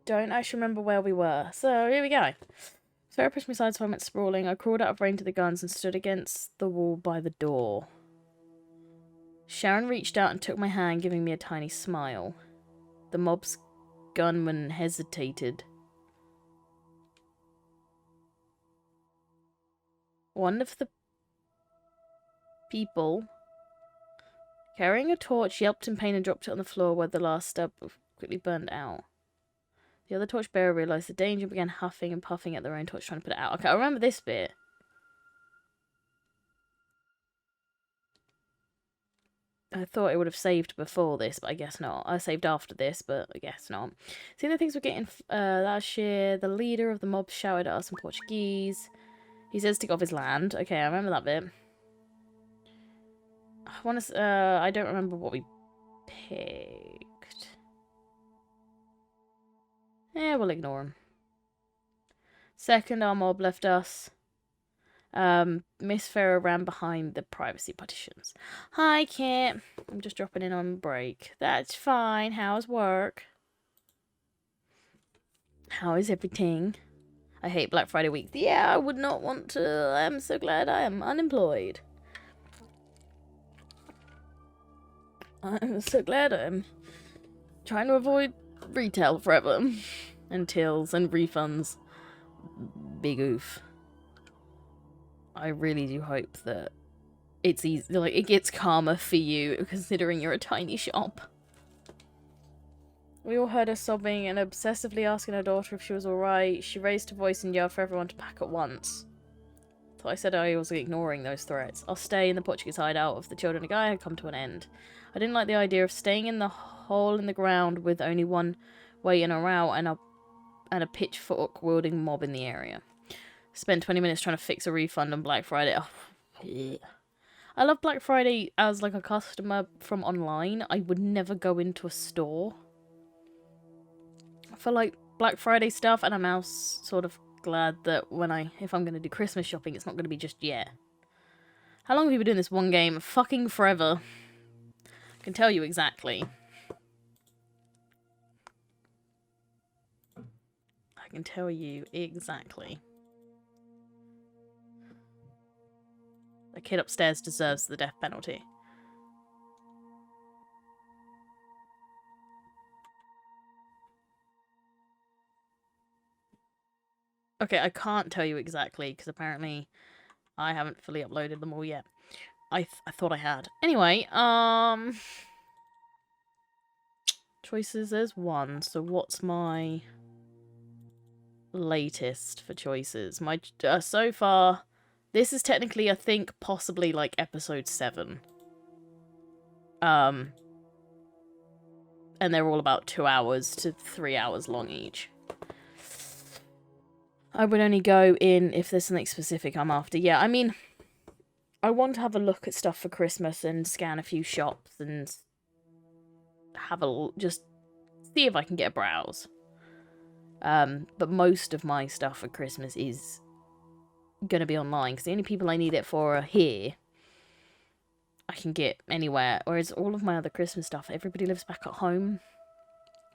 don't actually remember where we were. So, here we go. Sarah pushed me aside so I went sprawling. I crawled out of range of the guns and stood against the wall by the door. Sharon reached out and took my hand, giving me a tiny smile. The mob's gunman hesitated. One of the people carrying a torch yelped in pain and dropped it on the floor where the last stub quickly burned out. The other torchbearer realised the danger and began huffing and puffing at their own torch, trying to put it out. Okay, I remember this bit. I thought it would have saved before this, but I guess not. I saved after this, but I guess not. Seeing the things we're getting last year, the leader of the mob shouted at us in Portuguese. He says to get off his land. Okay, I remember that bit. I don't remember what we picked. Yeah, we'll ignore him. Second, our mob left us. Miss Farah ran behind the privacy partitions. Hi, Kit. I'm just dropping in on break. That's fine. How's work? How is everything? I hate Black Friday week. Yeah, I would not want to. I'm so glad I am unemployed. I'm so glad I'm trying to avoid retail forever. And tills and refunds. Big oof. I really do hope that it's easy, like, it gets calmer for you, considering you're a tiny shop. We all heard her sobbing and obsessively asking her daughter if she was alright. She raised her voice and yelled for everyone to pack at once. So I said I was ignoring those threats. Our stay in the Portuguese hideout of the children of Guy had come to an end. I didn't like the idea of staying in the hole in the ground with only one way in or out and a pitchfork-wielding mob in the area. Spent 20 minutes trying to fix a refund on Black Friday. Oh, yeah. I love Black Friday as like a customer from online. I would never go into a store for like Black Friday stuff, and I'm now sort of glad that if I'm going to do Christmas shopping, it's not going to be just yet. How long have you been doing this one game? Fucking forever. I can tell you exactly. I can tell you exactly. The kid upstairs deserves the death penalty. Okay, I can't tell you exactly, because apparently I haven't fully uploaded them all yet. I thought I had. Anyway, choices, there's one. So what's my latest for choices? My so far, this is technically, I think, possibly like episode 7. And they're all about 2 hours to 3 hours long each. I would only go in if there's something specific I'm after. Yeah, I mean, I want to have a look at stuff for Christmas and scan a few shops and just see if I can get a browse. But most of my stuff for Christmas is going to be online, because the only people I need it for are here. I can get anywhere, whereas all of my other Christmas stuff, everybody lives back at home.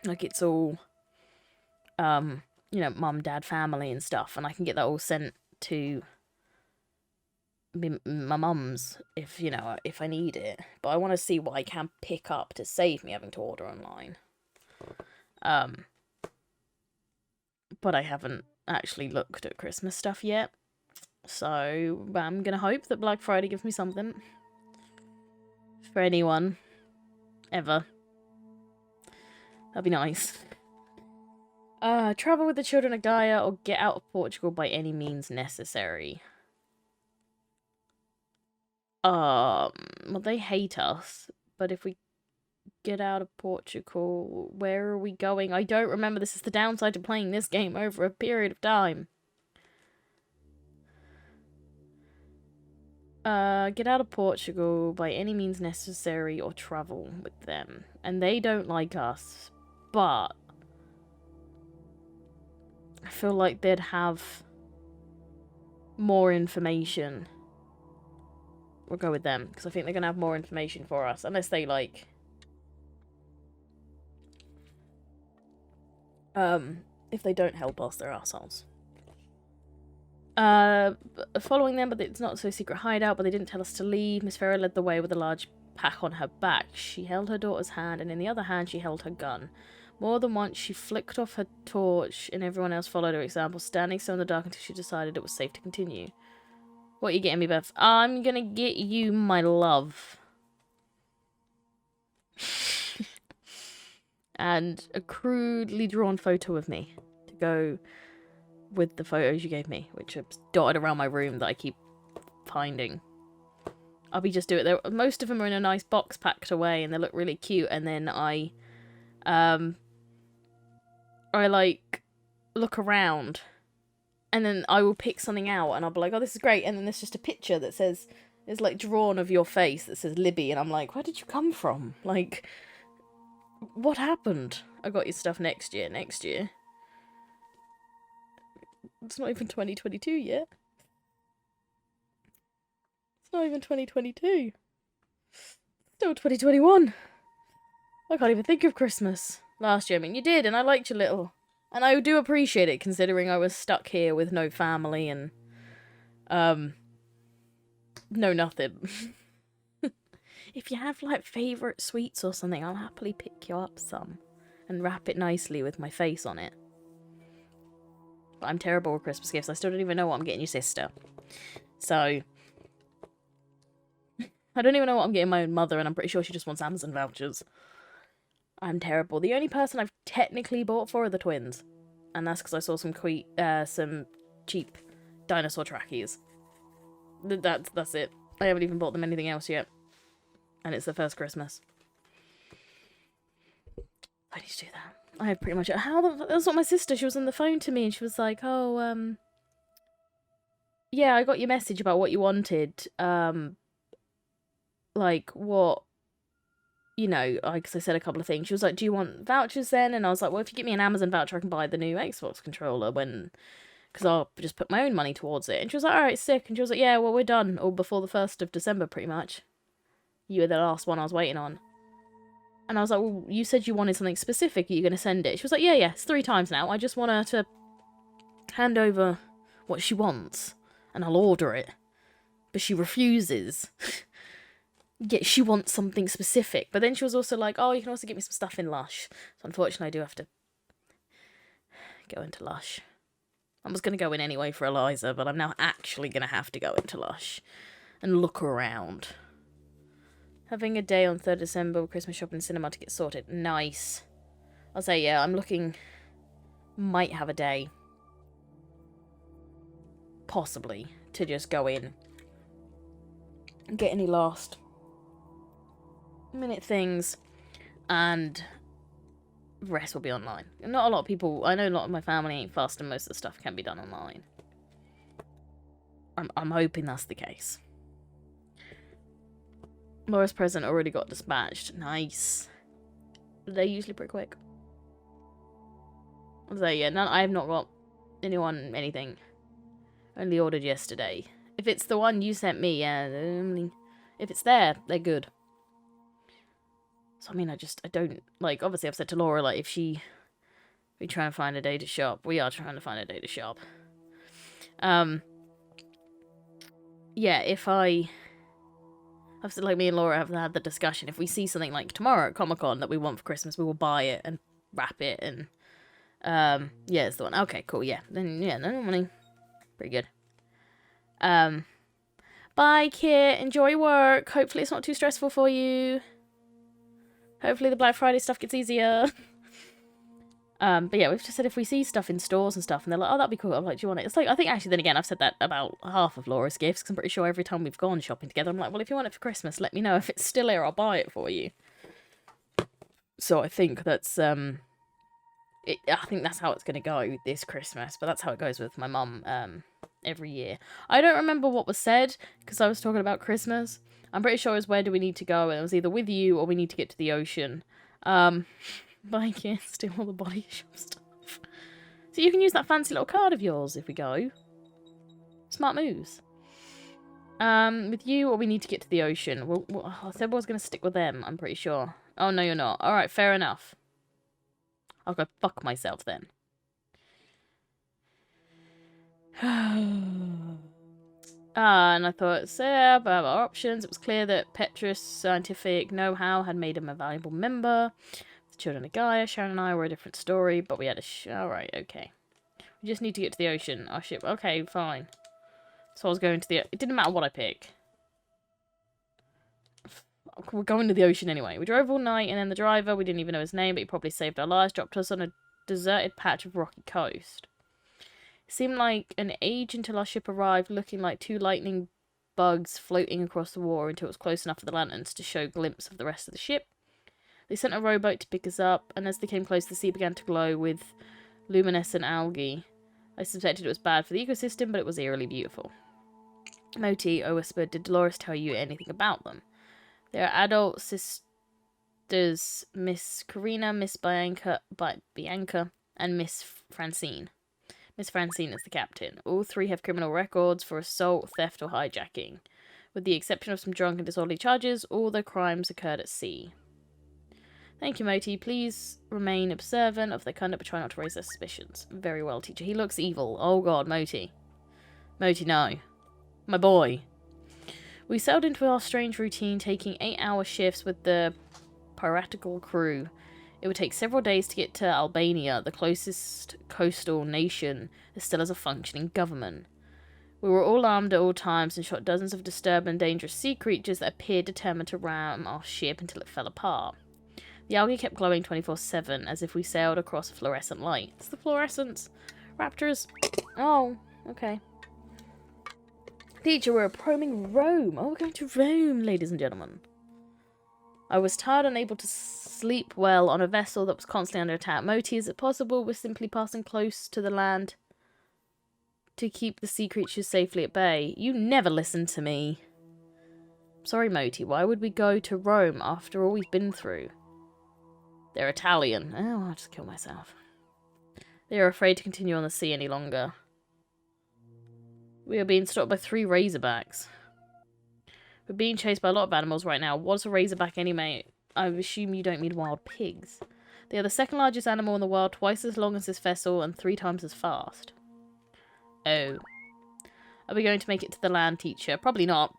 Like, it's all, you know, mum, dad, family and stuff, and I can get that all sent to my mum's if I need it. But I want to see what I can pick up to save me having to order online. But I haven't actually looked at Christmas stuff yet, so I'm gonna hope that Black Friday gives me something for anyone ever. That'd be nice. Travel with the children of Gaia or get out of Portugal by any means necessary. Well, they hate us, but if we get out of Portugal, where are we going? I don't remember. This is the downside to playing this game over a period of time. Get out of Portugal by any means necessary or travel with them. And they don't like us, but I feel like they'd have more information. We'll go with them, because I think they're going to have more information for us, unless they, like, If they don't help us, they're assholes. Following them, but it's not so secret hideout, but they didn't tell us to leave. Miss Farah led the way with a large pack on her back. She held her daughter's hand, and in the other hand she held her gun. More than once she flicked off her torch, and everyone else followed her example, standing still in the dark until she decided it was safe to continue. What are you getting me, Beth? I'm gonna get you my love. And a crudely drawn photo of me to go with the photos you gave me, which are dotted around my room that I keep finding. I'll be just doing it. Most of them are in a nice box packed away, and they look really cute. And then I like look around, and then I will pick something out, and I'll be like, "Oh, this is great." And then there's just a picture that says, "It's like drawn of your face that says Libby," and I'm like, "Where did you come from? Like, what happened?" I got your stuff next year. Next year. It's not even 2022 yet. It's not even 2022. Still 2021. I can't even think of Christmas. Last year, I mean, you did, and I liked you little. And I do appreciate it, considering I was stuck here with no family and, no nothing. If you have, like, favourite sweets or something, I'll happily pick you up some. And wrap it nicely with my face on it. But I'm terrible with Christmas gifts. I still don't even know what I'm getting your sister. So, I don't even know what I'm getting my own mother, and I'm pretty sure she just wants Amazon vouchers. I'm terrible. The only person I've technically bought for are the twins. And that's because I saw some cheap dinosaur trackies. That's it. I haven't even bought them anything else yet. And it's their first Christmas. I need to do that. I have pretty much... That's what my sister, she was on the phone to me and she was like, "Oh, yeah, I got your message about what you wanted. Like, what... You know, because I said a couple of things." She was like, "Do you want vouchers then?" And I was like, "Well, if you get me an Amazon voucher, I can buy the new Xbox controller because I'll just put my own money towards it." And she was like, "Alright, sick." And she was like, "Yeah, well, we're done. Or before the 1st of December, pretty much. You were the last one I was waiting on." And I was like, "Well, you said you wanted something specific. Are you going to send it?" She was like, yeah, it's 3 times now. I just want her to hand over what she wants. And I'll order it. But she refuses. Yeah, she wants something specific. But then she was also like, "Oh, you can also get me some stuff in Lush." So unfortunately, I do have to go into Lush. I was going to go in anyway for Eliza, but I'm now actually going to have to go into Lush and look around. Having a day on 3rd December, Christmas shopping cinema to get sorted. Nice. I'll say, yeah, I'm looking... Might have a day. Possibly. To just go in. And get any last minute things. And the rest will be online. Not a lot of people... I know a lot of my family ain't fast and most of the stuff can be done online. I'm hoping that's the case. Laura's present already got dispatched. Nice. They're usually pretty quick. So yeah, I have not got anyone anything. Only ordered yesterday. If it's the one you sent me, yeah. If it's there, they're good. So I mean, I don't, like, obviously I've said to Laura, like, if we try and find a day to shop. We are trying to find a day to shop. Yeah, I've said, like, me and Laura have had the discussion. If we see something like tomorrow at Comic-Con that we want for Christmas, we will buy it and wrap it and, yeah, it's the one. Okay, cool, yeah. Then, yeah, no money. Pretty good. Bye, Kit. Enjoy work. Hopefully it's not too stressful for you. Hopefully the Black Friday stuff gets easier. But yeah, we've just said if we see stuff in stores and stuff, and they're like, "Oh, that'd be cool." I'm like, "Do you want it?" It's like, I think actually, then again, I've said that about half of Laura's gifts, because I'm pretty sure every time we've gone shopping together, I'm like, "Well, if you want it for Christmas, let me know. If it's still here, I'll buy it for you." So I think that's, I think that's how it's going to go this Christmas, but that's how it goes with my mum, every year. I don't remember what was said, because I was talking about Christmas. I'm pretty sure it was where do we need to go, and it was either with you or we need to get to the ocean. But I can't steal all the body shop stuff. So you can use that fancy little card of yours if we go. Smart moves. With you, or we need to get to the ocean. I said I was going to stick with them, I'm pretty sure. Oh, no, you're not. Alright, fair enough. I'll go fuck myself then. And I thought, so yeah, about our options. It was clear that Petrus' scientific know-how had made him a valuable member. The children of Gaia, Sharon and I were a different story, but we had a alright, okay. We just need to get to the ocean. Our ship, okay, fine. So I was going to the... It didn't matter what I pick. We're going to the ocean anyway. We drove all night, and then the driver, we didn't even know his name, but he probably saved our lives, dropped us on a deserted patch of rocky coast. It seemed like an age until our ship arrived, looking like two lightning bugs floating across the water until it was close enough for the lanterns to show a glimpse of the rest of the ship. They sent a rowboat to pick us up, and as they came close, the sea began to glow with luminescent algae. I suspected it was bad for the ecosystem, but it was eerily beautiful. Moti, I whispered, did Dolores tell you anything about them? They are adult sisters, Miss Karina, Miss Bianca, and Miss Francine. Miss Francine is the captain. All three have criminal records for assault, theft, or hijacking. With the exception of some drunk and disorderly charges, all their crimes occurred at sea. Thank you, Moti. Please remain observant of their conduct, but try not to raise their suspicions. Very well, teacher. He looks evil. Oh god, Moti. Moti, no. My boy. We sailed into our strange routine, taking 8-hour shifts with the piratical crew. It would take several days to get to Albania, the closest coastal nation that still has a functioning government. We were all armed at all times and shot dozens of disturbed and dangerous sea creatures that appeared determined to ram our ship until it fell apart. The algae kept glowing 24/7, as if we sailed across a fluorescent light. It's the fluorescence. Raptors. Oh, okay. Teacher, we're approaching Rome. Oh, we're going to Rome, ladies and gentlemen. I was tired and unable to sleep well on a vessel that was constantly under attack. Moti, is it possible we're simply passing close to the land to keep the sea creatures safely at bay? You never listen to me. Sorry, Moti, why would we go to Rome after all we've been through? They're Italian. Oh, I'll just kill myself. They are afraid to continue on the sea any longer. We are being stopped by 3 razorbacks. We're being chased by a lot of animals right now. What's a razorback anyway? I assume you don't mean wild pigs. They are the second largest animal in the world, twice as long as this vessel and 3 times as fast. Oh. Are we going to make it to the land, teacher? Probably not.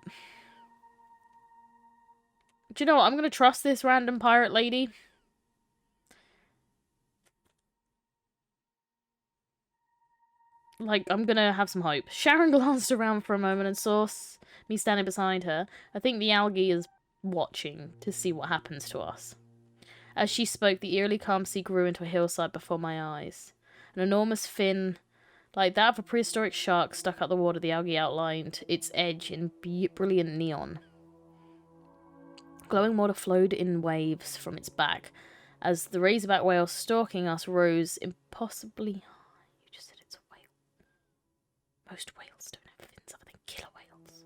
Do you know what? I'm going to trust this random pirate lady. Like, I'm gonna have some hope. Sharon glanced around for a moment and saw me standing beside her. I think the algae is watching to see what happens to us. As she spoke, the eerily calm sea grew into a hillside before my eyes. An enormous fin, like that of a prehistoric shark, stuck out the water. The algae outlined its edge in brilliant neon. Glowing water flowed in waves from its back, as the razorback whale stalking us rose impossibly high. Most whales don't have fins other than killer whales.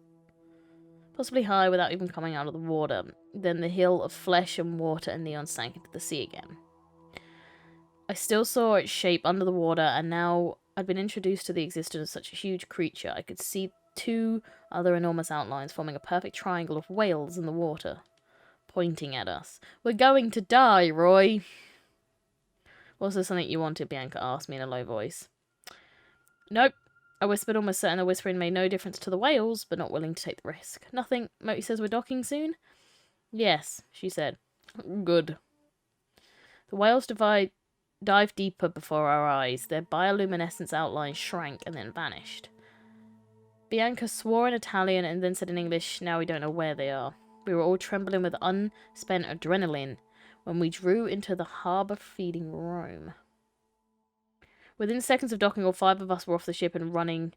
Possibly high without even coming out of the water. Then the hill of flesh and water and neon sank into the sea again. I still saw its shape under the water, and now I'd been introduced to the existence of such a huge creature. I could see 2 other enormous outlines forming a perfect triangle of whales in the water, pointing at us. We're going to die, Roy. Was there something you wanted? Bianca asked me in a low voice. Nope. I whispered, almost certain the whispering made no difference to the whales, but not willing to take the risk. Nothing. Moti says we're docking soon? Yes, she said. Good. The whales dived deeper before our eyes. Their bioluminescence outline shrank and then vanished. Bianca swore in Italian and then said in English, now we don't know where they are. We were all trembling with unspent adrenaline when we drew into the harbour feeding Rome. Within seconds of docking, all 5 of us were off the ship and running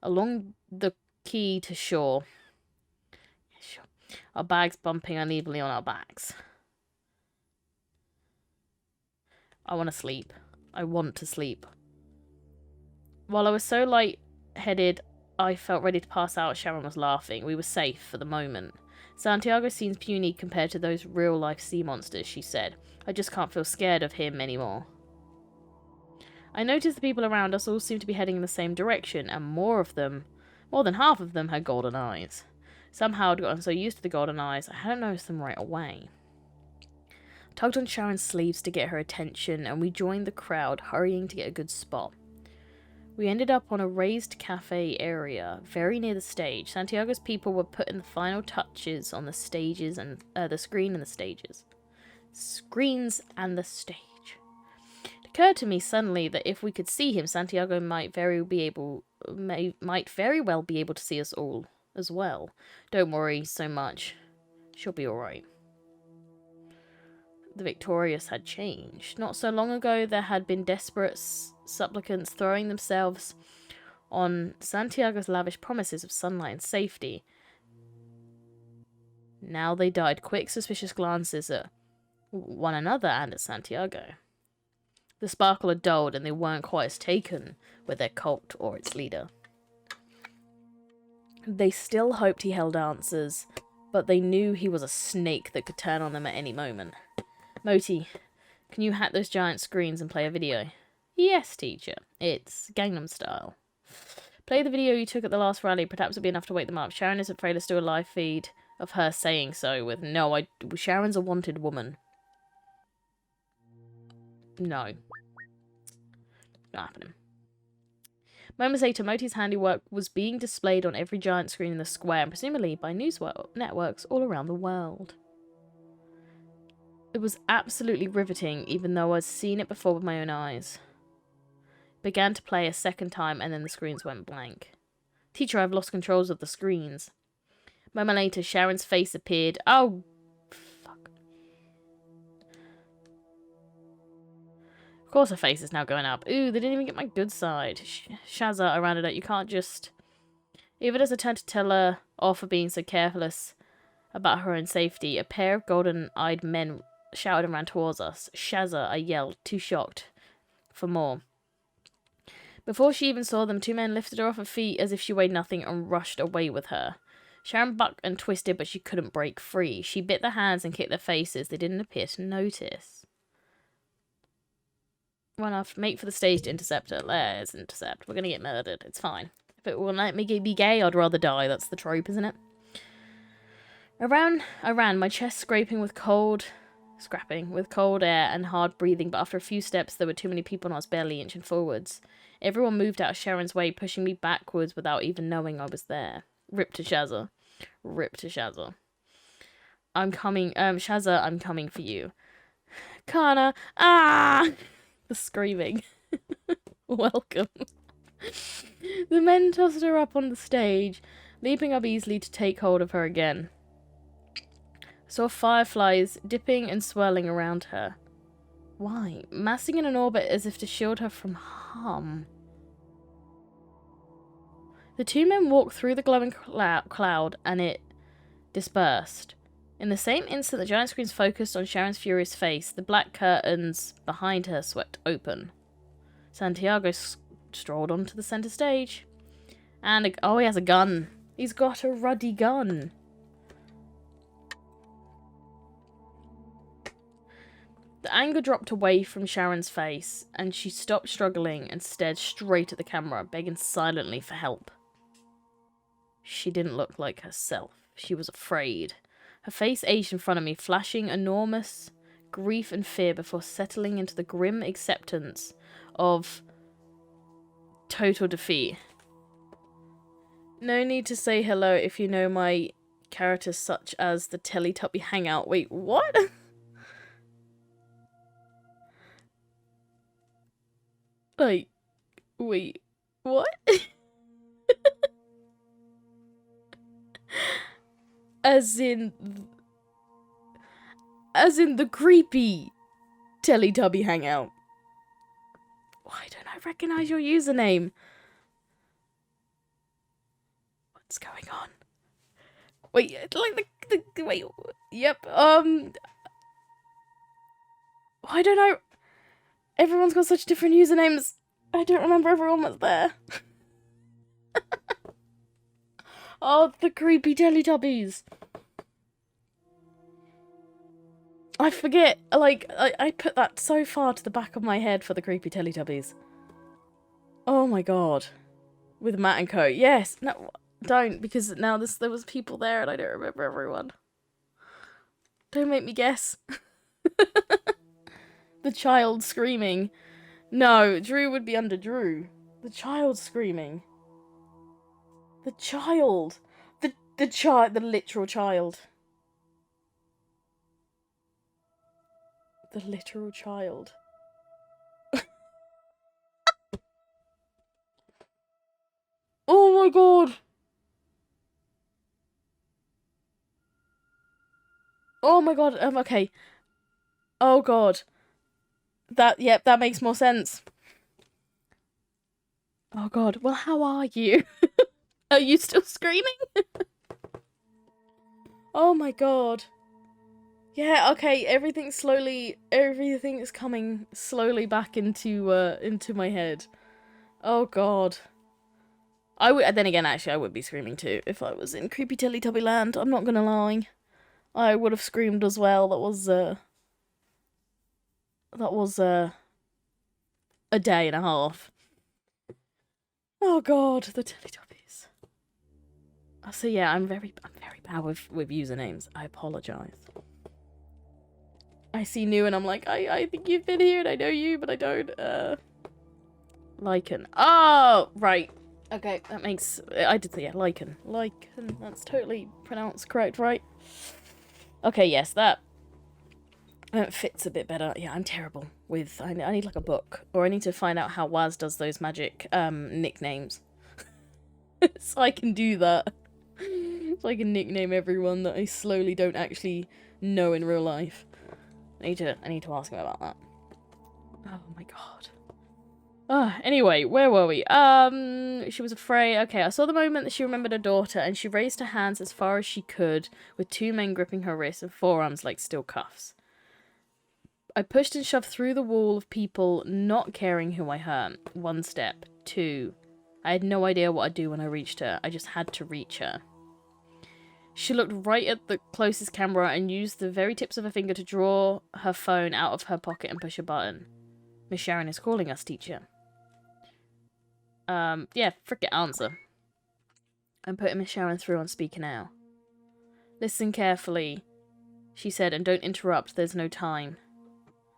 along the quay to shore. Sure. Our bags bumping unevenly on our backs. I want to sleep. I want to sleep. While I was so light-headed, I felt ready to pass out. Sharon was laughing. We were safe for the moment. Santiago seems puny compared to those real-life sea monsters, she said. I just can't feel scared of him anymore. I noticed the people around us all seemed to be heading in the same direction, and more than half of them, had golden eyes. Somehow I'd gotten so used to the golden eyes, I hadn't noticed them right away. tugged on Sharon's sleeves to get her attention, and we joined the crowd, hurrying to get a good spot. We ended up on a raised cafe area, very near the stage. Santiago's people were putting the final touches on the stages and the screen and the stages. Screens and the stage. It occurred to me suddenly that if we could see him, Santiago might very well be able to see us all as well. Don't worry so much. She'll be alright. The victorious had changed. Not so long ago, there had been desperate supplicants throwing themselves on Santiago's lavish promises of sunlight and safety. Now they died quick, suspicious glances at one another and at Santiago. The sparkle had dulled, and they weren't quite as taken with their cult or its leader. They still hoped he held answers, but they knew he was a snake that could turn on them at any moment. Moti, can you hack those giant screens and play a video? Yes, teacher. It's Gangnam Style. Play the video you took at the last rally. Perhaps it'll be enough to wake them up. Sharon is afraid to do a live feed of her saying so with Sharon's a wanted woman. No. Not happening. Moments later, Moti's handiwork was being displayed on every giant screen in the square, and presumably by news networks all around the world. It was absolutely riveting, even though I'd seen it before with my own eyes. Began to play a second time, and then the screens went blank. Teacher, I've lost controls of the screens. A moment later, Sharon's face appeared. Oh, fuck. Of course her face is now going up. Ooh, they didn't even get my good side. Shazza, I rounded out. You can't just... Even as I turned to tell her off for being so careless about her own safety, a pair of golden-eyed men shouted and ran towards us. Shazza, I yelled, too shocked for more. Before she even saw them, two men lifted her off her feet as if she weighed nothing and rushed away with her. Sharon bucked and twisted, but she couldn't break free. She bit their hands and kicked their faces. They didn't appear to notice. Run off, make for the stage to intercept her. Let's intercept. We're gonna get murdered. It's fine. If it will let me be gay, I'd rather die. That's the trope, isn't it? I ran, my chest scraping with cold air and hard breathing, but after a few steps there were too many people and I was barely inching forwards. Everyone moved out of Sharon's way, pushing me backwards without even knowing I was there. Rip to Shazza. Rip to Shazza. I'm coming, Shazza, I'm coming for you. Kana, ah! The screaming. Welcome. The men tossed her up on the stage, leaping up easily to take hold of her again. Saw fireflies dipping and swirling around her. Why? Massing in an orbit as if to shield her from harm. The two men walked through the glowing cloud and it dispersed. In the same instant the giant screens focused on Sharon's furious face, the black curtains behind her swept open. Santiago strolled onto the center stage. And, oh, he has a gun. He's got a ruddy gun. The anger dropped away from Sharon's face, and she stopped struggling and stared straight at the camera, begging silently for help. She didn't look like herself. She was afraid. Her face aged in front of me, flashing enormous grief and fear before settling into the grim acceptance of total defeat. No need to say hello if you know my characters such as the Teletubby Hangout. Wait, what? Like, wait, what? As in the creepy Teletubby Hangout. Why don't I recognize your username? What's going on? Wait, like the wait, yep, why don't I... Everyone's got such different usernames. I don't remember everyone was there. Oh, the creepy Teletubbies. I forget, like, I put that so far to the back of my head for the creepy Teletubbies. Oh my god. With Matt and Co. Yes, no, don't, because now there was people there and I don't remember everyone. Don't make me guess. The child screaming. No, Drew would be under Drew. The child screaming. The child. The child. The literal child. The literal child. Oh my god. Oh my god. Okay. Oh god. Yep, that makes more sense. Oh god. Well, how are you? Are you still screaming? Oh my god. Yeah, okay, everything's coming slowly back into my head. Oh god. Then again, actually, I would be screaming too if I was in Creepy Teletubby Land, I'm not gonna lie. I would have screamed as well. That was a day and a half. Oh god, the Teletubbies. So yeah, I'm very bad with usernames. I apologize. I see new and I'm like, I think you've been here and I know you, but I don't. Lichen. Oh, right. Okay, that makes. I did say, yeah, lichen. Lichen. That's totally pronounced correct, right? Okay, yes, that fits a bit better. Yeah, I'm terrible with. I need like a book, or I need to find out how Waz does those magic nicknames, so I can do that. So I can nickname everyone that I slowly don't actually know in real life. I need to ask him about that. Oh my god. Anyway, where were we? She was afraid. Okay, I saw the moment that she remembered her daughter, and she raised her hands as far as she could, with two men gripping her wrists and forearms like steel cuffs. I pushed and shoved through the wall of people, not caring who I hurt. 1 step. 2. I had no idea what I'd do when I reached her. I just had to reach her. She looked right at the closest camera and used the very tips of her finger to draw her phone out of her pocket and push a button. Miss Sharon is calling us, teacher. Yeah, frick it, answer. I'm putting Miss Sharon through on speaker now. Listen carefully, she said, and don't interrupt, there's no time.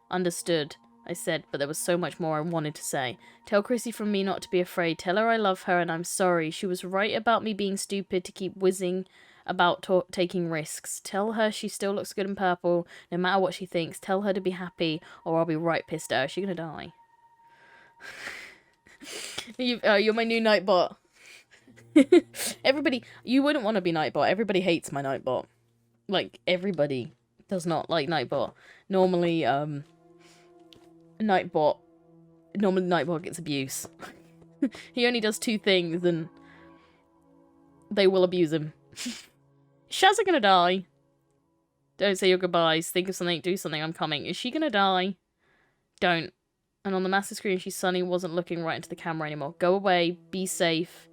Understood, I said, but there was so much more I wanted to say. Tell Chrissy from me not to be afraid. Tell her I love her and I'm sorry. She was right about me being stupid to keep whizzing about taking risks. Tell her she still looks good in purple, no matter what she thinks. Tell her to be happy, or I'll be right pissed at her. Is she gonna die? You're my new Nightbot. Everybody, you wouldn't want to be Nightbot. Everybody hates my Nightbot. Like, everybody does not like Nightbot. Normally Nightbot gets abuse. He only does 2 things and they will abuse him. Shaz are gonna die. Don't say your goodbyes. Think of something. Do something. I'm coming. Is she gonna die? Don't. And on the massive screen, she suddenly wasn't looking right into the camera anymore. Go away. Be safe.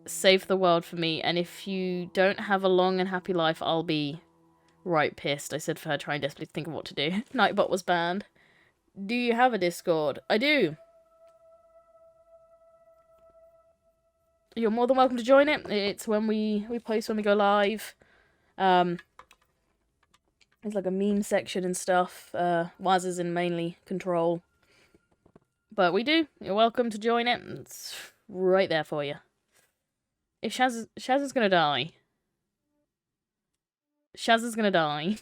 Save the world for me. And if you don't have a long and happy life, I'll be right pissed. I said for her, trying desperately to think of what to do. Nightbot was banned. Do you have a Discord? I do. You're more than welcome to join it. It's when we post when we go live. There's like a meme section and stuff. Waz is in mainly control. But we do. You're welcome to join it. It's right there for you. If Shaz is gonna die. Shaz is gonna die.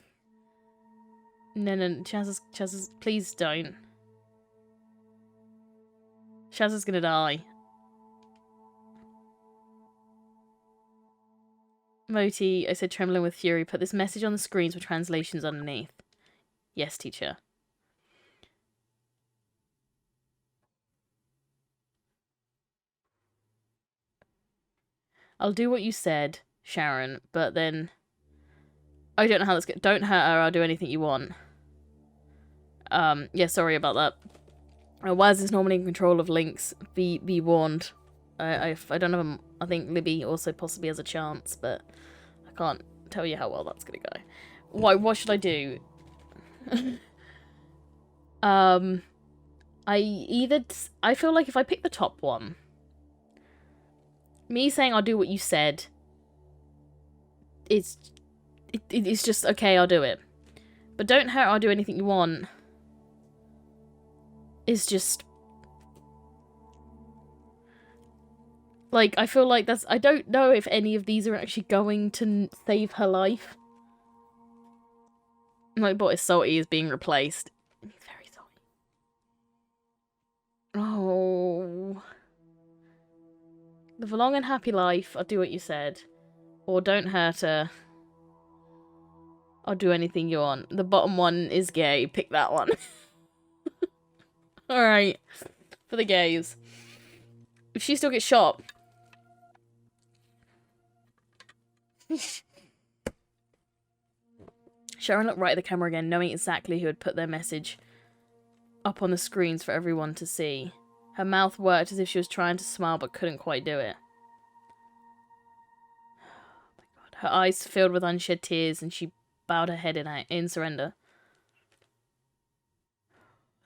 No, Shaz is, please don't. Shaz is gonna die. Moti, I said, trembling with fury, put this message on the screens with translations underneath. Yes, teacher. I'll do what you said, Sharon, but then I don't know how this goes. Don't hurt her, I'll do anything you want. Yeah, sorry about that. Waz is normally in control of links. Be warned. I don't know. I think Libby also possibly has a chance, but I can't tell you how well that's gonna go. What should I do? I feel like if I pick the top one, me saying I'll do what you said, it's just okay, I'll do it. But don't hurt or do anything you want. Is just... Like, I feel like that's... I don't know if any of these are actually going to save her life. My boy Salty is being replaced. He's very salty. Oh. Live a long and happy life. I'll do what you said. Or don't hurt her. I'll do anything you want. The bottom one is gay. Pick that one. Alright. For the gays. If she still gets shot... Sharon looked right at the camera again, knowing exactly who had put their message up on the screens for everyone to see. Her mouth worked as if she was trying to smile but couldn't quite do it. Oh my God. Her eyes filled with unshed tears and she bowed her head in surrender.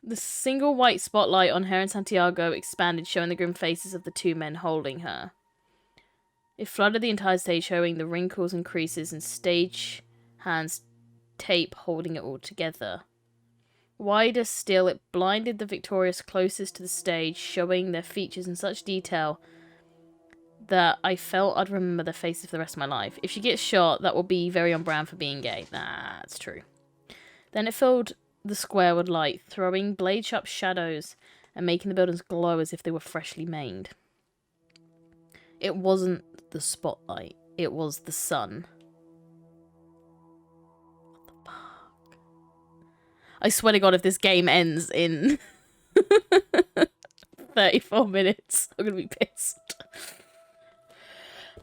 The single white spotlight on her and Santiago expanded, showing the grim faces of the two men holding her. It flooded the entire stage, showing the wrinkles and creases and stage hands tape holding it all together. Wider still, it blinded the victorious closest to the stage, showing their features in such detail that I felt I'd remember their faces for the rest of my life. If she gets shot, that will be very on brand for being gay. That's true. Then it filled the square with light, throwing blade-sharp shadows and making the buildings glow as if they were freshly made. It wasn't the spotlight. It was the sun. I swear to God, if this game ends in 34 minutes, I'm gonna be pissed.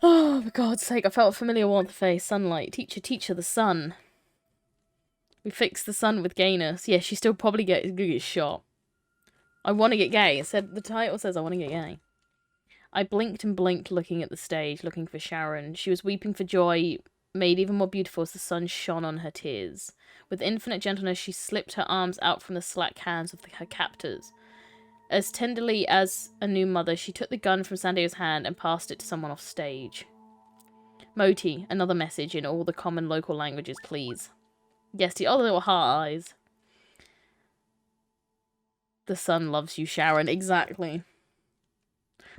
Oh, for God's sake, I felt a familiar warmth face. Sunlight. Teacher, teacher, the sun. We fixed the sun with gayness. Yeah, she still probably gonna get shot. I want to get gay. It said, the title says I want to get gay. I blinked and blinked, looking at the stage, looking for Sharon. She was weeping for joy, made even more beautiful as the sun shone on her tears. With infinite gentleness, she slipped her arms out from the slack hands of her captors. As tenderly as a new mother, she took the gun from Sandio's hand and passed it to someone off stage. Moti, another message in all the common local languages, please. Yes, the other little heart eyes. The sun loves you, Sharon. Exactly.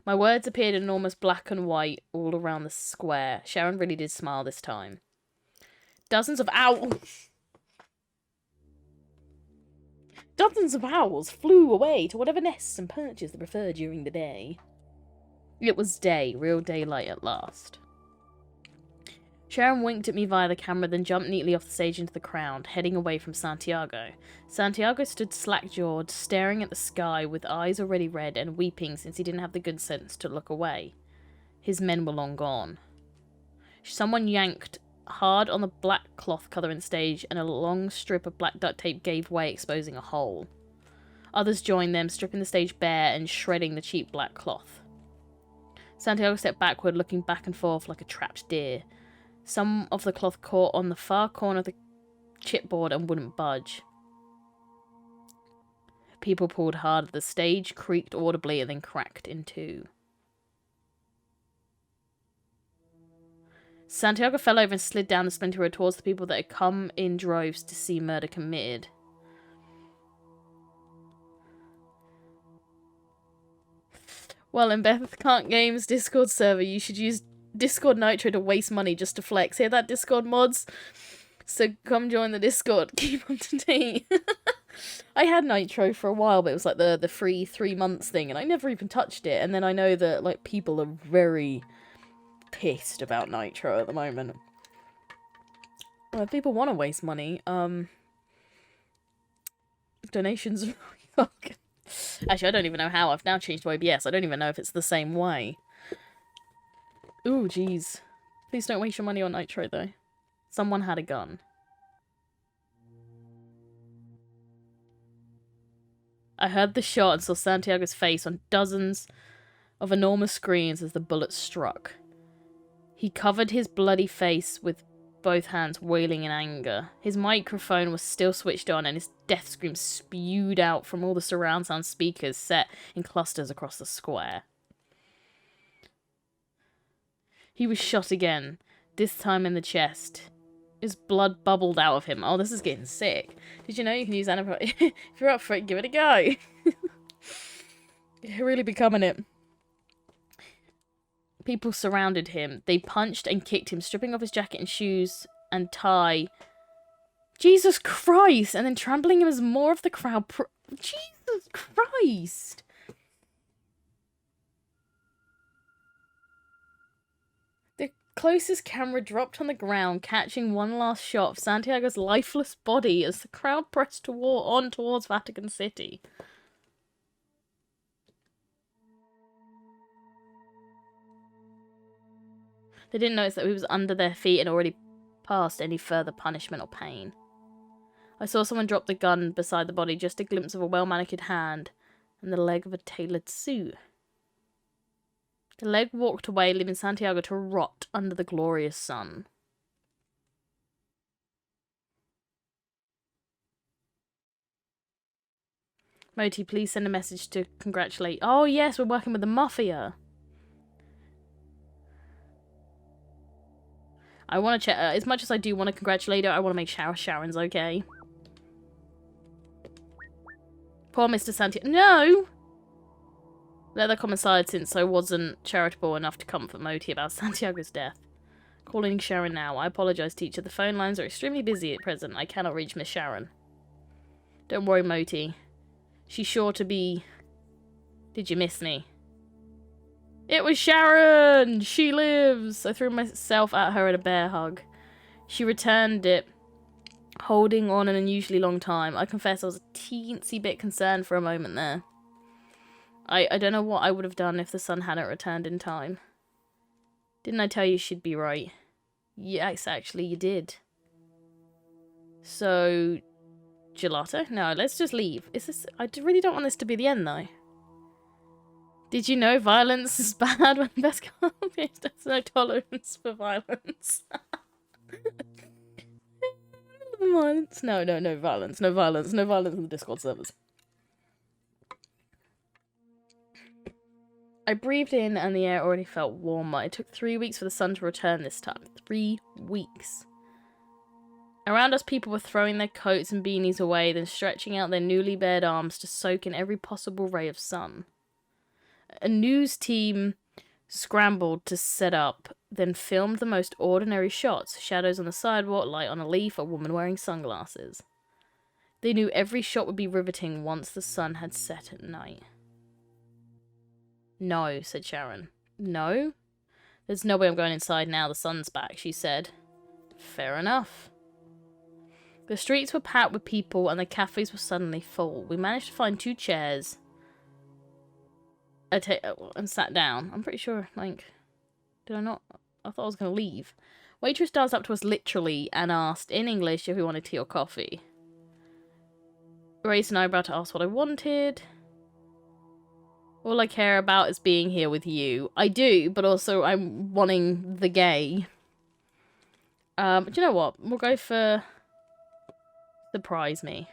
My words appeared in enormous black and white all around the square. Sharon really did smile this time. Dozens of owls flew away to whatever nests and perches they preferred during the day. It was day, real daylight at last. Sharon winked at me via the camera, then jumped neatly off the stage into the crowd, heading away from Santiago. Santiago stood slack-jawed, staring at the sky with eyes already red and weeping since he didn't have the good sense to look away. His men were long gone. Someone yanked hard on the black cloth covering the stage, and a long strip of black duct tape gave way, exposing a hole. Others joined them, stripping the stage bare and shredding the cheap black cloth. Santiago stepped backward, looking back and forth like a trapped deer. Some of the cloth caught on the far corner of the chipboard and wouldn't budge. People pulled hard. The stage creaked audibly and then cracked in two. Santiago fell over and slid down the splinter road towards the people that had come in droves to see murder committed. Well, in Beth Can't Games Discord server, you should use Discord Nitro to waste money just to flex. Hear that, Discord mods? So come join the Discord. Keep up to date. I had Nitro for a while, but it was like the free 3 months thing, and I never even touched it. And then I know that like people are very pissed about Nitro at the moment. Well, if people want to waste money, donations are fucking... Actually, I don't even know how. I've now changed to OBS. I don't even know if it's the same way. Ooh, jeez. Please don't waste your money on Nitro, though. Someone had a gun. I heard the shot and saw Santiago's face on dozens of enormous screens as the bullet struck. He covered his bloody face with both hands, wailing in anger. His microphone was still switched on, and his death scream spewed out from all the surround sound speakers set in clusters across the square. He was shot again, this time in the chest. His blood bubbled out of him. Oh, this is getting sick. Did you know you can use antibiotics? If you're up for it, give it a go. You're really becoming it. People surrounded him. They punched and kicked him, stripping off his jacket and shoes and tie. Jesus Christ! And then trampling him as more of the crowd. Jesus Christ! The closest camera dropped on the ground, catching one last shot of Santiago's lifeless body as the crowd pressed on towards Vatican City. They didn't notice that he was under their feet and already past any further punishment or pain. I saw someone drop the gun beside the body, just a glimpse of a well-manicured hand and the leg of a tailored suit. The leg walked away, leaving Santiago to rot under the glorious sun. Moti, please send a message to congratulate. Oh yes, we're working with the Mafia. I want to check, as much as I do want to congratulate her, I want to make sure Sharon's okay. Poor Mr. Santiago. No! Let that come aside since I wasn't charitable enough to comfort Moti about Santiago's death. Calling Sharon now. I apologise, teacher. The phone lines are extremely busy at present. I cannot reach Miss Sharon. Don't worry, Moti. She's sure to be... Did you miss me? It was Sharon! She lives! I threw myself at her in a bear hug. She returned it, holding on an unusually long time. I confess I was a teensy bit concerned for a moment there. I don't know what I would have done if the sun hadn't returned in time. Didn't I tell you she'd be right? Yes, actually, you did. So... Gelato? No, let's just leave. I really don't want this to be the end, though. Did you know violence is bad when best comes? There's no tolerance for violence. Violence? No violence. No violence. No violence in the Discord servers. I breathed in and the air already felt warmer. It took 3 weeks for the sun to return this time. 3 weeks. Around us, people were throwing their coats and beanies away, then stretching out their newly bared arms to soak in every possible ray of sun. A news team scrambled to set up, then filmed the most ordinary shots. Shadows on the sidewalk, light on a leaf, a woman wearing sunglasses. They knew every shot would be riveting once the sun had set at night. No, said Sharon. No? There's no way I'm going inside now, the sun's back, she said. Fair enough. The streets were packed with people and the cafes were suddenly full. We managed to find 2 chairs and sat down. I'm pretty sure, like, did I not? I thought I was going to leave. Waitress danced up to us literally and asked in English if we wanted tea or coffee. Raised an eyebrow to ask what I wanted. All I care about is being here with you. I do, but also I'm wanting the gay. Do you know what? We'll go for... Surprise me.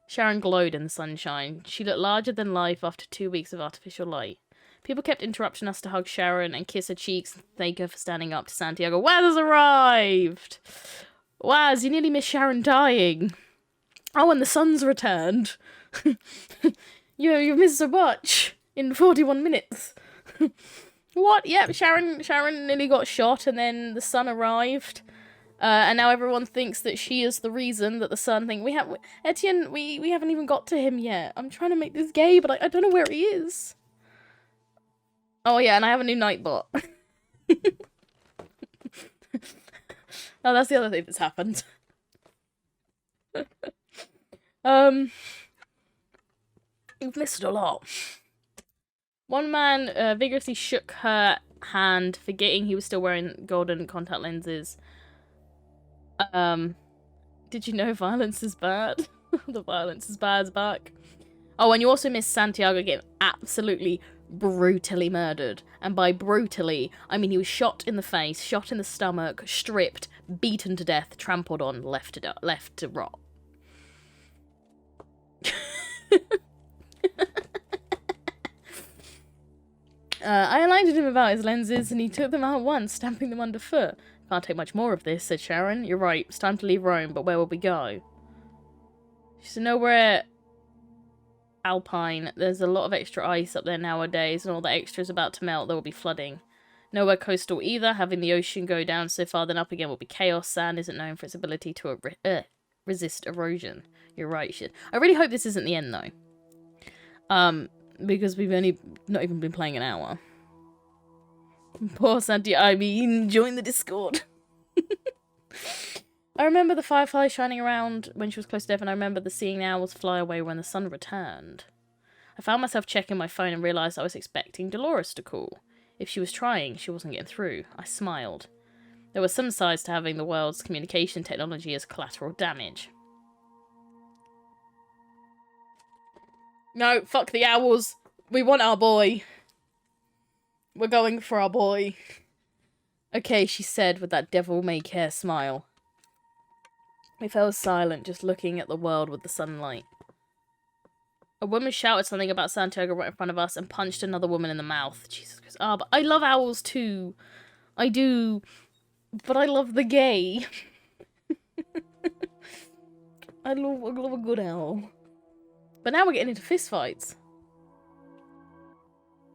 Sharon glowed in the sunshine. She looked larger than life after 2 weeks of artificial light. People kept interrupting us to hug Sharon and kiss her cheeks and thank her for standing up to Santiago. Waz has arrived! Waz, you nearly missed Sharon dying. Oh, and the sun's returned. You missed so much in 41 minutes. What? Yep, Sharon nearly got shot and then the sun arrived. And now everyone thinks that she is the reason that the sun thing. Etienne, we haven't even got to him yet. I'm trying to make this gay, but I don't know where he is. Oh yeah, and I have a new nightbot. Oh, that's the other thing that's happened. You've missed a lot. One man vigorously shook her hand, forgetting he was still wearing golden contact lenses. Did you know violence is bad? The violence is bad is back. Oh, and you also missed Santiago getting absolutely brutally murdered. And by brutally, I mean he was shot in the face, shot in the stomach, stripped, beaten to death, trampled on, left to rot. I reminded him about his lenses and he took them out once, stamping them underfoot. Can't take much more of this, said Sharon. You're right, it's time to leave Rome, but where will we go? She said, nowhere alpine. There's a lot of extra ice up there nowadays, and all the extra is about to melt. There will be flooding. Nowhere coastal either. Having the ocean go down so far then up again will be chaos. Sand isn't known for its ability to resist erosion. You're right, shit. I really hope this isn't the end, though. Because we've only not even been playing an hour. Poor Santi, I mean, join the Discord. I remember the fireflies shining around when she was close to death, and I remember seeing the owls fly away when the sun returned. I found myself checking my phone and realised I was expecting Dolores to call. If she was trying, she wasn't getting through. I smiled. There were some sides to having the world's communication technology as collateral damage. No, fuck the owls. We want our boy. We're going for our boy. Okay, she said with that devil-may-care smile. We fell silent, just looking at the world with the sunlight. A woman shouted something about Santiago right in front of us and punched another woman in the mouth. Jesus Christ. Ah, but I love owls too. I do. But I love the gay. I love a good owl. But now we're getting into fistfights.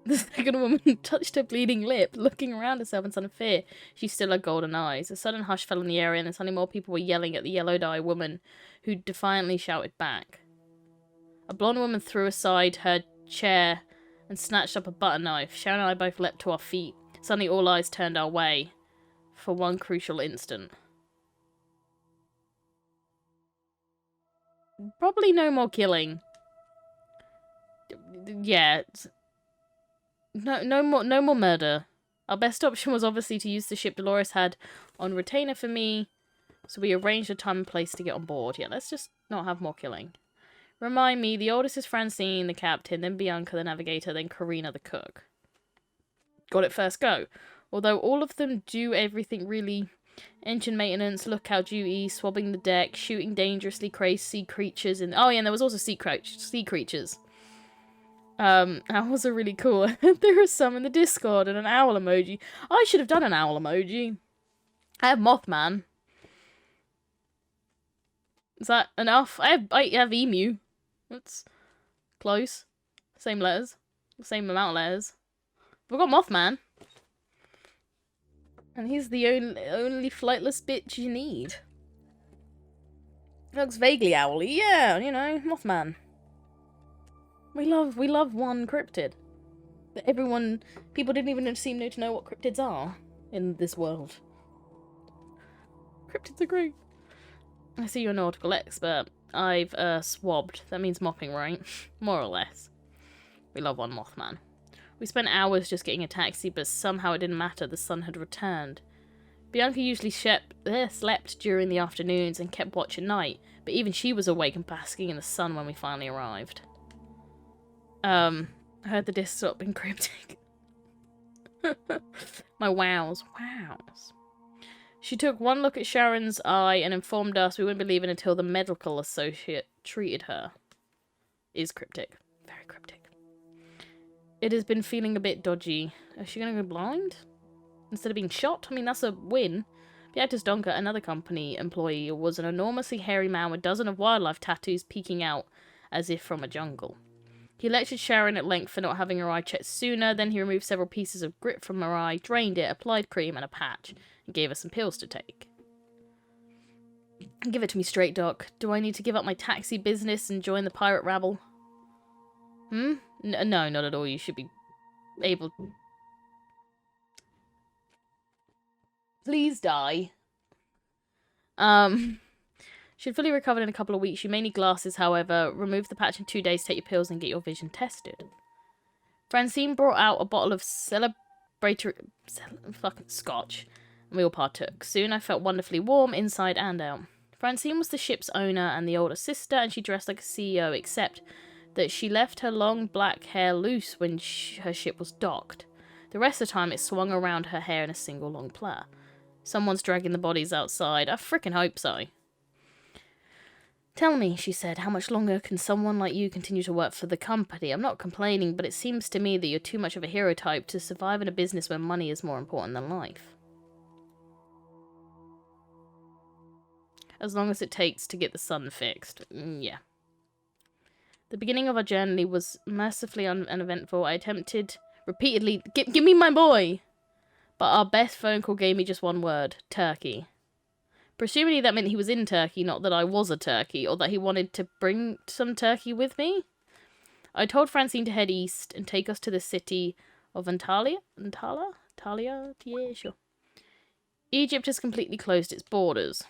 The second woman touched her bleeding lip, looking around herself in sudden fear. She still had golden eyes. A sudden hush fell on the area, and then suddenly more people were yelling at the yellow-eyed woman, who defiantly shouted back. A blonde woman threw aside her chair and snatched up a butter knife. Sharon and I both leapt to our feet. Suddenly all eyes turned our way. For one crucial instant. Probably no more killing. Yeah. No more murder. Our best option was obviously to use the ship Dolores had on retainer for me. So we arranged a time and place to get on board. Yeah, let's just not have more killing. Remind me, the oldest is Francine, the captain, then Bianca, the navigator, then Karina, the cook. Got it, first go. Although all of them do everything really. Engine maintenance, lookout duty, swabbing the deck, shooting dangerously crazed sea creatures. Oh yeah, and there was also sea creatures. Owls are really cool. There are some in the Discord and an owl emoji. I should have done an owl emoji. I have Mothman. Is that enough? I have emu. That's close. Same letters. Same amount of letters. We've got Mothman. And he's the only flightless bitch you need. Looks vaguely owly. Yeah, you know, Mothman. We love one cryptid. But people didn't even seem to know what cryptids are in this world. Cryptids are great. I see you're a nautical expert. I've, swabbed. That means mopping, right? More or less. We love one Mothman. We spent hours just getting a taxi, but somehow it didn't matter. The sun had returned. Bianca usually slept during the afternoons and kept watch at night, but even she was awake and basking in the sun when we finally arrived. I heard the disc stop being cryptic. My wows. She took one look at Sharon's eye and informed us we wouldn't believe it until the medical associate treated her. Is cryptic. Very cryptic. It has been feeling a bit dodgy. Is she going to go blind? Instead of being shot? I mean, that's a win. Beatus Donker, another company employee, was an enormously hairy man with dozens of wildlife tattoos peeking out as if from a jungle. He lectured Sharon at length for not having her eye checked sooner, then he removed several pieces of grit from her eye, drained it, applied cream and a patch, and gave her some pills to take. Give it to me straight, Doc. Do I need to give up my taxi business and join the pirate rabble? No, not at all. You should be able... Please die. Should fully recover in a couple of weeks. You may need glasses, however. Remove the patch in 2 days, take your pills, and get your vision tested. Francine brought out a bottle of celebratory fucking scotch, and we all partook. Soon I felt wonderfully warm, inside and out. Francine was the ship's owner and the older sister, and she dressed like a CEO, except that she left her long black hair loose when her ship was docked. The rest of the time it swung around her hair in a single long plait. Someone's dragging the bodies outside. I frickin' hope so. Tell me, she said, how much longer can someone like you continue to work for the company? I'm not complaining, but it seems to me that you're too much of a hero type to survive in a business where money is more important than life. As long as it takes to get the sun fixed. Yeah. The beginning of our journey was mercifully uneventful. I attempted repeatedly, give me my boy! But our best phone call gave me just one word. Turkey. Presumably that meant he was in Turkey, not that I was a turkey, or that he wanted to bring some turkey with me. I told Francine to head east and take us to the city of Antalya? Antalya? Yeah, sure. Egypt has completely closed its borders.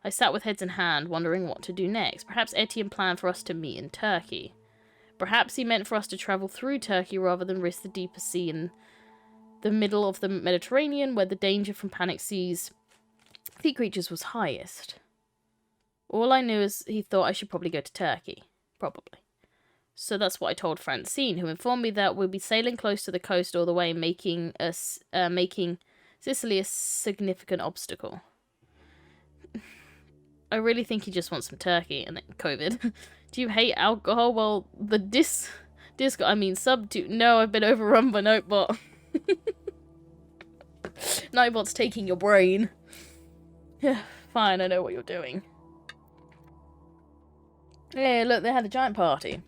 I sat with heads in hand, wondering what to do next. Perhaps Etienne planned for us to meet in Turkey. Perhaps he meant for us to travel through Turkey rather than risk the deeper sea in the middle of the Mediterranean, where the danger from panic sea creatures was highest. All I knew is he thought I should probably go to Turkey. Probably. So that's what I told Francine, who informed me that we'll be sailing close to the coast all the way, making Sicily a significant obstacle. I really think he just wants some turkey and then COVID. Do you hate alcohol? Well, the no, I've been overrun by Nightbot. Nightbot's taking your brain. Yeah, fine, I know what you're doing. Hey, look, they had a giant party.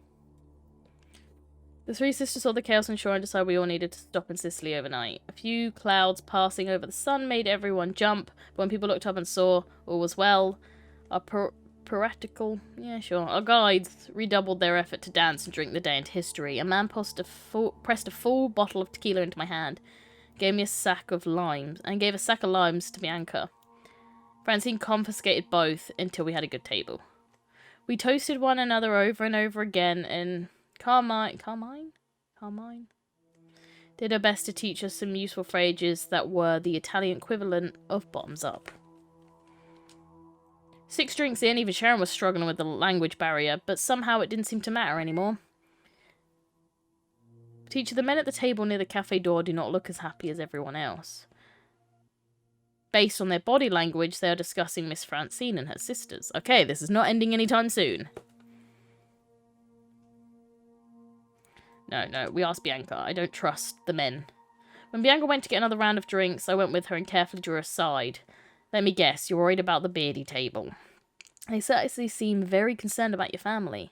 The three sisters saw the chaos on shore and decided we all needed to stop in Sicily overnight. A few clouds passing over the sun made everyone jump, but when people looked up and saw all was well, our our guides redoubled their effort to dance and drink the day into history. A man pressed a full bottle of tequila into my hand, gave me a sack of limes, and gave a sack of limes to Bianca. Francine confiscated both until we had a good table. We toasted one another over and over again, and Carmine did her best to teach us some useful phrases that were the Italian equivalent of bottoms up. 6 drinks in, even Sharon was struggling with the language barrier, but somehow it didn't seem to matter anymore. Teacher, the men at the table near the cafe door do not look as happy as everyone else. Based on their body language, they are discussing Miss Francine and her sisters. Okay, this is not ending anytime soon. No, we asked Bianca. I don't trust the men. When Bianca went to get another round of drinks, I went with her and carefully drew her aside. Let me guess, you're worried about the beardy table. They certainly seem very concerned about your family.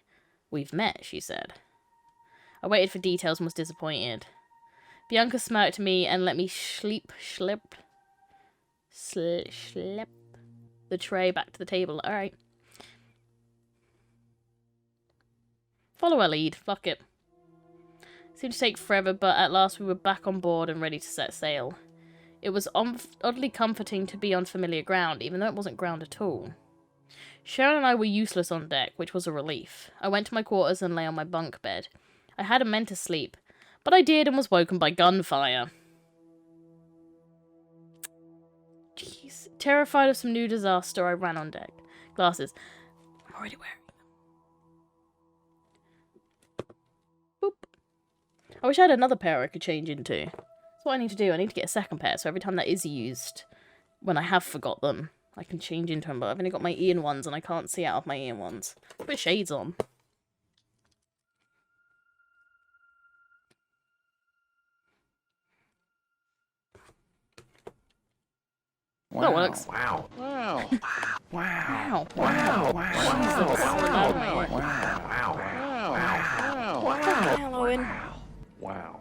We've met, she said. I waited for details and was disappointed. Bianca smirked at me and let me slip the tray back to the table. Alright. Follow our lead. Fuck it. Seemed to take forever, but at last we were back on board and ready to set sail. It was oddly comforting to be on familiar ground, even though it wasn't ground at all. Sharon and I were useless on deck, which was a relief. I went to my quarters and lay on my bunk bed. I hadn't meant to sleep, but I did and was woken by gunfire. Jeez. Terrified of some new disaster, I ran on deck. Glasses. I'm already wearing them. Boop. I wish I had another pair I could change into. That's what I need to do. I need to get a second pair, so every time that is used, when I have forgot them, I can change into them. But I've only got my Ian ones, and I can't see out of my Ian ones. Put shades on. Wow. That works. Wow. Wow. Wow. Wow. Wow. Wow. Owen. Wow.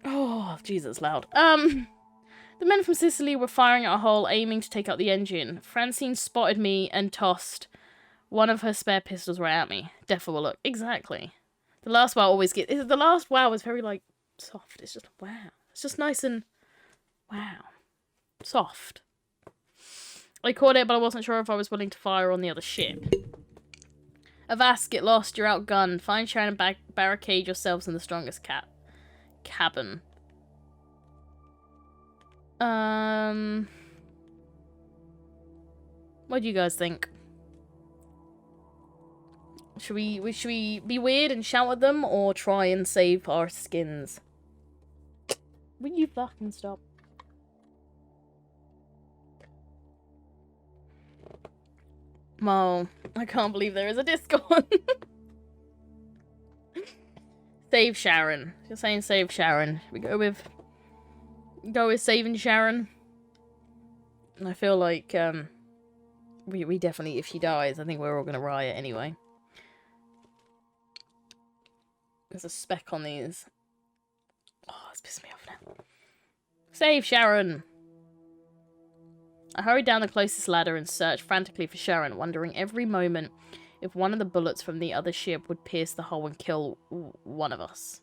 Oh, Jesus, loud. The men from Sicily were firing at a hole, aiming to take out the engine. Francine spotted me and tossed one of her spare pistols right at me. Death will look. Exactly. The last wow always gets... The last wow is very, like, soft. It's just, wow. It's just nice and... Wow. Soft. I caught it, but I wasn't sure if I was willing to fire on the other ship. Avast, get lost, you're outgunned. Find Sharon and barricade yourselves in the strongest cabin. What do you guys think? Should we be weird and shout at them, or try and save our skins? Will you fucking stop? Well, I can't believe there is a Discord. Save Sharon. You're saying save Sharon. Should we go with saving Sharon? I feel like, we definitely, if she dies, I think we're all gonna riot anyway. There's a speck on these. Oh, it's pissing me off now. Save Sharon! I hurried down the closest ladder and searched frantically for Sharon, wondering every moment if one of the bullets from the other ship would pierce the hull and kill one of us.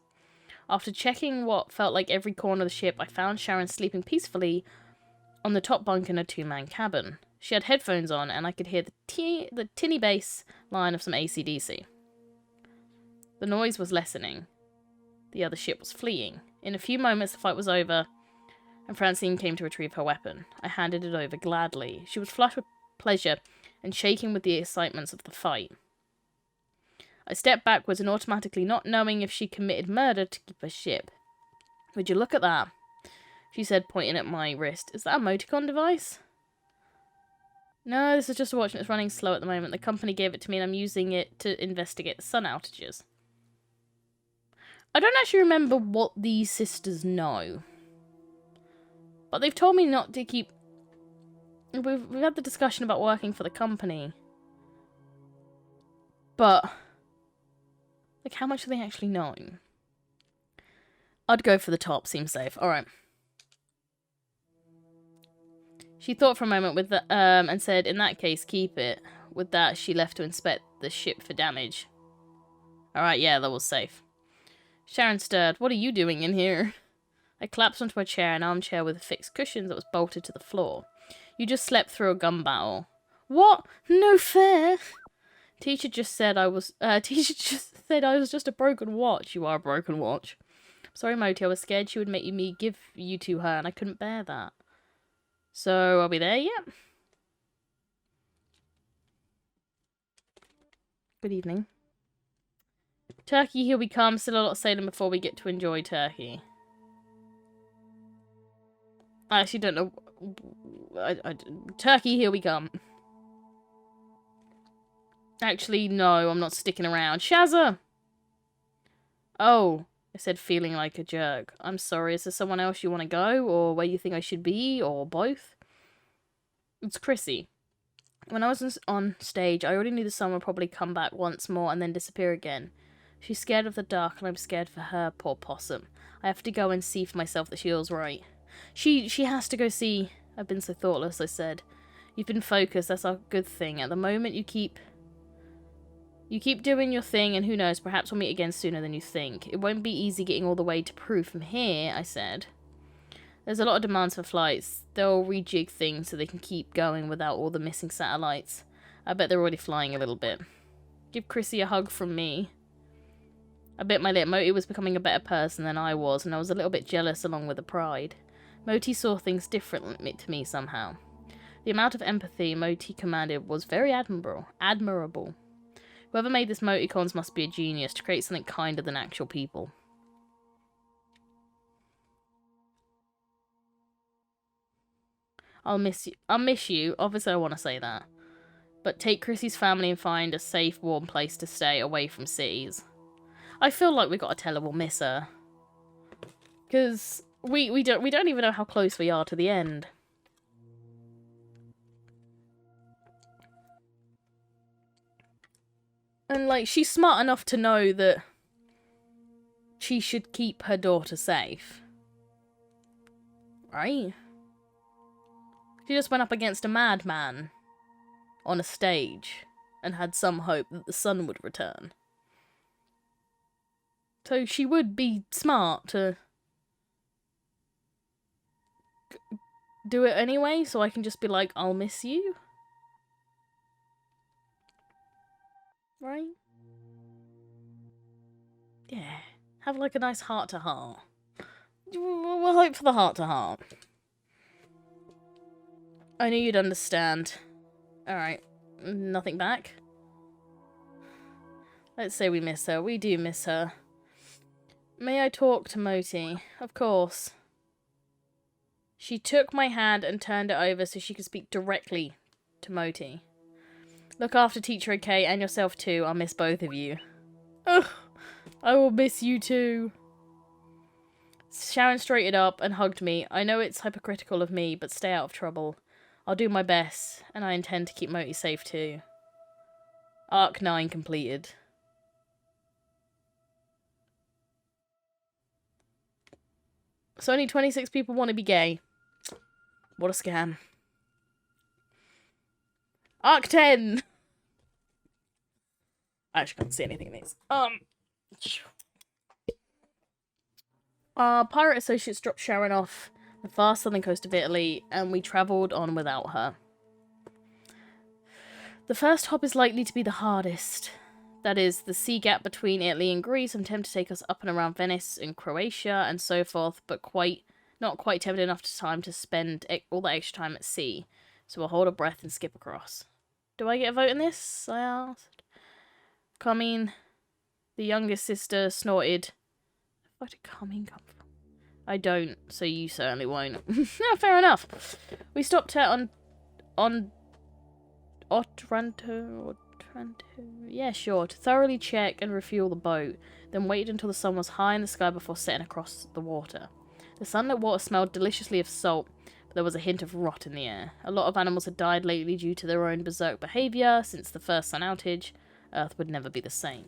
After checking what felt like every corner of the ship, I found Sharon sleeping peacefully on the top bunk in a two-man cabin. She had headphones on, and I could hear the tinny bass line of some AC/DC. The noise was lessening. The other ship was fleeing. In a few moments, the fight was over, and Francine came to retrieve her weapon. I handed it over gladly. She was flushed with pleasure and shaking with the excitements of the fight. I stepped backwards and automatically, not knowing if she committed murder to keep her ship. Would you look at that? She said, pointing at my wrist. Is that a emoticon device? No, this is just a watch and it's running slow at the moment. The company gave it to me and I'm using it to investigate the sun outages. I don't actually remember what these sisters know. But they've told me not to keep... We've had the discussion about working for the company. But... like, how much do they actually know? I'd go for the top, seems safe. Alright. She thought for a moment with the, and said, in that case, keep it. With that, she left to inspect the ship for damage. Alright, yeah, that was safe. Sharon stirred. What are you doing in here? I collapsed onto a chair, an armchair with fixed cushions that was bolted to the floor. You just slept through a gun battle. What? No fair. Teacher just said I was just a broken watch. You are a broken watch. Sorry, Moti, I was scared she would make me give you to her, and I couldn't bear that. So, are we there yet? Good evening. Turkey, here we come. Still a lot of sailing before we get to enjoy Turkey. I actually don't know. Turkey, here we come. Actually, no, I'm not sticking around. Shazza! Oh, I said, feeling like a jerk. I'm sorry, is there someone else you want to go? Or where you think I should be? Or both? It's Chrissy. When I was on stage, I already knew the sun would probably come back once more and then disappear again. She's scared of the dark and I'm scared for her, poor possum. I have to go and see for myself that she was right. She has to go see. I've been so thoughtless, I said. You've been focused, that's a good thing. At the moment, you keep doing your thing, and who knows, perhaps we'll meet again sooner than you think. It won't be easy getting all the way to Peru from here, I said. There's a lot of demands for flights. They'll rejig things so they can keep going without all the missing satellites. I bet they're already flying a little bit. Give Chrissy a hug from me. I bit my lip. Moti was becoming a better person than I was, and I was a little bit jealous along with the pride. Moti saw things differently to me somehow. The amount of empathy Moti commanded was very admirable. Whoever made this emoticons must be a genius to create something kinder than actual people. I'll miss you. Obviously, I want to say that. But take Chrissy's family and find a safe, warm place to stay away from cities. I feel like we've got to tell her we'll miss her. Because we don't even know how close we are to the end. And, like, she's smart enough to know that she should keep her daughter safe. Right? She just went up against a madman on a stage and had some hope that the sun would return. So she would be smart to do it anyway, so I can just be like, I'll miss you. Right? Yeah. Have like a nice heart-to-heart. We'll hope for the heart-to-heart. I knew you'd understand. Alright. Nothing back? Let's say we miss her. We do miss her. May I talk to Moti? Of course. She took my hand and turned it over so she could speak directly to Moti. Look after teacher, okay? And yourself too. I'll miss both of you. Ugh. I will miss you too. Sharon straightened up and hugged me. I know it's hypocritical of me, but stay out of trouble. I'll do my best, and I intend to keep Moti safe too. Arc 9 completed. So only 26 people want to be gay. What a scam. Arc 10! I actually can't see anything in these. Our pirate associates dropped Sharon off the far southern coast of Italy, and we travelled on without her. The first hop is likely to be the hardest. That is, the sea gap between Italy and Greece. I'm tempted to take us up and around Venice and Croatia and so forth, but not quite tempted enough time to spend all that extra time at sea. So we'll hold our breath and skip across. Do I get a vote in this? I asked. Carmine, the youngest sister, snorted. Where did Carmine come from? I don't, so you certainly won't. No, fair enough. We stopped her on Otranto. Yeah, sure. To thoroughly check and refuel the boat, then waited until the sun was high in the sky before setting across the water. The sunlit water smelled deliciously of salt, but there was a hint of rot in the air. A lot of animals had died lately due to their own berserk behaviour. Since the first sun outage, Earth would never be the same.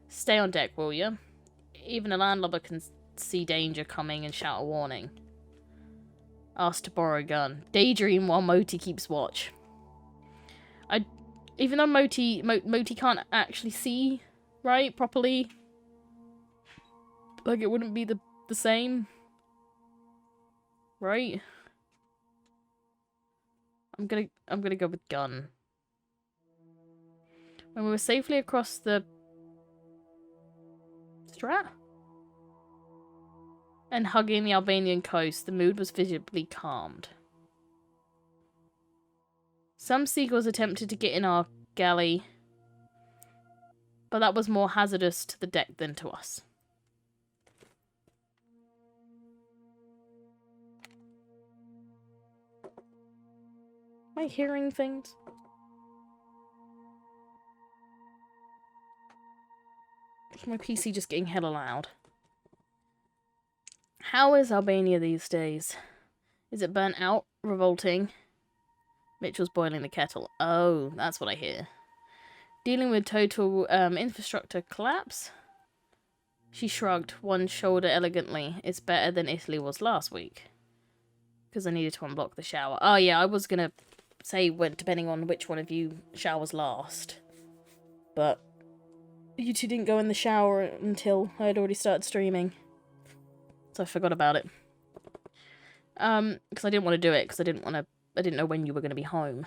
Stay on deck, will you? Even a landlubber can see danger coming and shout a warning. Asked to borrow a gun. Daydream while Moti keeps watch. Even though Moti can't actually see, right, properly. Like, it wouldn't be the same. Right? I'm gonna go with gun. When we were safely across the Strat? And hugging the Albanian coast, the mood was visibly calmed. Some seagulls attempted to get in our galley, but that was more hazardous to the deck than to us. Am I hearing things? Is my PC just getting hella loud? How is Albania these days? Is it burnt out? Revolting? Mitchell's boiling the kettle. Oh, that's what I hear. Dealing with total infrastructure collapse? She shrugged, one shoulder elegantly. It's better than Italy was last week. Because I needed to unblock the shower. Oh yeah, I was gonna say when, depending on which one of you showers last. But you two didn't go in the shower until I had already started streaming. So I forgot about it. Because I didn't want to do it, because I didn't know when you were going to be home.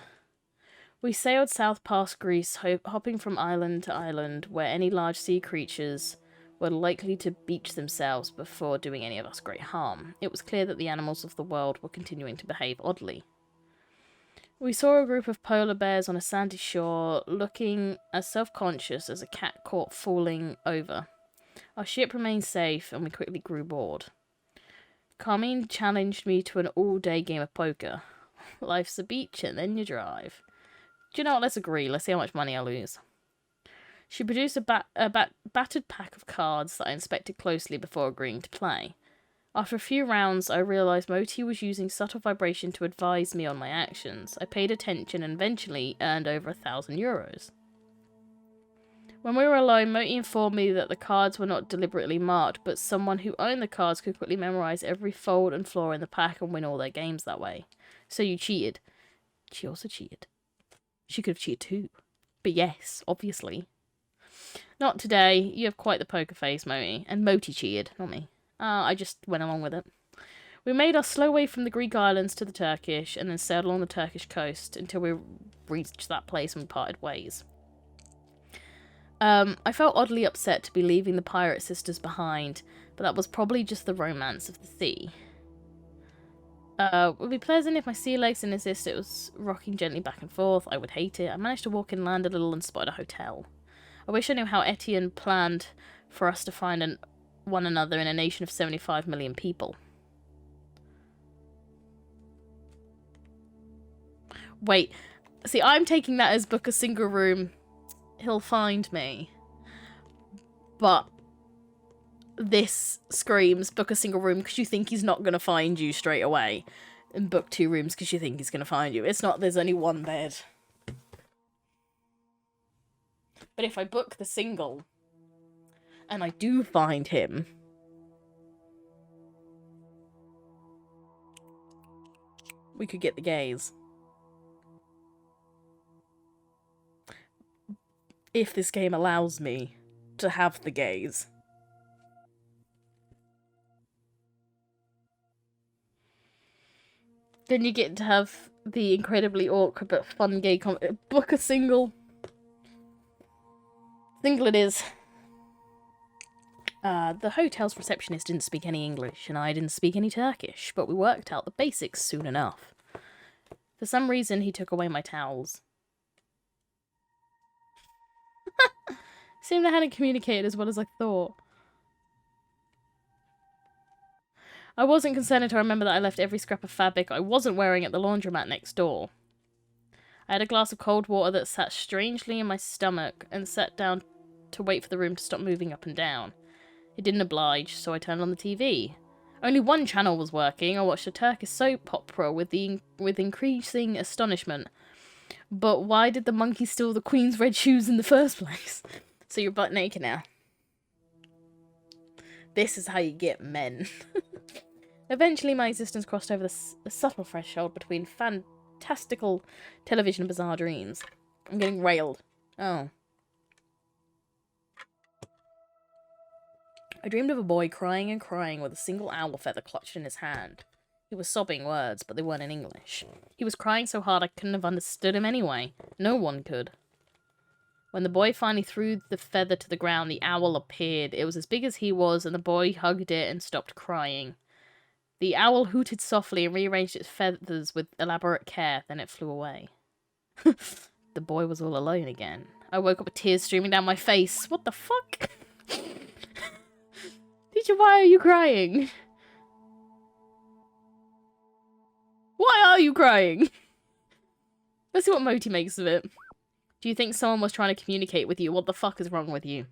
We sailed south past Greece, hopping from island to island, where any large sea creatures were likely to beach themselves before doing any of us great harm. It was clear that the animals of the world were continuing to behave oddly. We saw a group of polar bears on a sandy shore, looking as self-conscious as a cat caught falling over. Our ship remained safe, and we quickly grew bored. Carmine challenged me to an all-day game of poker. Life's a beach, and then you drive. Do you know what? Let's agree. Let's see how much money I lose. She produced a battered pack of cards that I inspected closely before agreeing to play. After a few rounds, I realised Moti was using subtle vibration to advise me on my actions. I paid attention and eventually earned over €1,000. When we were alone, Moti informed me that the cards were not deliberately marked, but someone who owned the cards could quickly memorise every fold and flaw in the pack and win all their games that way. So you cheated. She also cheated. She could have cheated too. But yes, obviously. Not today. You have quite the poker face, Moti. And Moti cheated, not me. I just went along with it. We made our slow way from the Greek islands to the Turkish, and then sailed along the Turkish coast until we reached that place and we parted ways. I felt oddly upset to be leaving the pirate sisters behind, but that was probably just the romance of the sea. It would be pleasant if my sea legs didn't insist it was rocking gently back and forth. I would hate it. I managed to walk inland a little and spotted a hotel. I wish I knew how Etienne planned for us to find one another in a nation of 75 million people. Wait, see, I'm taking that as book a single room. He'll find me. But this screams book a single room because you think he's not going to find you straight away. and book 2 rooms because you think he's going to find you. It's not, there's only 1 bed. But if I book the single, and I do find him, we could get the gays. If this game allows me to have the gays. Then you get to have the incredibly awkward but fun gay book a single. Single it is. The hotel's receptionist didn't speak any English, and I didn't speak any Turkish, but we worked out the basics soon enough. For some reason, he took away my towels. Seemed I hadn't communicated as well as I thought. I wasn't concerned to remember that I left every scrap of fabric I wasn't wearing at the laundromat next door. I had a glass of cold water that sat strangely in my stomach and sat down to wait for the room to stop moving up and down. It didn't oblige, so I turned on the TV. Only 1 channel was working. I watched a Turkish soap opera with increasing astonishment. But why did the monkey steal the Queen's red shoes in the first place? So you're butt naked now. This is how you get men. Eventually, my existence crossed over the subtle threshold between fantastical television and bizarre dreams. I'm getting railed. Oh. I dreamed of a boy crying and crying with a single owl feather clutched in his hand. He was sobbing words, but they weren't in English. He was crying so hard I couldn't have understood him anyway. No one could. When the boy finally threw the feather to the ground, the owl appeared. It was as big as he was, and the boy hugged it and stopped crying. The owl hooted softly and rearranged its feathers with elaborate care, then it flew away. The boy was all alone again. I woke up with tears streaming down my face. What the fuck? Teacher, why are you crying? Why are you crying? Let's see what Moti makes of it. Do you think someone was trying to communicate with you? What the fuck is wrong with you?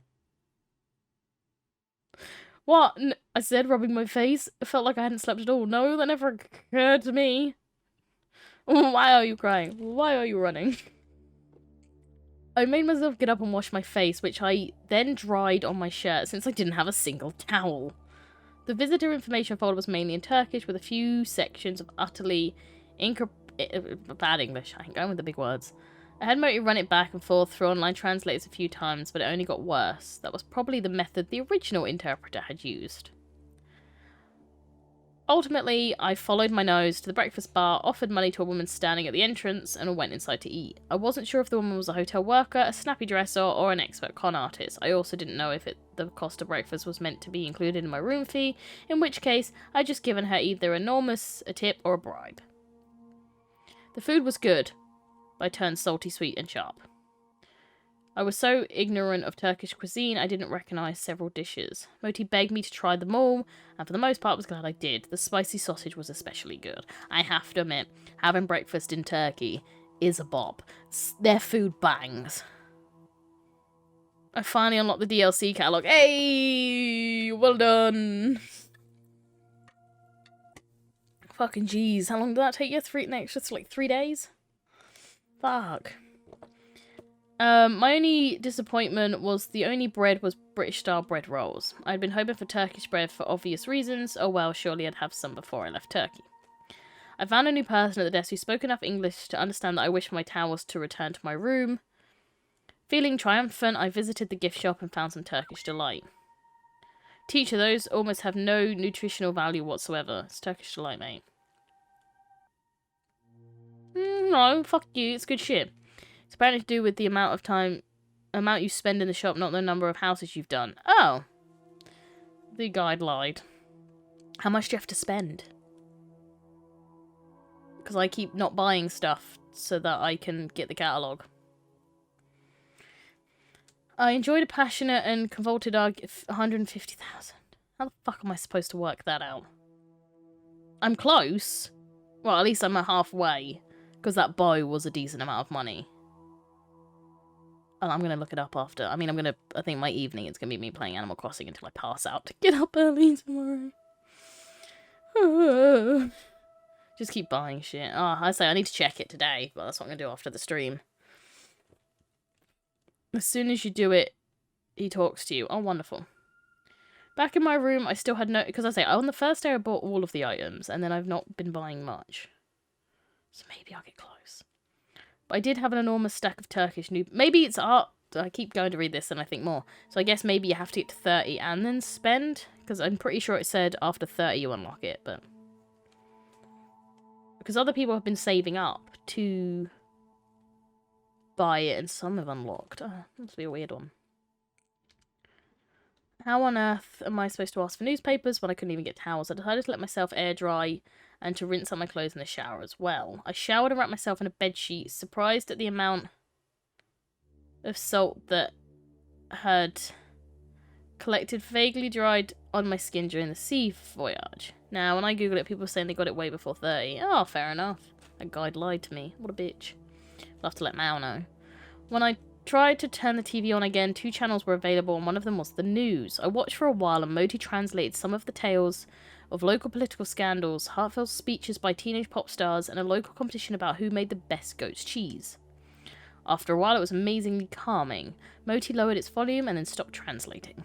What? I said, rubbing my face. It felt like I hadn't slept at all. No, that never occurred to me. Why are you crying? Why are you running? I made myself get up and wash my face, which I then dried on my shirt since I didn't have a single towel. The visitor information folder was mainly in Turkish with a few sections of utterly bad English. I ain't going with the big words. I had Moti run it back and forth through online translators a few times, but it only got worse. That was probably the method the original interpreter had used. Ultimately, I followed my nose to the breakfast bar, offered money to a woman standing at the entrance, and went inside to eat. I wasn't sure if the woman was a hotel worker, a snappy dresser, or an expert con artist. I also didn't know if the cost of breakfast was meant to be included in my room fee, in which case I'd just given her either a tip, or a bribe. The food was good. I turned salty, sweet, and sharp. I was so ignorant of Turkish cuisine, I didn't recognise several dishes. Moti begged me to try them all, and for the most part was glad I did. The spicy sausage was especially good. I have to admit, having breakfast in Turkey is a bop. Their food bangs. I finally unlocked the DLC catalogue. Hey! Well done! Fucking jeez, how long did that take you? Like 3 days? Fuck. My only disappointment was the only bread was British-style bread rolls. I'd been hoping for Turkish bread for obvious reasons. Oh well, surely I'd have some before I left Turkey. I found a new person at the desk who spoke enough English to understand that I wished my towels to return to my room. Feeling triumphant, I visited the gift shop and found some Turkish delight. Teacher, those almost have no nutritional value whatsoever. It's Turkish delight, mate. No, fuck you, it's good shit. It's apparently to do with the amount you spend in the shop, not the number of houses you've done. Oh. The guide lied. How much do you have to spend? Because I keep not buying stuff so that I can get the catalogue. I enjoyed a passionate and convoluted argument. 150,000. How the fuck am I supposed to work that out? I'm close. Well, at least I'm halfway. Because that bow was a decent amount of money. And I'm going to look it up after. I mean, I think my evening it's going to be me playing Animal Crossing until I pass out to get up early tomorrow. Just keep buying shit. Oh, I say I need to check it today, but that's what I'm going to do after the stream. As soon as you do it, he talks to you. Oh, wonderful. Back in my room, I still had no... Because I say, on the first day I bought all of the items, and then I've not been buying much. So maybe I'll get close. But I did have an enormous stack of Turkish new... Maybe it's art. I keep going to read this and I think more. So I guess maybe you have to get to 30 and then spend. Because I'm pretty sure it said after 30 you unlock it, but... Because other people have been saving up to buy it, and some have unlocked. Oh, must be a weird one. How on earth am I supposed to ask for newspapers when I couldn't even get towels? I decided to let myself air dry and to rinse out my clothes in the shower as well. I showered and wrapped myself in a bedsheet, surprised at the amount of salt that had collected vaguely dried on my skin during the sea voyage. Now, when I googled it, people were saying they got it way before 30. Oh, fair enough. That guide lied to me. What a bitch. I'll have to let Mao know. When I tried to turn the TV on again, 2 channels were available, and one of them was the news. I watched for a while, and Moti translated some of the tales of local political scandals, heartfelt speeches by teenage pop stars, and a local competition about who made the best goat's cheese. After a while, it was amazingly calming. Moti lowered its volume and then stopped translating.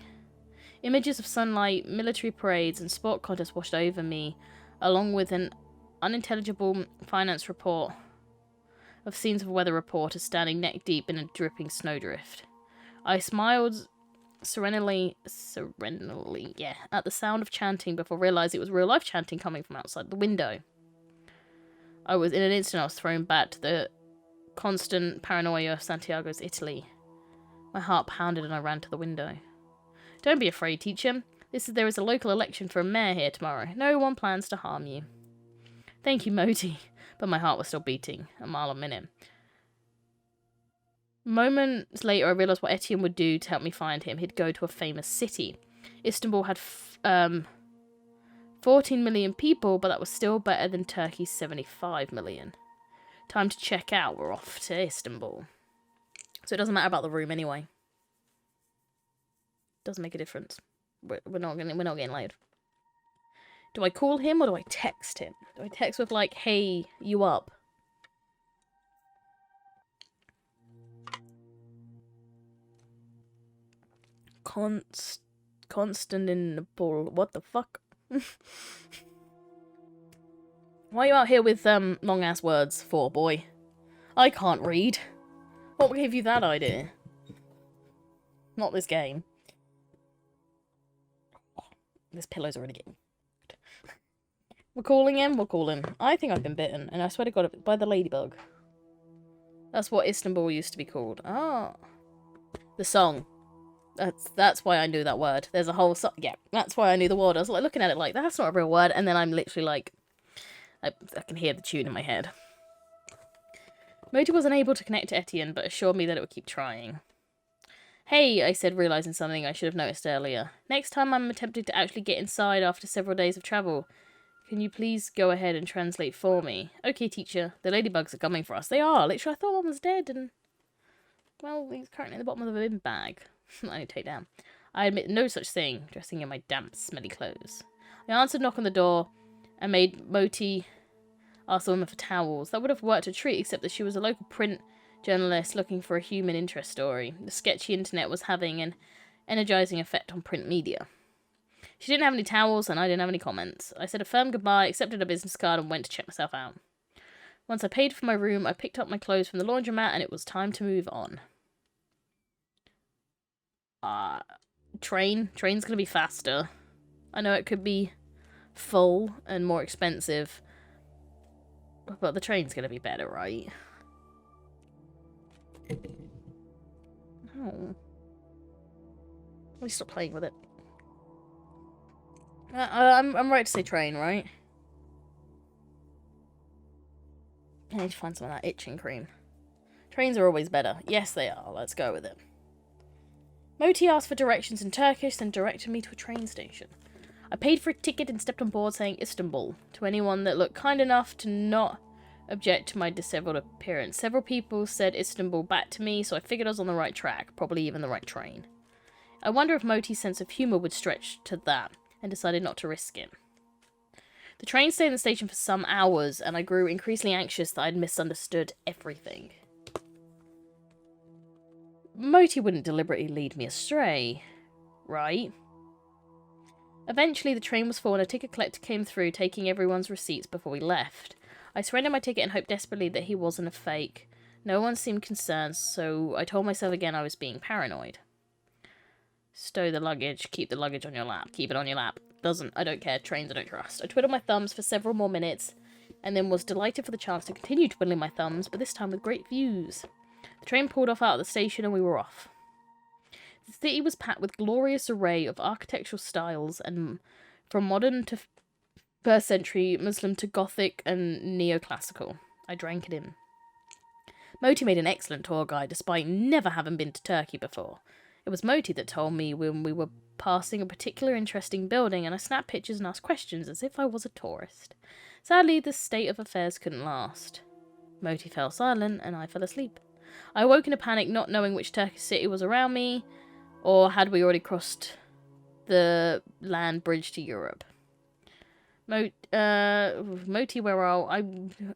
Images of sunlight, military parades, and sport contests washed over me, along with an unintelligible finance report of scenes of weather reporters standing neck deep in a dripping snowdrift. I smiled serenely, at the sound of chanting before realizing it was real-life chanting coming from outside the window. In an instant, I was thrown back to the constant paranoia of Santiago's Italy. My heart pounded and I ran to the window. Don't be afraid, teacher. There is a local election for a mayor here tomorrow. No one plans to harm you. Thank you, Moti. But my heart was still beating, a mile a minute. Moments later, I realised what Etienne would do to help me find him. He'd go to a famous city. Istanbul had 14 million people, but that was still better than Turkey's 75 million. Time to check out. We're off to Istanbul. So it doesn't matter about the room anyway. Doesn't make a difference. We're not getting laid. Do I call him or do I text him? Do I text with like, "Hey, you up?" Constantinople. What the fuck? Why are you out here with long ass words for, boy? I can't read. What gave you that idea? Not this game. This pillow's already getting... We're calling him? We'll call him. I think I've been bitten, and I swear to God, by the ladybug. That's what Istanbul used to be called. Ah. The song. That's why I knew that word. There's a whole song. Yeah, that's why I knew the word. I was like looking at it like, that's not a real word, and then I'm literally like... I can hear the tune in my head. Moti was unable to connect to Etienne, but assured me that it would keep trying. Hey, I said, realising something I should have noticed earlier. Next time I'm attempting to actually get inside after several days of travel, can you please go ahead and translate for me? Okay, teacher. The ladybugs are coming for us. They are. Literally, I thought one was dead, and... Well, he's currently in the bottom of the bin bag. I need to take down. I admit no such thing, dressing in my damp, smelly clothes. I answered knock on the door, and made Moti ask the woman for towels. That would have worked a treat, except that she was a local print journalist looking for a human interest story. The sketchy internet was having an energizing effect on print media. She didn't have any towels, and I didn't have any comments. I said a firm goodbye, accepted a business card, and went to check myself out. Once I paid for my room, I picked up my clothes from the laundromat, and it was time to move on. Train's gonna be faster. I know it could be full and more expensive, but the train's gonna be better, right? Oh. Let me stop playing with it. I'm right to say train, right? I need to find some of that itching cream. Trains are always better. Yes, they are. Let's go with it. Moti asked for directions in Turkish, then directed me to a train station. I paid for a ticket and stepped on board saying Istanbul to anyone that looked kind enough to not object to my disheveled appearance. Several people said Istanbul back to me, so I figured I was on the right track, probably even the right train. I wonder if Moti's sense of humour would stretch to that, and decided not to risk it. The train stayed in the station for some hours, and I grew increasingly anxious that I'd misunderstood everything. Moti wouldn't deliberately lead me astray, right? Eventually, the train was full and a ticket collector came through, taking everyone's receipts before we left. I surrendered my ticket and hoped desperately that he wasn't a fake. No one seemed concerned, so I told myself again I was being paranoid. Stow the luggage. Keep the luggage on your lap. Keep it on your lap. I don't care. Trains I don't trust. I twiddled my thumbs for several more minutes, and then was delighted for the chance to continue twiddling my thumbs, but this time with great views. The train pulled off out of the station and we were off. The city was packed with glorious array of architectural styles, and from modern to first century, Muslim to Gothic and neoclassical. I drank it in. Moti made an excellent tour guide, despite never having been to Turkey before. It was Moti that told me when we were passing a particular interesting building, and I snapped pictures and asked questions as if I was a tourist. Sadly, this state of affairs couldn't last. Moti fell silent, and I fell asleep. I awoke in a panic, not knowing which Turkish city was around me, or had we already crossed the land bridge to Europe. Moti, where are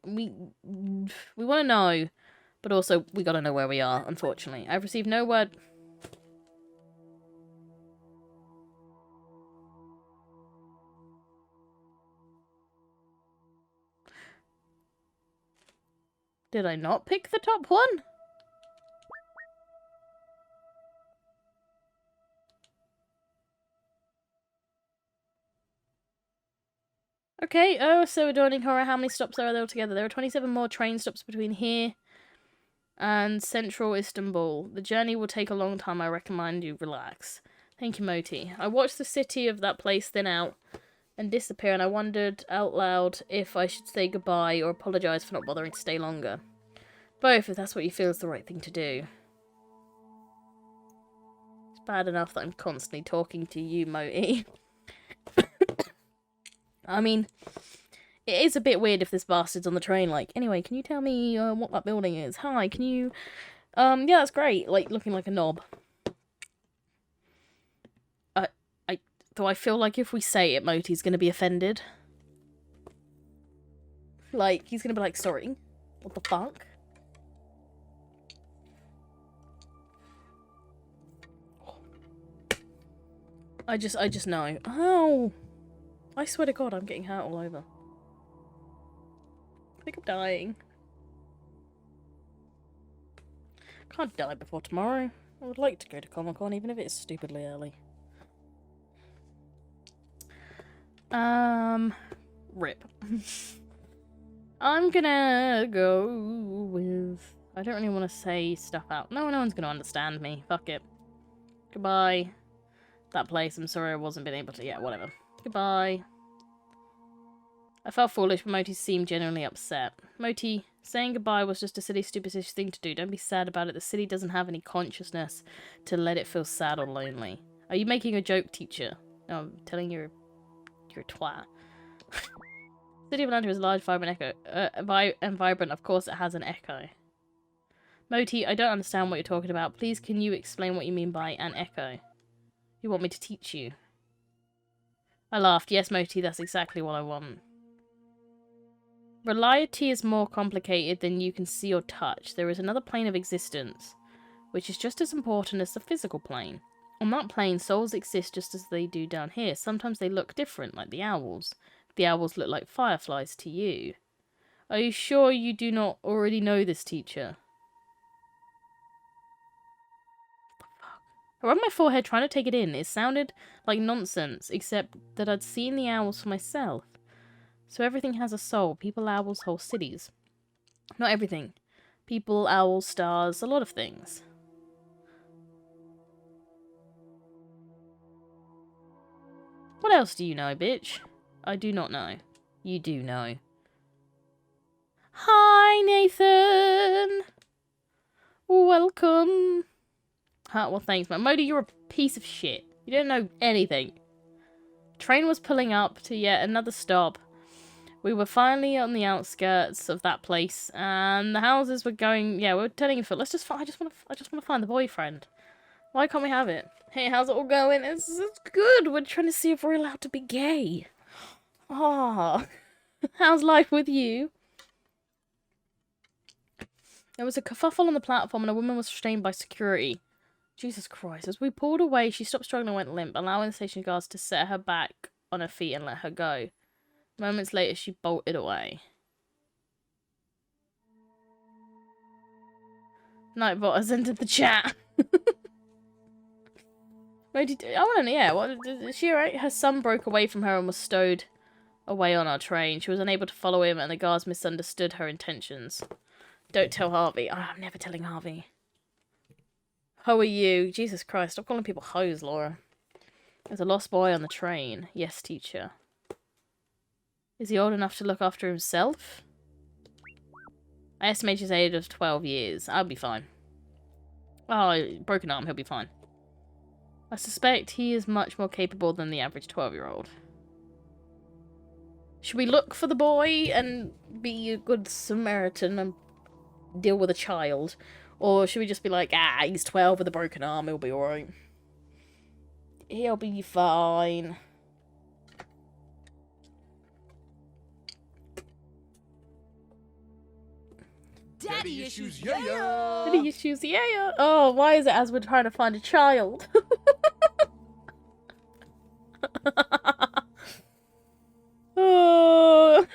we want to know, but also we gotta know where we are, unfortunately. I've received no word. Did I not pick the top one? Okay, so Adorning Horror, how many stops are there altogether? There are 27 more train stops between here and central Istanbul. The journey will take a long time. I recommend you relax. Thank you, Moti. I watched the city of that place thin out and disappear, and I wondered out loud if I should say goodbye or apologise for not bothering to stay longer. Both, if that's what you feel is the right thing to do. It's bad enough that I'm constantly talking to you, Moti. I mean, it is a bit weird if this bastard's on the train, like, anyway, can you tell me what that building is? Hi, can you... yeah, that's great, like, looking like a knob. Though I feel like if we say it, Moti's gonna be offended. Like, he's gonna be like, sorry, what the fuck? I just know. Oh! I swear to God, I'm getting hurt all over. I think I'm dying. Can't die before tomorrow. I would like to go to Comic-Con, even if it's stupidly early. Rip. I'm gonna go with... I don't really want to say stuff out. No one's gonna understand me. Fuck it. Goodbye. That place, I'm sorry I wasn't been able to... Yeah, whatever. Goodbye. I felt foolish, but Moti seemed genuinely upset. Moti, saying goodbye was just a silly, superstitious thing to do. Don't be sad about it. The city doesn't have any consciousness to let it feel sad or lonely. Are you making a joke, teacher? No, I'm telling you you're a twat. City of Atlanta is large, vibrant, vibrant. Of course, it has an echo. Moti, I don't understand what you're talking about. Please, can you explain what you mean by an echo? You want me to teach you? I laughed. Yes, Moti, that's exactly what I want. Reality is more complicated than you can see or touch. There is another plane of existence, which is just as important as the physical plane. On that plane, souls exist just as they do down here. Sometimes they look different, like the owls. The owls look like fireflies to you. Are you sure you do not already know this, teacher? I rubbed my forehead trying to take it in. It sounded like nonsense, except that I'd seen the owls for myself. So everything has a soul. People, owls, whole cities. Not everything. People, owls, stars, a lot of things. What else do you know, bitch? I do not know. You do know. Hi, Nathan! Welcome. Well, thanks, man. Modi, you're a piece of shit. You don't know anything. Train was pulling up to yet another stop. We were finally on the outskirts of that place, and the houses were going... Yeah, we were turning afoot. Let's just... I just want to find the boyfriend. Why can't we have it? Hey, how's it all going? It's good. We're trying to see if we're allowed to be gay. Ah, how's life with you? There was a kerfuffle on the platform and a woman was restrained by security. Jesus Christ. As we pulled away, she stopped struggling and went limp, allowing the station guards to set her back on her feet and let her go. Moments later, she bolted away. Nightbot has entered the chat. Wait, I want to know, yeah, what, is she alright? Her son broke away from her and was stowed away on our train. She was unable to follow him and the guards misunderstood her intentions. Don't tell Harvey. Oh, I'm never telling Harvey. How are you? Jesus Christ, stop calling people hoes, Laura. There's a lost boy on the train. Yes, teacher. Is he old enough to look after himself? I estimate his age of 12 years. I'll be fine. Oh, broken arm, he'll be fine. I suspect he is much more capable than the average 12-year-old. Should we look for the boy and be a good Samaritan and deal with a child? Or should we just be like, ah, he's 12 with a broken arm, he'll be alright. He'll be fine. Daddy issues, yeah. Daddy issues, yeah. Oh, why is it as we're trying to find a child? Oh,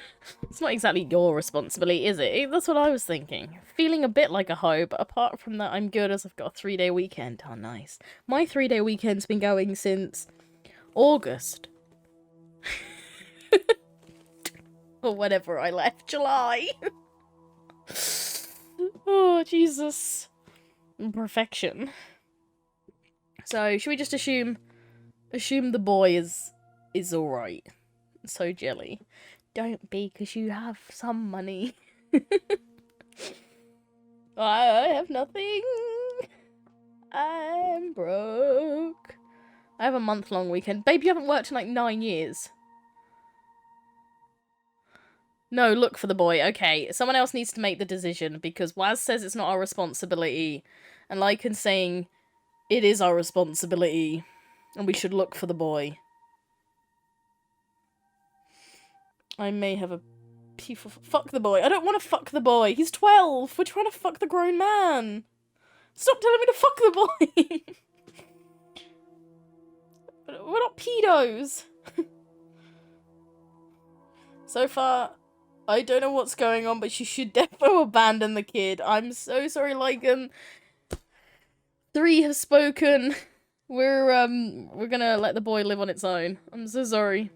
it's not exactly your responsibility, is it? That's what I was thinking. Feeling a bit like a hoe, but apart from that, I'm good as I've got a 3-day weekend. Oh, nice. My 3-day weekend's been going since August. Or whenever I left, July. Oh, Jesus. Perfection. So, should we just assume the boy is alright? So jelly. Don't be, because you have some money. I have nothing. I'm broke. I have a month-long weekend. Babe, you haven't worked in like 9 years. No, look for the boy. Okay, someone else needs to make the decision because Waz says it's not our responsibility. And Lycan's saying it is our responsibility. And we should look for the boy. I may have a fuck the boy. I don't want to fuck the boy. He's 12. We're trying to fuck the grown man. Stop telling me to fuck the boy. We're not pedos. So far, I don't know what's going on, but you should defo abandon the kid. I'm so sorry, Lycan. 3 have spoken. We're gonna let the boy live on its own. I'm so sorry.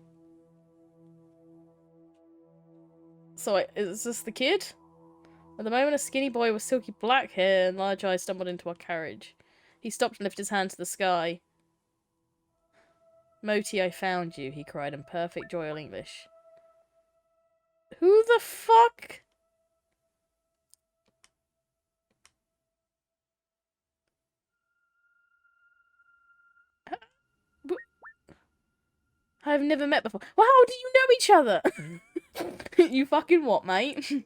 So, is this the kid? At the moment, a skinny boy with silky black hair and large eyes stumbled into our carriage. He stopped and lifted his hand to the sky. Moti, I found you, he cried in perfect joyful English. Who the fuck? I've never met before. Well, how do you know each other? You fucking what, mate?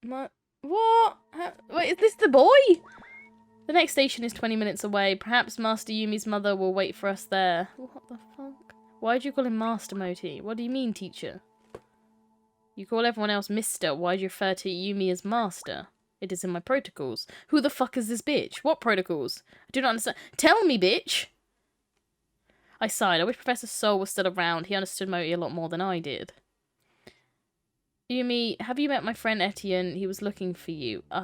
What? Wait, is this the boy? The next station is 20 minutes away. Perhaps Master Yumi's mother will wait for us there. What the fuck? Why'd you call him Master, Moti? What do you mean, teacher? You call everyone else Mister. Why'd you refer to Yumi as Master? It is in my protocols. Who the fuck is this bitch? What protocols? I do not understand. Tell me, bitch! I sighed. I wish Professor Sol was still around. He understood Moti a lot more than I did. Yumi, have you met my friend Etienne? He was looking for you. Oh.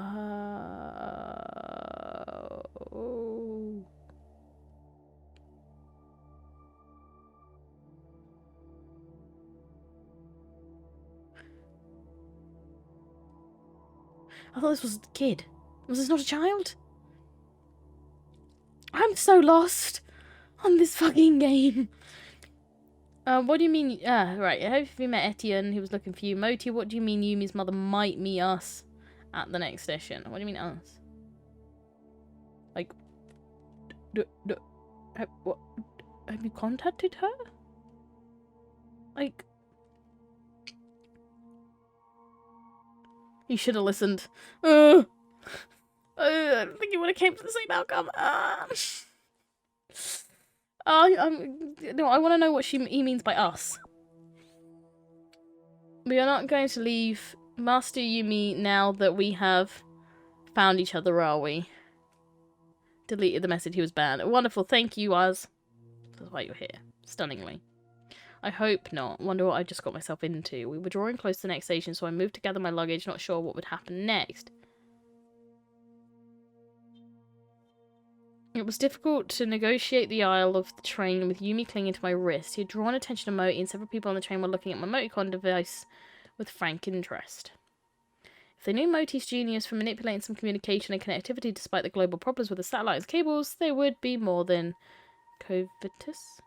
I thought this was a kid. Was this not a child? I'm so lost on this fucking game. What do you mean? Right. Have you met Etienne? He was looking for you. Moti, what do you mean Yumi's mother might meet us at the next session? What do you mean us? Like, what? Have you contacted her? Like, you should have listened. I don't think you would have came to the same outcome. No, I want to know what he means by us. We are not going to leave Master Yumi now that we have found each other, are we? Deleted the message, he was banned. Wonderful, thank you, Az. That's why you're here. Stunningly. I hope not. Wonder what I just got myself into. We were drawing close to the next station, so I moved to gather my luggage, not sure what would happen next. It was difficult to negotiate the aisle of the train with Yumi clinging to my wrist. He had drawn attention to Moti, and several people on the train were looking at my Moticon device with frank interest. If they knew Moti's genius for manipulating some communication and connectivity despite the global problems with the satellites and cables, they would be more than covetous.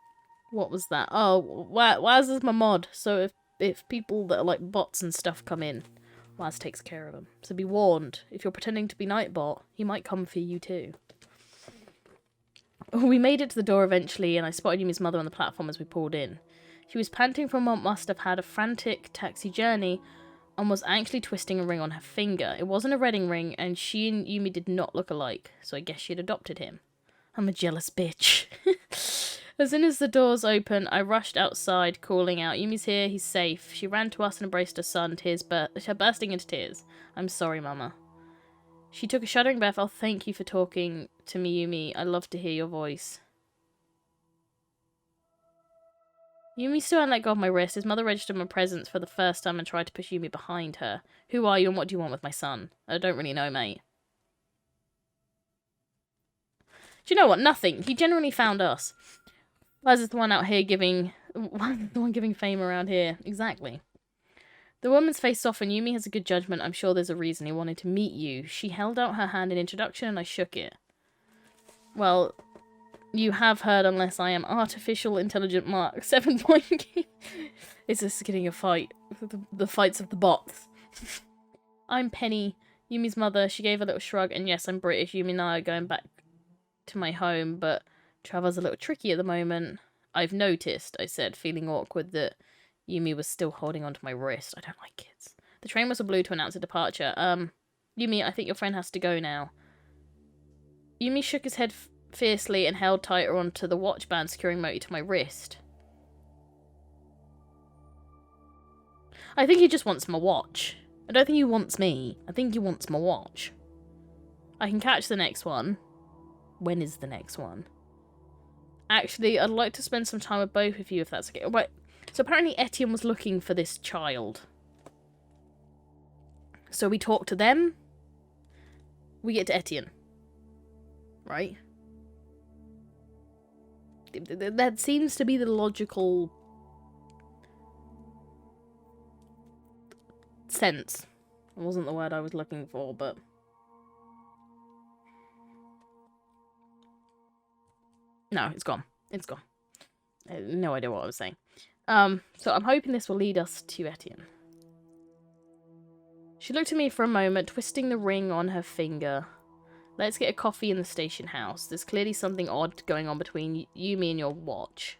What was that? Oh, Waz is my mod, so if people that are like bots and stuff come in, Waz takes care of them. So be warned, if you're pretending to be Nightbot, he might come for you too. We made it to the door eventually, and I spotted Yumi's mother on the platform as we pulled in. She was panting from what must have had a frantic taxi journey, and was anxiously twisting a ring on her finger. It wasn't a wedding ring, and she and Yumi did not look alike, so I guess she had adopted him. I'm a jealous bitch. As soon as the doors opened, I rushed outside, calling out, Yumi's here, he's safe. She ran to us and embraced her son, bursting into tears. I'm sorry, Mama. She took a shuddering breath. Oh, thank you for talking to me, Yumi. I love to hear your voice. Yumi still hadn't let go of my wrist. His mother registered my presence for the first time and tried to push Yumi behind her. Who are you and what do you want with my son? I don't really know, mate. Do you know what? Nothing. He generally found us. Waz is the one out here giving... the one giving fame around here. Exactly. The woman's face softened. Yumi has a good judgment. I'm sure there's a reason he wanted to meet you. She held out her hand in introduction and I shook it. Well... You have heard, unless I am artificial intelligent Mark 7 point. Is this getting a fight? The fights of the bots. I'm Penny, Yumi's mother. She gave a little shrug, and yes, I'm British. Yumi and I are going back to my home, but travel's a little tricky at the moment. I've noticed, I said, feeling awkward that Yumi was still holding onto my wrist. I don't like kids. The train whistle blew to announce a departure. Yumi, I think your friend has to go now. Yumi shook his head fiercely and held tighter onto the watch band securing Moti to my wrist. I think he just wants my watch. I don't think he wants me. I think he wants my watch. I can catch the next one. When is the next one? Actually, I'd like to spend some time with both of you if that's okay. Wait, so apparently Etienne was looking for this child. So we talk to them. We get to Etienne. Right? That seems to be the logical sense. It wasn't the word I was looking for, but... No, it's gone. It's gone. I had no idea what I was saying. So I'm hoping this will lead us to Etienne. She looked at me for a moment, twisting the ring on her finger. Let's get a coffee in the station house. There's clearly something odd going on between Yumi and your watch.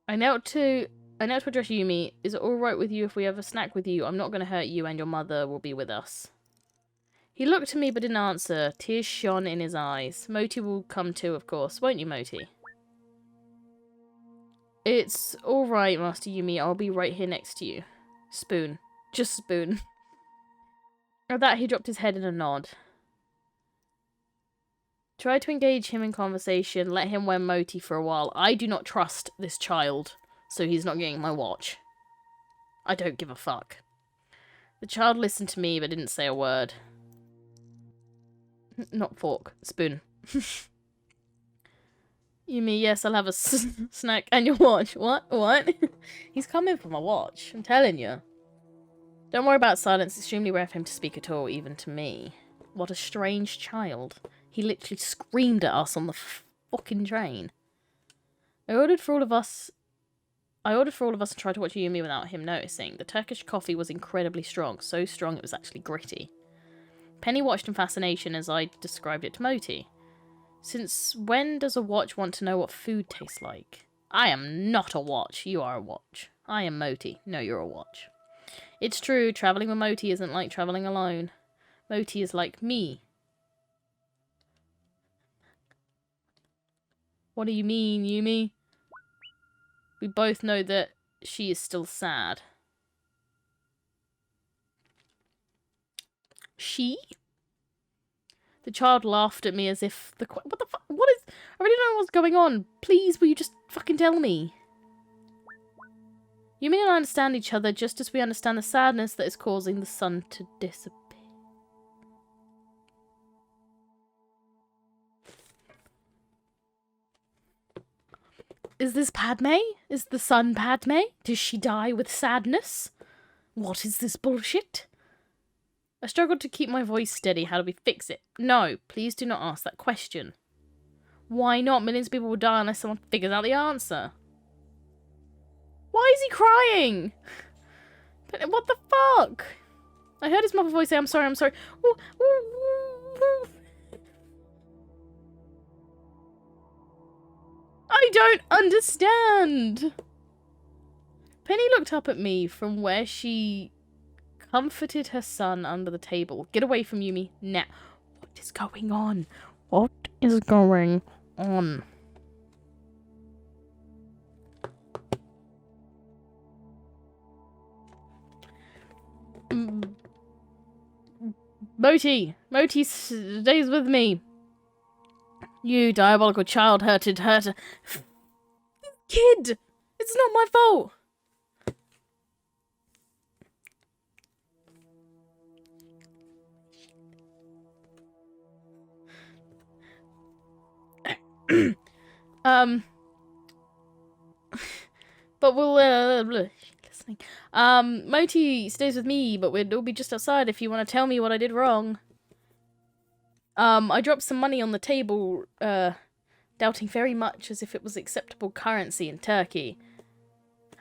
I knelt to address Yumi. Is it alright with you if we have a snack with you? I'm not going to hurt you and your mother will be with us. He looked at me but didn't answer. Tears shone in his eyes. Moti will come too, of course. Won't you, Moti? It's alright, Master Yumi. I'll be right here next to you. Spoon. Just spoon. At that, he dropped his head in a nod. Try to engage him in conversation. Let him wear Moti for a while. I do not trust this child, so he's not getting my watch. I don't give a fuck. The child listened to me, but didn't say a word. Not fork. Spoon. Yumi, yes, I'll have a snack and your watch. What? What? He's coming for my watch. I'm telling you. Don't worry about silence. It's extremely rare for him to speak at all, even to me. What a strange child. He literally screamed at us on the fucking train. I ordered for all of us and tried to watch Yumi without him noticing. The Turkish coffee was incredibly strong, so strong it was actually gritty. Penny watched in fascination as I described it to Moti. Since when does a watch want to know what food tastes like? I am not a watch. You are a watch. I am Moti. No, you're a watch. It's true, travelling with Moti isn't like travelling alone. Moti is like me. What do you mean, Yumi? We both know that she is still sad. She? The child laughed at me as if the what the fuck? What is? I really don't know what's going on. Please, will you just fucking tell me? Yumi and I understand each other just as we understand the sadness that is causing the sun to disappear. Is this Padme? Is the sun Padme? Does she die with sadness? What is this bullshit? I struggled to keep my voice steady. How do we fix it? No, please do not ask that question. Why not? Millions of people will die unless someone figures out the answer. Why is he crying? But what the fuck? I heard his mother's voice say, I'm sorry, I'm sorry. Ooh, ooh, ooh, ooh. I don't understand. Penny looked up at me from where she comforted her son under the table. Get away from Yumi now. What is going on? What is going on? Moti stays with me. You diabolical child hurted her. Kid! It's not my fault! But we'll, listening. Moti stays with me, but we'll be just outside if you want to tell me what I did wrong. I dropped some money on the table, doubting very much as if it was acceptable currency in Turkey.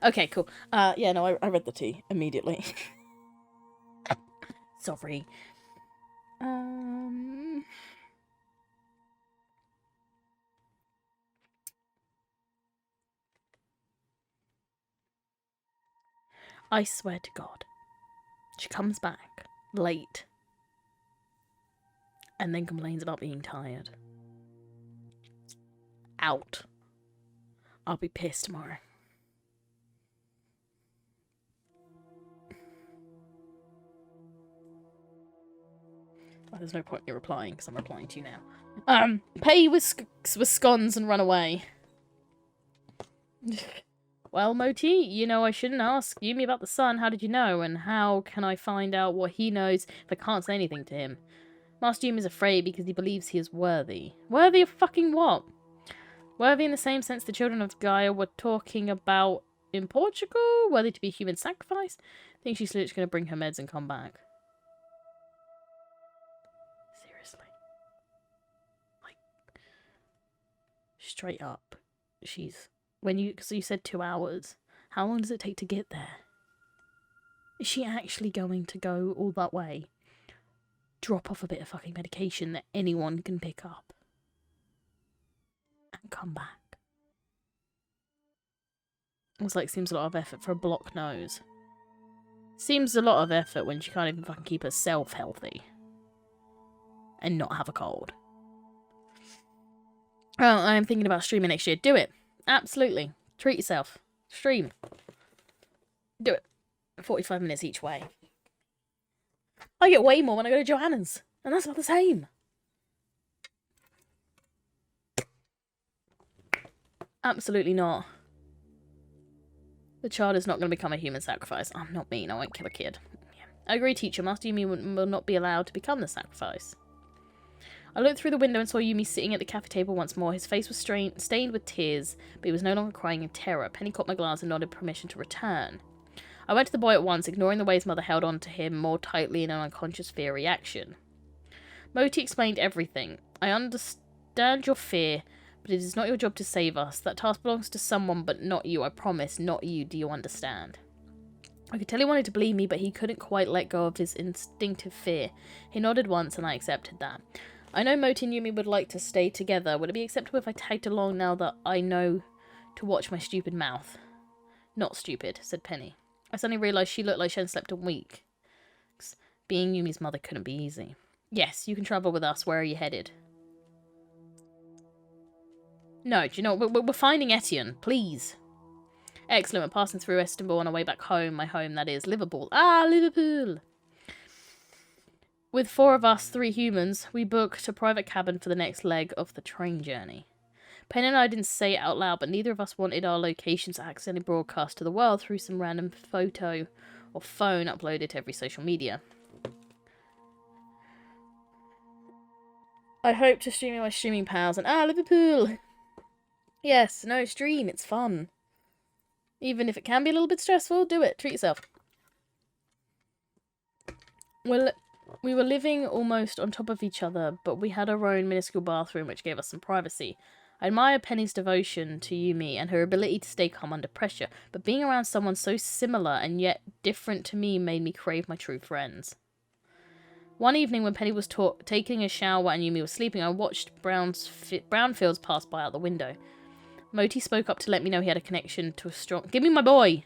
Okay, cool. Yeah, no, I read the tea immediately. Sorry. I swear to God, she comes back late and then complains about being tired. Out. I'll be pissed tomorrow. Well, there's no point in you replying because I'm replying to you now. Pay with scones and run away. Well, Moti, you know I shouldn't ask Yumi about the sun. How did you know? And how can I find out what he knows if I can't say anything to him? Master Yumi is afraid because he believes he is worthy. Worthy of fucking what? Worthy in the same sense the children of Gaia were talking about in Portugal? Worthy to be a human sacrifice? I think she's literally going to bring her meds and come back. Seriously. Like, straight up. She's... So you said 2 hours. How long does it take to get there? Is she actually going to go all that way? Drop off a bit of fucking medication that anyone can pick up. And come back. It's like, seems a lot of effort for a blocked nose. Seems a lot of effort when she can't even fucking keep herself healthy. And not have a cold. Well, I'm thinking about streaming next year. Do it. Absolutely. Treat yourself. Stream. Do it. 45 minutes each way. I get way more when I go to Joanna's. And that's not the same. Absolutely not. The child is not going to become a human sacrifice. I'm not mean. I won't kill a kid. Yeah. I agree, teacher. Master Yumi will not be allowed to become the sacrifice. I looked through the window and saw Yumi sitting at the cafe table once more. His face was stained with tears, but he was no longer crying in terror. Penny caught my glance and nodded permission to return. I went to the boy at once, ignoring the way his mother held on to him more tightly in an unconscious fear reaction. Moti explained everything. I understand your fear, but it is not your job to save us. That task belongs to someone, but not you. I promise, not you. Do you understand? I could tell he wanted to believe me, but he couldn't quite let go of his instinctive fear. He nodded once, and I accepted that. I know Moti and Yumi would like to stay together. Would it be acceptable if I tagged along now that I know to watch my stupid mouth? Not stupid, said Penny. I suddenly realised she looked like she hadn't slept in weeks. Being Yumi's mother couldn't be easy. Yes, you can travel with us. Where are you headed? No, do you know, we're finding Etienne, please. Excellent, we're passing through Istanbul on our way back home. My home, that is, Liverpool. Ah, Liverpool! With 4 of us, 3 humans, we booked a private cabin for the next leg of the train journey. Penny and I didn't say it out loud, but neither of us wanted our locations accidentally broadcast to the world through some random photo or phone uploaded to every social media. I hope to stream with my streaming pals and Liverpool! Yes, no, stream, it's fun. Even if it can be a little bit stressful, do it, treat yourself. Well, we were living almost on top of each other, but we had our own minuscule bathroom which gave us some privacy. I admire Penny's devotion to Yumi and her ability to stay calm under pressure, but being around someone so similar and yet different to me made me crave my true friends. One evening when Penny was taking a shower and Yumi was sleeping, I watched brown fields pass by out the window. Moti spoke up to let me know he had a connection to a strong... Give me my boy!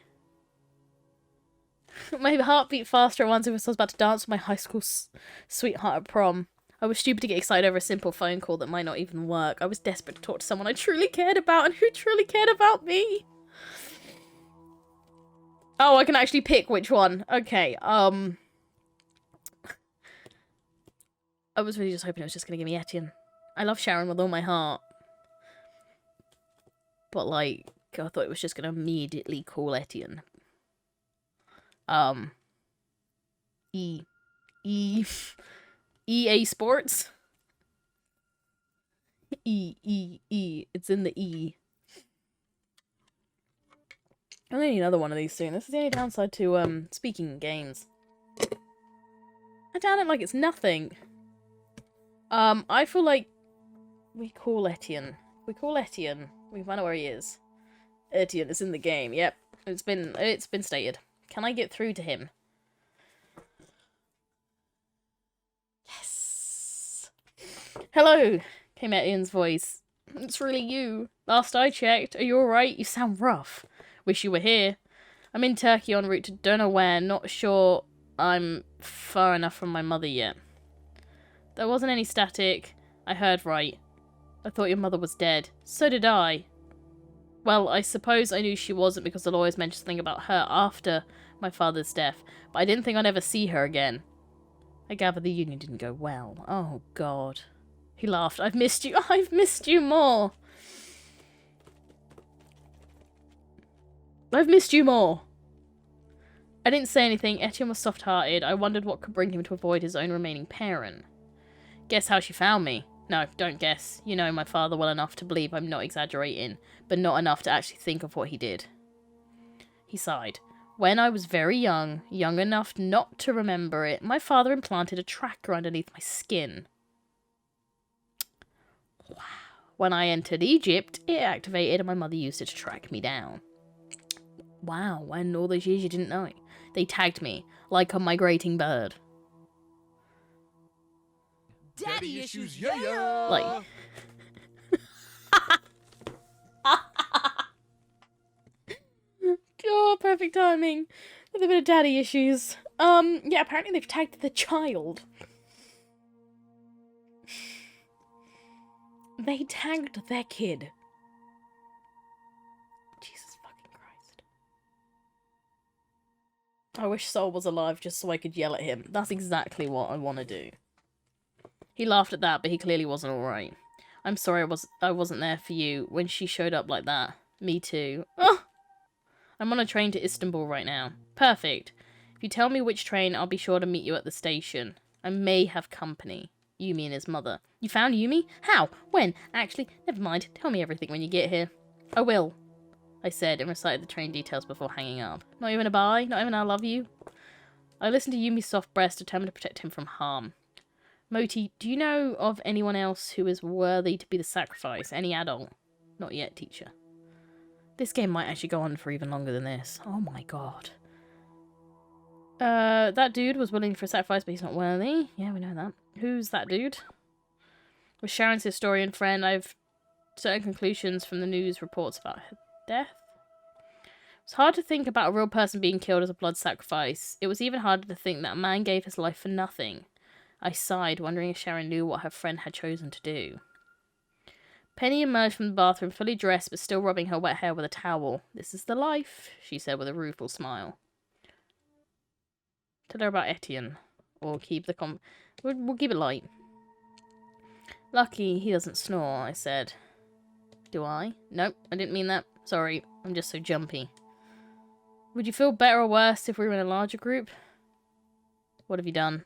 My heart beat faster at once as I was about to dance with my high school sweetheart at prom. I was stupid to get excited over a simple phone call that might not even work. I was desperate to talk to someone I truly cared about and who truly cared about me. Oh, I can actually pick which one. Okay, I was really just hoping it was just going to give me Etienne. I love Sharon with all my heart. But, like, I thought it was just going to immediately call Etienne. EA Sports? E. It's in the E. I need another one of these soon. This is the only downside to, speaking games. I down it like it's nothing. I feel like we call Etienne. We call Etienne. We find out where he is. Etienne is in the game. Yep. It's been stated. Can I get through to him? Yes. Hello, came Etienne's voice. It's really you. Last I checked. Are you alright? You sound rough. Wish you were here. I'm in Turkey en route to don't know where. Not sure I'm far enough from my mother yet. There wasn't any static. I heard right. I thought your mother was dead. So did I. Well, I suppose I knew she wasn't because the lawyers mentioned something about her after my father's death, but I didn't think I'd ever see her again. I gather the union didn't go well. Oh, God. He laughed. I've missed you. I've missed you more. I've missed you more. I didn't say anything. Etienne was soft-hearted. I wondered what could bring him to avoid his own remaining parent. Guess how she found me? No, don't guess. You know my father well enough to believe I'm not exaggerating, but not enough to actually think of what he did. He sighed. When I was very young enough not to remember it, my father implanted a tracker underneath my skin. Wow. When I entered Egypt, it activated and my mother used it to track me down. Wow, and all those years you didn't know it. They tagged me, like a migrating bird. Daddy issues, yeah. Like... Oh, perfect timing. With a bit of daddy issues. Yeah, apparently they've tagged the child. They tagged their kid. Jesus fucking Christ. I wish Sol was alive just so I could yell at him. That's exactly what I want to do. He laughed at that, but he clearly wasn't alright. I'm sorry I wasn't there for you when she showed up like that. Me too. Oh! I'm on a train to Istanbul right now. Perfect. If you tell me which train, I'll be sure to meet you at the station. I may have company. Yumi and his mother. You found Yumi? How? When? Actually, never mind. Tell me everything when you get here. I will, I said and recited the train details before hanging up. Not even a bye? Not even I love you? I listened to Yumi's soft breast, determined to protect him from harm. Moti, do you know of anyone else who is worthy to be the sacrifice? Any adult? Not yet, teacher. This game might actually go on for even longer than this. Oh my god. That dude was willing for a sacrifice, but he's not worthy. Yeah, we know that. Who's that dude? Was Sharon's historian friend. I've certain conclusions from the news reports about her death. It's hard to think about a real person being killed as a blood sacrifice. It was even harder to think that a man gave his life for nothing. I sighed, wondering if Sharon knew what her friend had chosen to do. Penny emerged from the bathroom fully dressed but still rubbing her wet hair with a towel. "This is the life," she said with a rueful smile. Tell her about Etienne. Or keep the we'll keep it light. "Lucky he doesn't snore," I said. "Do I? Nope, I didn't mean that. Sorry, I'm just so jumpy." "Would you feel better or worse if we were in a larger group?" "What have you done?"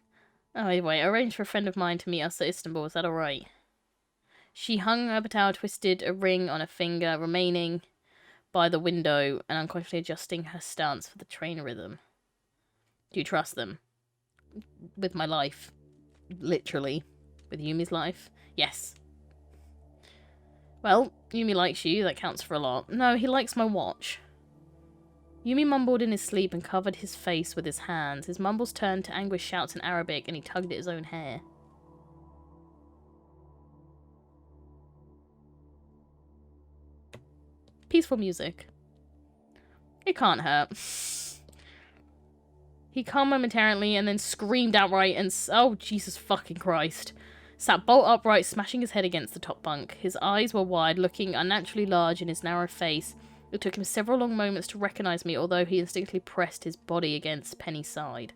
"Oh, anyway, I arranged for a friend of mine to meet us at Istanbul. Is that alright?" She hung up a towel, twisted a ring on her finger, remaining by the window and unconsciously adjusting her stance for the train rhythm. "Do you trust them?" "With my life. Literally. With Yumi's life? Yes." "Well, Yumi likes you. That counts for a lot." "No, he likes my watch." Yumi mumbled in his sleep and covered his face with his hands. His mumbles turned to anguished shouts in Arabic, and he tugged at his own hair. Peaceful music. It can't hurt. He calmed momentarily and then screamed outright and oh, Jesus fucking Christ. Sat bolt upright, smashing his head against the top bunk. His eyes were wide, looking unnaturally large in his narrow face. It took him several long moments to recognize me, although he instinctively pressed his body against Penny's side.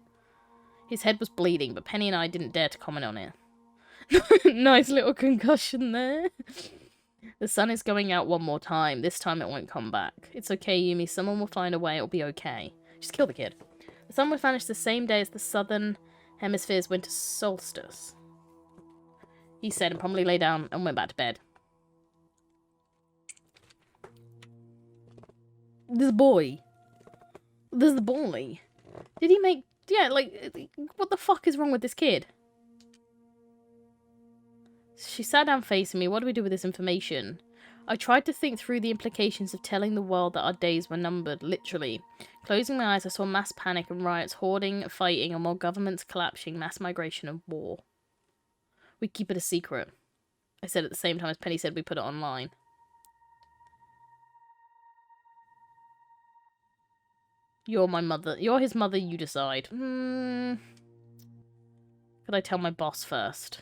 His head was bleeding, but Penny and I didn't dare to comment on it. Nice little concussion there. "The sun is going out one more time. This time it won't come back. It's okay, Yumi. Someone will find a way. It'll be okay." Just kill the kid. "The sun will vanish the same day as the southern hemisphere's winter solstice," he said, and promptly lay down and went back to bed. This boy. Did he make... Yeah, like, what the fuck is wrong with this kid? She sat down facing me. "What do we do with this information?" I tried to think through the implications of telling the world that our days were numbered, literally. Closing my eyes, I saw mass panic and riots, hoarding, fighting, and more governments collapsing, mass migration and war. "We keep it a secret," I said at the same time as Penny said we put it online. "You're my mother. You're his mother, you decide." Could I tell my boss first?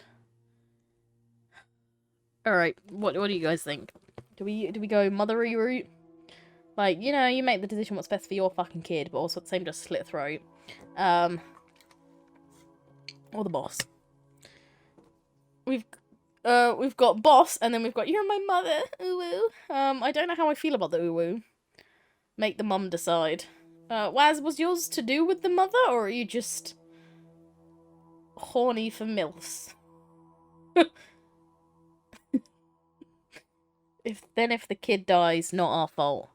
Alright, what do you guys think? Do we go mothery route? Like, you know, you make the decision what's best for your fucking kid, but also at the same just slit throat. Or the boss. We've got boss, and then we've got "you're my mother, ooh-woo." I don't know how I feel about the ooh-woo. Make the mum decide. Waz, was yours to do with the mother, or are you just horny for MILFs? If the kid dies, not our fault.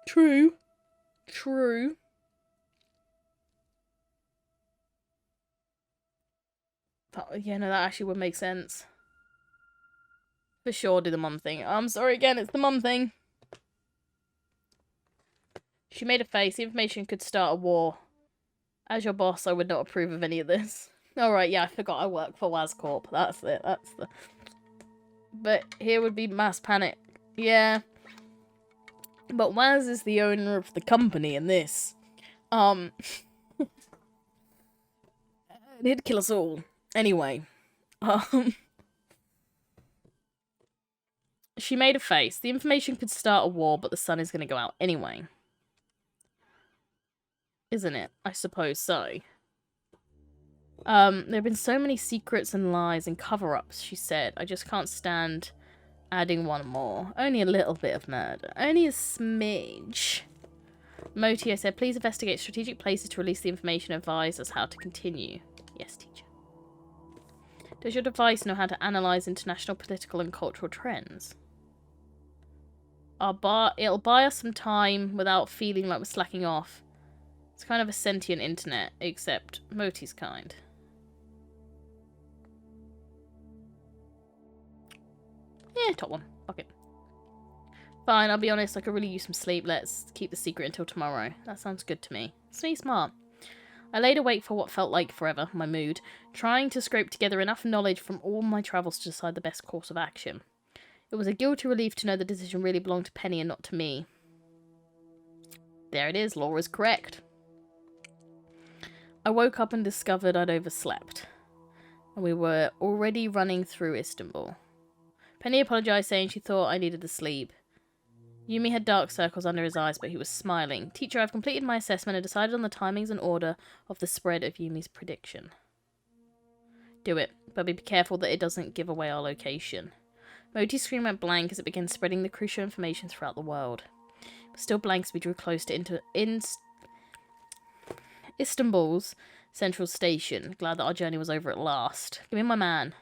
True. But, yeah, no, that actually would make sense. For sure do the mum thing. I'm sorry again, it's the mum thing. She made a face. The information could start a war. As your boss, I would not approve of any of this. Alright, yeah, I forgot I work for WazCorp. That's it, that's the... But here would be mass panic. Yeah. But Waz is the owner of the company in this. He'd kill us all. Anyway. She made a face. The information could start a war, but the sun is going to go out anyway. Isn't it? I suppose so. There have been so many secrets and lies and cover-ups, she said. I just can't stand adding one more. Only a little bit of murder. Only a smidge. Moti, I said, please investigate strategic places to release the information and advise us how to continue. Yes, teacher. Does your device know how to analyze international political and cultural trends? It'll buy us some time without feeling like we're slacking off. It's kind of a sentient internet, except Moti's kind. Yeah, top one. Fuck it. Fine, I'll be honest, I could really use some sleep. Let's keep the secret until tomorrow. That sounds good to me. Smart. I laid awake for what felt like forever, my mood, trying to scrape together enough knowledge from all my travels to decide the best course of action. It was a guilty relief to know the decision really belonged to Penny and not to me. There it is, Laura's correct. I woke up and discovered I'd overslept. And we were already running through Istanbul. Penny apologized, saying she thought I needed the sleep. Yumi had dark circles under his eyes, but he was smiling. Teacher, I've completed my assessment and decided on the timings and order of the spread of Yumi's prediction. Do it, but be careful that it doesn't give away our location. Moti's screen went blank as it began spreading the crucial information throughout the world. It was still blank as we drew close to Istanbul's central station. Glad that our journey was over at last. Give me my man.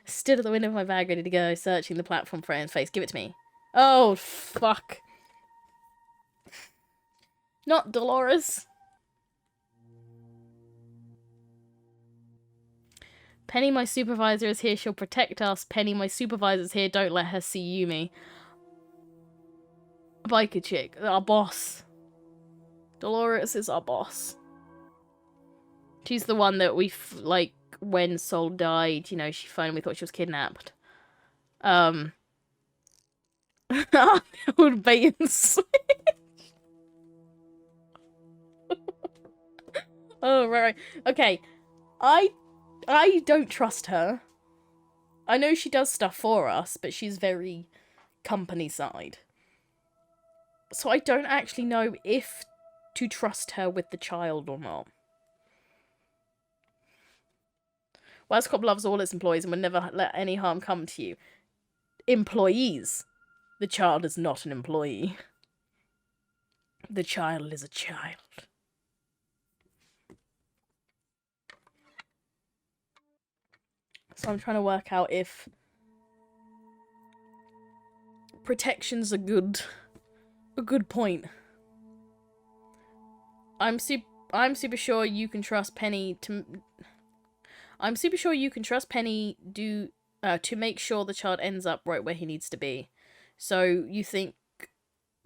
Stood at the window of my bag ready to go, searching the platform for his face. Give it to me. Oh, fuck. Not Dolores. Penny, my supervisor, is here. She'll protect us. Penny, my supervisor's here. Don't let her see Yumi. Biker chick. Our boss. Dolores is our boss. She's the one that like, when Sol died, you know, she phoned and we thought she was kidnapped. Old bait and switch. Oh, right. Okay. I don't trust her. I know she does stuff for us, but she's very company side. So I don't actually know if to trust her with the child or not. West Cop loves all its employees and would never let any harm come to you. Employees. The child is not an employee. The child is a child. So I'm trying to work out if protection's a good point. I'm super sure you can trust Penny to. I'm super sure you can trust Penny to make sure the child ends up right where he needs to be. So you think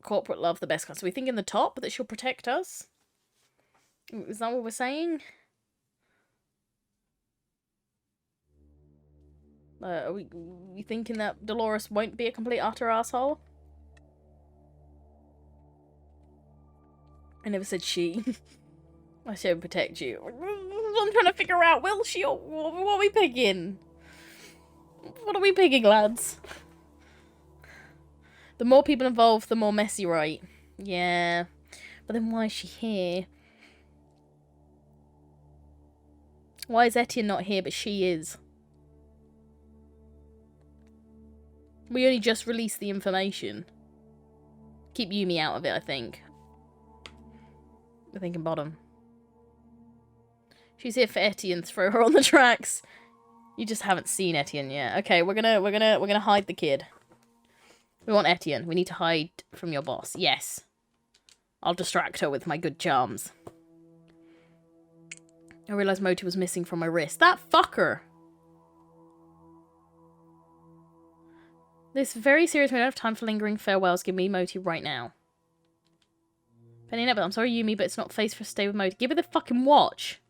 corporate love the best kind. So we think in the top that she'll protect us? Is that what we're saying? Are we thinking that Dolores won't be a complete utter asshole? I never said she. I said protect you. I'm trying to figure out, will she or what are we picking? What are we picking, lads? The more people involved, the more messy, right? Yeah. But then why is she here? Why is Etienne not here, but she is? We only just released the information. Keep Yumi out of it, I think. We're thinking bottom. She's here for Etienne. Throw her on the tracks. You just haven't seen Etienne yet. Okay, we're gonna hide the kid. We want Etienne. We need to hide from your boss. Yes. I'll distract her with my good charms. I realised Moti was missing from my wrist. That fucker! This is very serious. We don't have time for lingering farewells. Give me Moti right now. Penny Nebel, I'm sorry, Yumi, but it's not face for stay with Moti. Give her the fucking watch.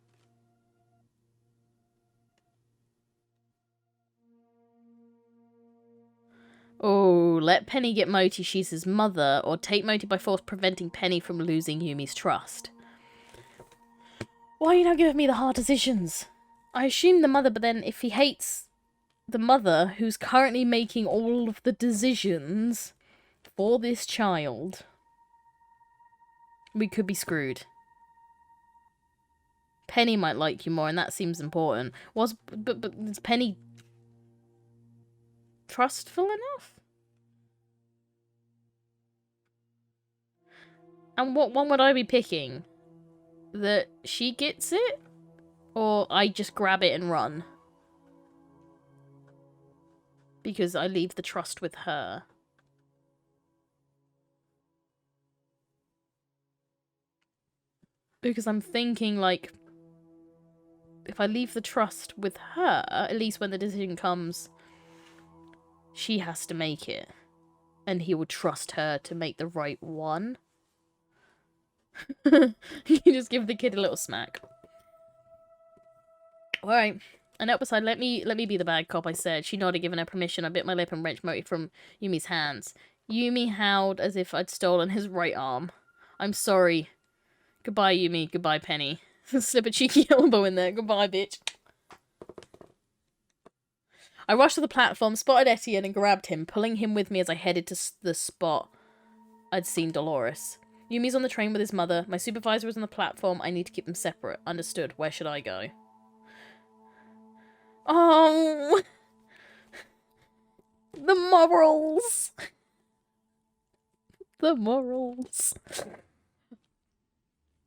Oh, let Penny get Moti, she's his mother, or take Moti by force, preventing Penny from losing Yumi's trust. Why are you not giving me the hard decisions? I assume the mother, but then if he hates the mother, who's currently making all of the decisions for this child, we could be screwed. Penny might like you more, and that seems important. But is Penny trustful enough? And what one would I be picking? That she gets it? Or I just grab it and run? Because I leave the trust with her. Because I'm thinking, like, if I leave the trust with her, at least when the decision comes, she has to make it. And he will trust her to make the right one. You just give the kid a little smack. Alright. And up beside, let me be the bad cop, I said. She nodded, giving her permission. I bit my lip and wrenched Moti from Yumi's hands. Yumi howled as if I'd stolen his right arm. I'm sorry. Goodbye, Yumi. Goodbye, Penny. Slip a cheeky elbow in there. Goodbye, bitch. I rushed to the platform, spotted Etienne, and grabbed him, pulling him with me as I headed to the spot I'd seen Dolores. Yumi's on the train with his mother. My supervisor was on the platform. I need to keep them separate. Understood. Where should I go? Oh! The morals! The morals.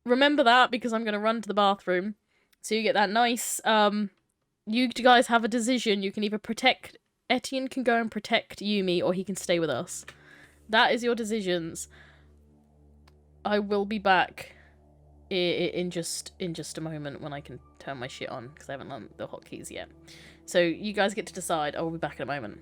Remember that, because I'm going to run to the bathroom. So you get that nice, you guys have a decision. You can either protect... Etienne can go and protect Yumi, or he can stay with us. That is your decisions. I will be back in just a moment when I can turn my shit on, because I haven't learned the hotkeys yet. So you guys get to decide. I will be back in a moment.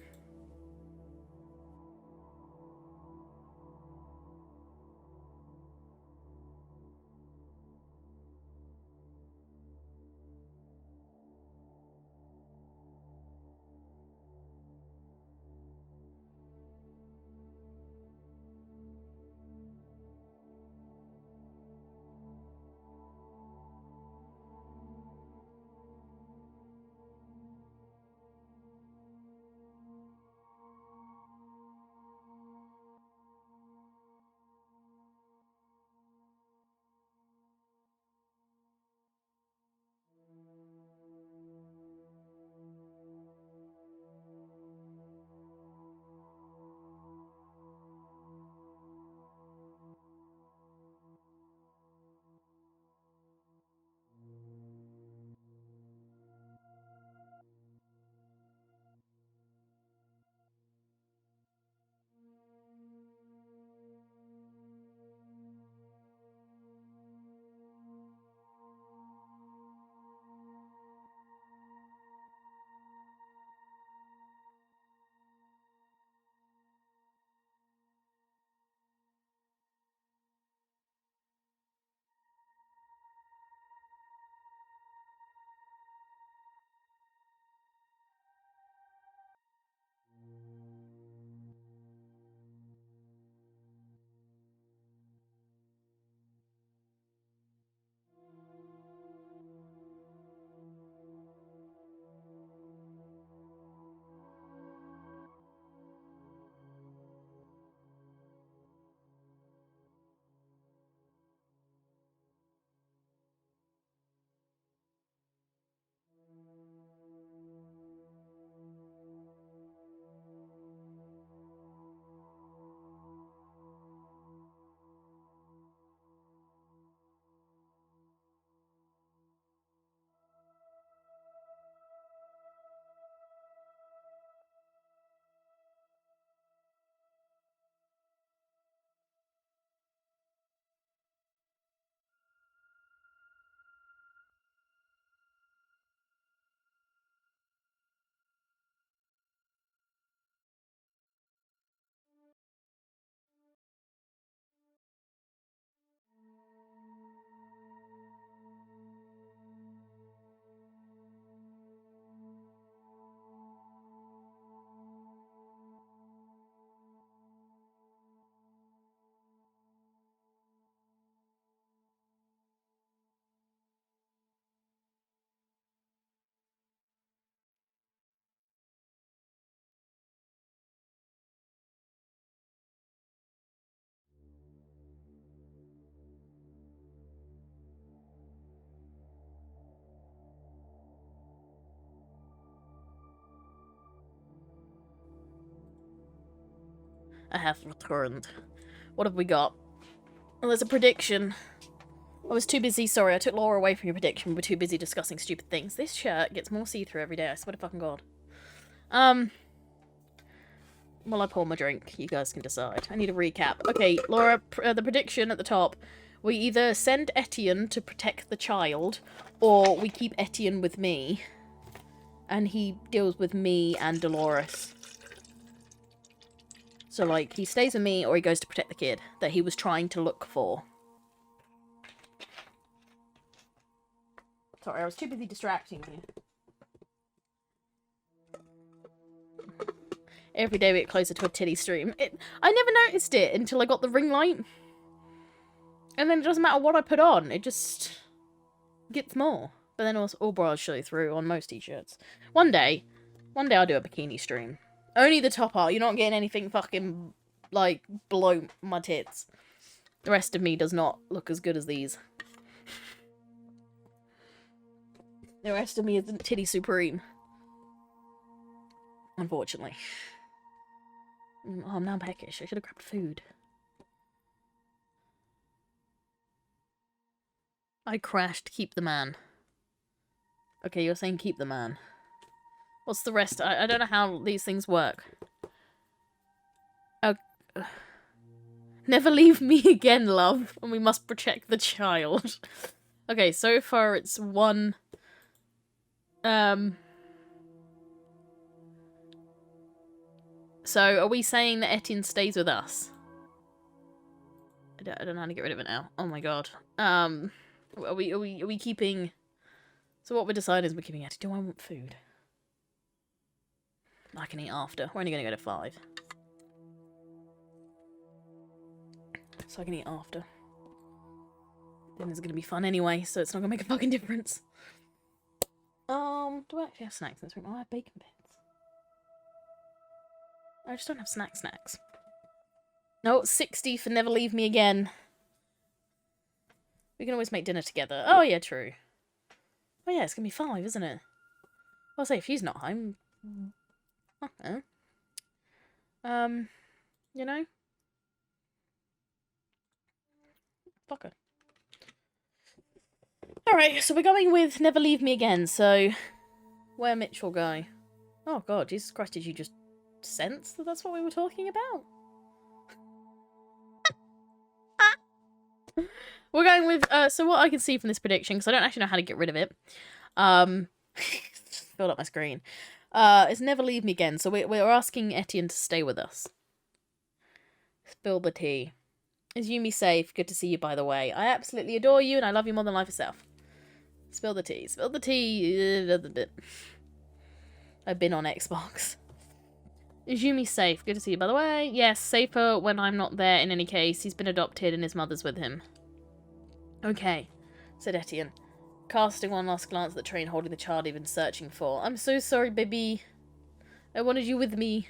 I have returned. What have we got? Well, there's a prediction. I was too busy. Sorry, I took Laura away from your prediction. We were too busy discussing stupid things. This shirt gets more see-through every day. I swear to fucking God. While I pour my drink, you guys can decide. I need a recap. Okay, Laura, the prediction at the top. We either send Etienne to protect the child, or we keep Etienne with me, and he deals with me and Dolores. So, like, he stays with me, or he goes to protect the kid that he was trying to look for. Sorry, I was too busy distracting you. Every day we get closer to a titty stream. I never noticed it until I got the ring light. And then it doesn't matter what I put on, it just gets more. But then also, all bras show through on most t-shirts. One day, One day I'll do a bikini stream. Only the top part. You're not getting anything fucking, like, below my tits. The rest of me does not look as good as these. The rest of me isn't titty supreme. Unfortunately. Oh, I'm now peckish. I should have grabbed food. I crashed. Keep the man. Okay, you're saying keep the man. What's the rest? I don't know how these things work. Oh. Never leave me again, love. And we must protect the child. Okay, so far it's one... So, are we saying that Etienne stays with us? I don't know how to get rid of it now. Oh my god. Are we keeping... So what we're deciding is we're keeping Etienne. Do I want food? I can eat after. We're only going to go to 5. So I can eat after. Dinner's going to be fun anyway, so it's not going to make a fucking difference. Do I actually have snacks in this room? Oh, I have bacon bits. I just don't have snacks. No, 60 for never leave me again. We can always make dinner together. Oh yeah, true. Oh yeah, it's gonna be 5, isn't it? Well, I'll say if she's not home. Okay. You know? Fuck her. Alright, so we're going with Never Leave Me Again, so... Where Mitchell go? Oh god, Jesus Christ, did you just sense that that's what we were talking about? We're going with, so what I can see from this prediction, because I don't actually know how to get rid of it, filled up my screen, is Never Leave Me Again, so we're asking Etienne to stay with us. Spill the tea. Is Yumi safe? Good to see you, by the way. I absolutely adore you, and I love you more than life itself. Spill the tea. Spill the tea. I've been on Xbox. Is Yumi safe? Good to see you, by the way. Yes, safer when I'm not there in any case. He's been adopted and his mother's with him. Okay, said Etienne, casting one last glance at the train holding the child he'd been searching for. I'm so sorry, baby. I wanted you with me.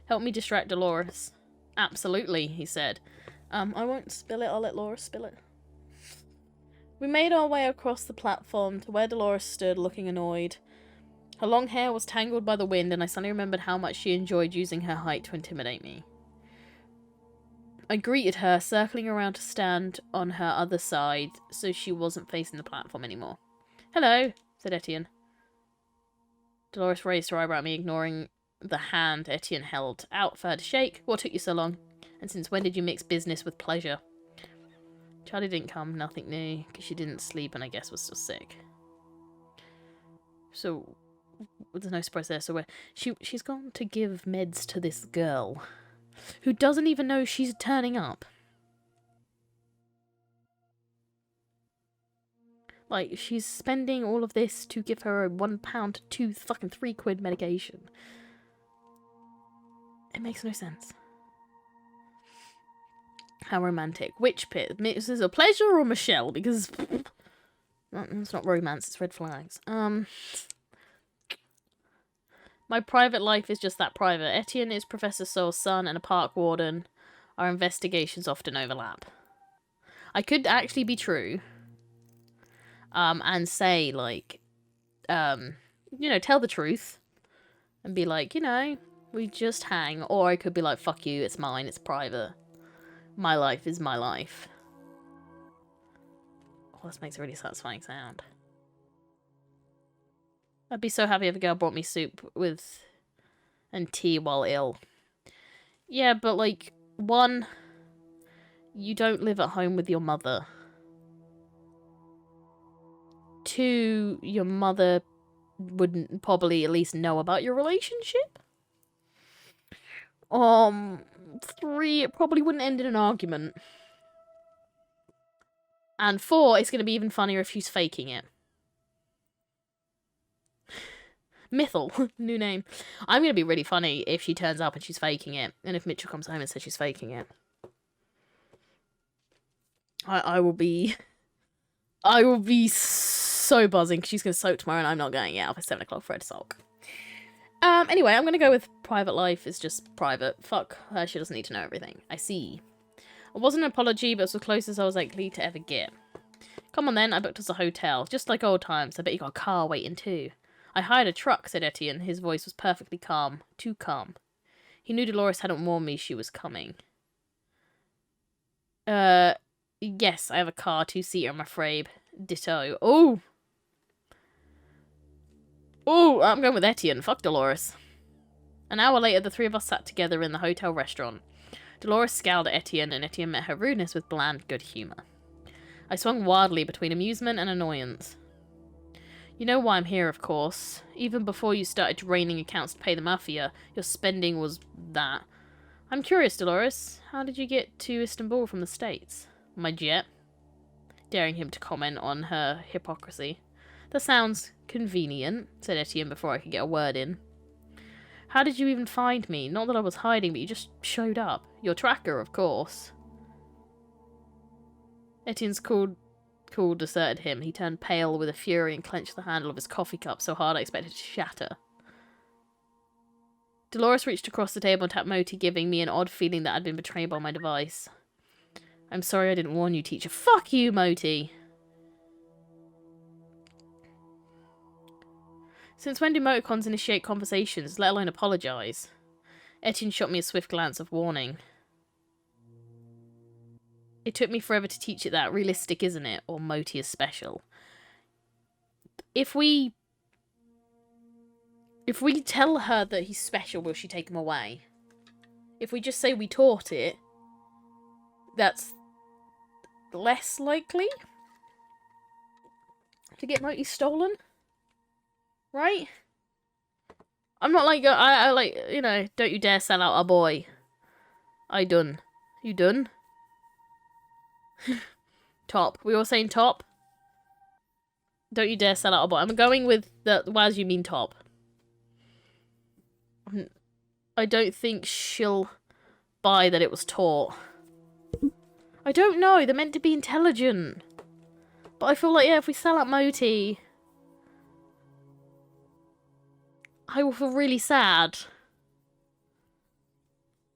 Help me distract Dolores. Absolutely, he said. I won't spill it. I'll let Laura spill it. We made our way across the platform to where Dolores stood, looking annoyed. Her long hair was tangled by the wind, and I suddenly remembered how much she enjoyed using her height to intimidate me. I greeted her, circling around to stand on her other side, so she wasn't facing the platform anymore. Hello, said Etienne. Dolores raised her eyebrow at me, ignoring the hand Etienne held out for her to shake. What took you so long? And since when did you mix business with pleasure? Charlie didn't come, nothing new, because she didn't sleep and I guess was still sick. So, there's no surprise there, so she's gone to give meds to this girl, who doesn't even know she's turning up. Like, she's spending all of this to give her a £1 to fucking £3 medication. It makes no sense. How romantic. Which pit? Is this a pleasure or Michelle? Because it's not romance, it's red flags. My private life is just that private. Etienne is Professor Soul's son and a park warden. Our investigations often overlap. I could actually be true. And say, like, you know, tell the truth. And be like, you know, we just hang. Or I could be like, fuck you, it's mine, it's private. My life is my life. Oh, this makes a really satisfying sound. I'd be so happy if a girl brought me soup with... and tea while ill. Yeah, but, like, 1, you don't live at home with your mother. 2, your mother wouldn't probably at least know about your relationship. 3, it probably wouldn't end in an argument. And 4, it's going to be even funnier if she's faking it. Mythal, new name. I'm going to be really funny if she turns up and she's faking it. And if Mitchell comes home and says she's faking it. I will be so buzzing because she's going to soak tomorrow and I'm not going out for 7 o'clock for her to sulk. Anyway, I'm gonna go with private life is just private. Fuck her, she doesn't need to know everything. I see. It wasn't an apology, but it's the closest I was likely to ever get. Come on then, I booked us a hotel. Just like old times. I bet you got a car waiting too. I hired a truck, said Etienne. His voice was perfectly calm. Too calm. He knew Dolores hadn't warned me she was coming. Yes, I have a car, 2-seater, I'm afraid. Ditto. Oh! Oh, I'm going with Etienne. Fuck Dolores. An hour later, the three of us sat together in the hotel restaurant. Dolores scowled at Etienne, and Etienne met her rudeness with bland good humour. I swung wildly between amusement and annoyance. You know why I'm here, of course. Even before you started draining accounts to pay the mafia, your spending was that. I'm curious, Dolores. How did you get to Istanbul from the States? My jet? Daring him to comment on her hypocrisy. That sounds convenient, said Etienne before I could get a word in. How did you even find me? Not that I was hiding, but you just showed up. Your tracker, of course. Etienne's cool deserted him. He turned pale with a fury and clenched the handle of his coffee cup so hard I expected it to shatter. Dolores reached across the table and tapped Moti, giving me an odd feeling that I'd been betrayed by my device. I'm sorry I didn't warn you, teacher. Fuck you, Moti! Since when do emoticons initiate conversations, let alone apologise? Etienne shot me a swift glance of warning. It took me forever to teach it that. Realistic, isn't it? Or Moti is special. If we tell her that he's special, will she take him away? If we just say we taught it, that's less likely to get Moti stolen. Right? I'm not like, I like, you know, don't you dare sell out our boy. I done. You done? Top. We all saying top? Don't you dare sell out our boy. I'm going with the Waz you mean top. I don't think she'll buy that it was taught. I don't know. They're meant to be intelligent. But I feel like, yeah, if we sell out Moti, I will feel really sad.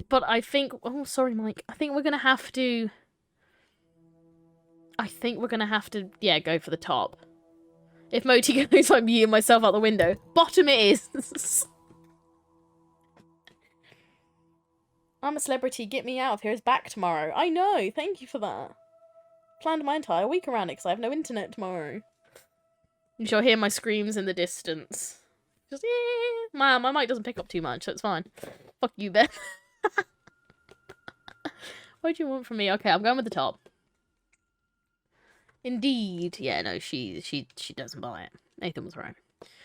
But I think... Oh, sorry, Mike. I think we're going to have to... yeah, go for the top. If Moti goes, I'm yeeing myself out the window. Bottom it is. I'm a celebrity. Get me out of here. It's back tomorrow. I know. Thank you for that. Planned my entire week around it because I have no internet tomorrow. You shall hear my screams in the distance. Just, yeah. My mic doesn't pick up too much, so it's fine. Fuck you, Ben. What do you want from me? Okay, I'm going with the top. Indeed. Yeah, no, she doesn't buy it. Nathan was right.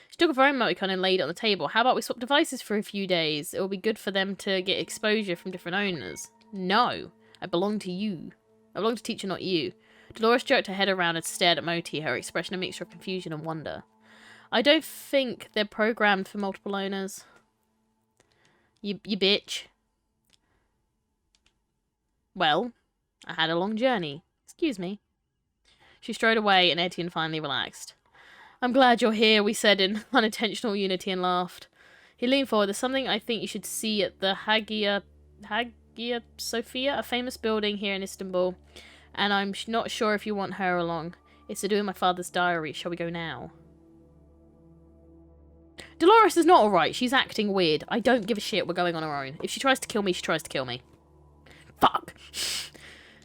She took a phone emoticon and laid it on the table. How about we swap devices for a few days? It will be good for them to get exposure from different owners. No. I belong to you. I belong to teacher, not you. Dolores jerked her head around and stared at Moti, her expression a mixture of confusion and wonder. I don't think they're programmed for multiple owners. You bitch. Well, I had a long journey. Excuse me. She strode away and Etienne finally relaxed. I'm glad you're here, we said in unintentional unity and laughed. He leaned forward. There's something I think you should see at the Hagia Sophia, a famous building here in Istanbul. And I'm not sure if you want her along. It's to do with my father's diary. Shall we go now? Dolores is not alright. She's acting weird. I don't give a shit. We're going on our own. If she tries to kill me, she tries to kill me. Fuck.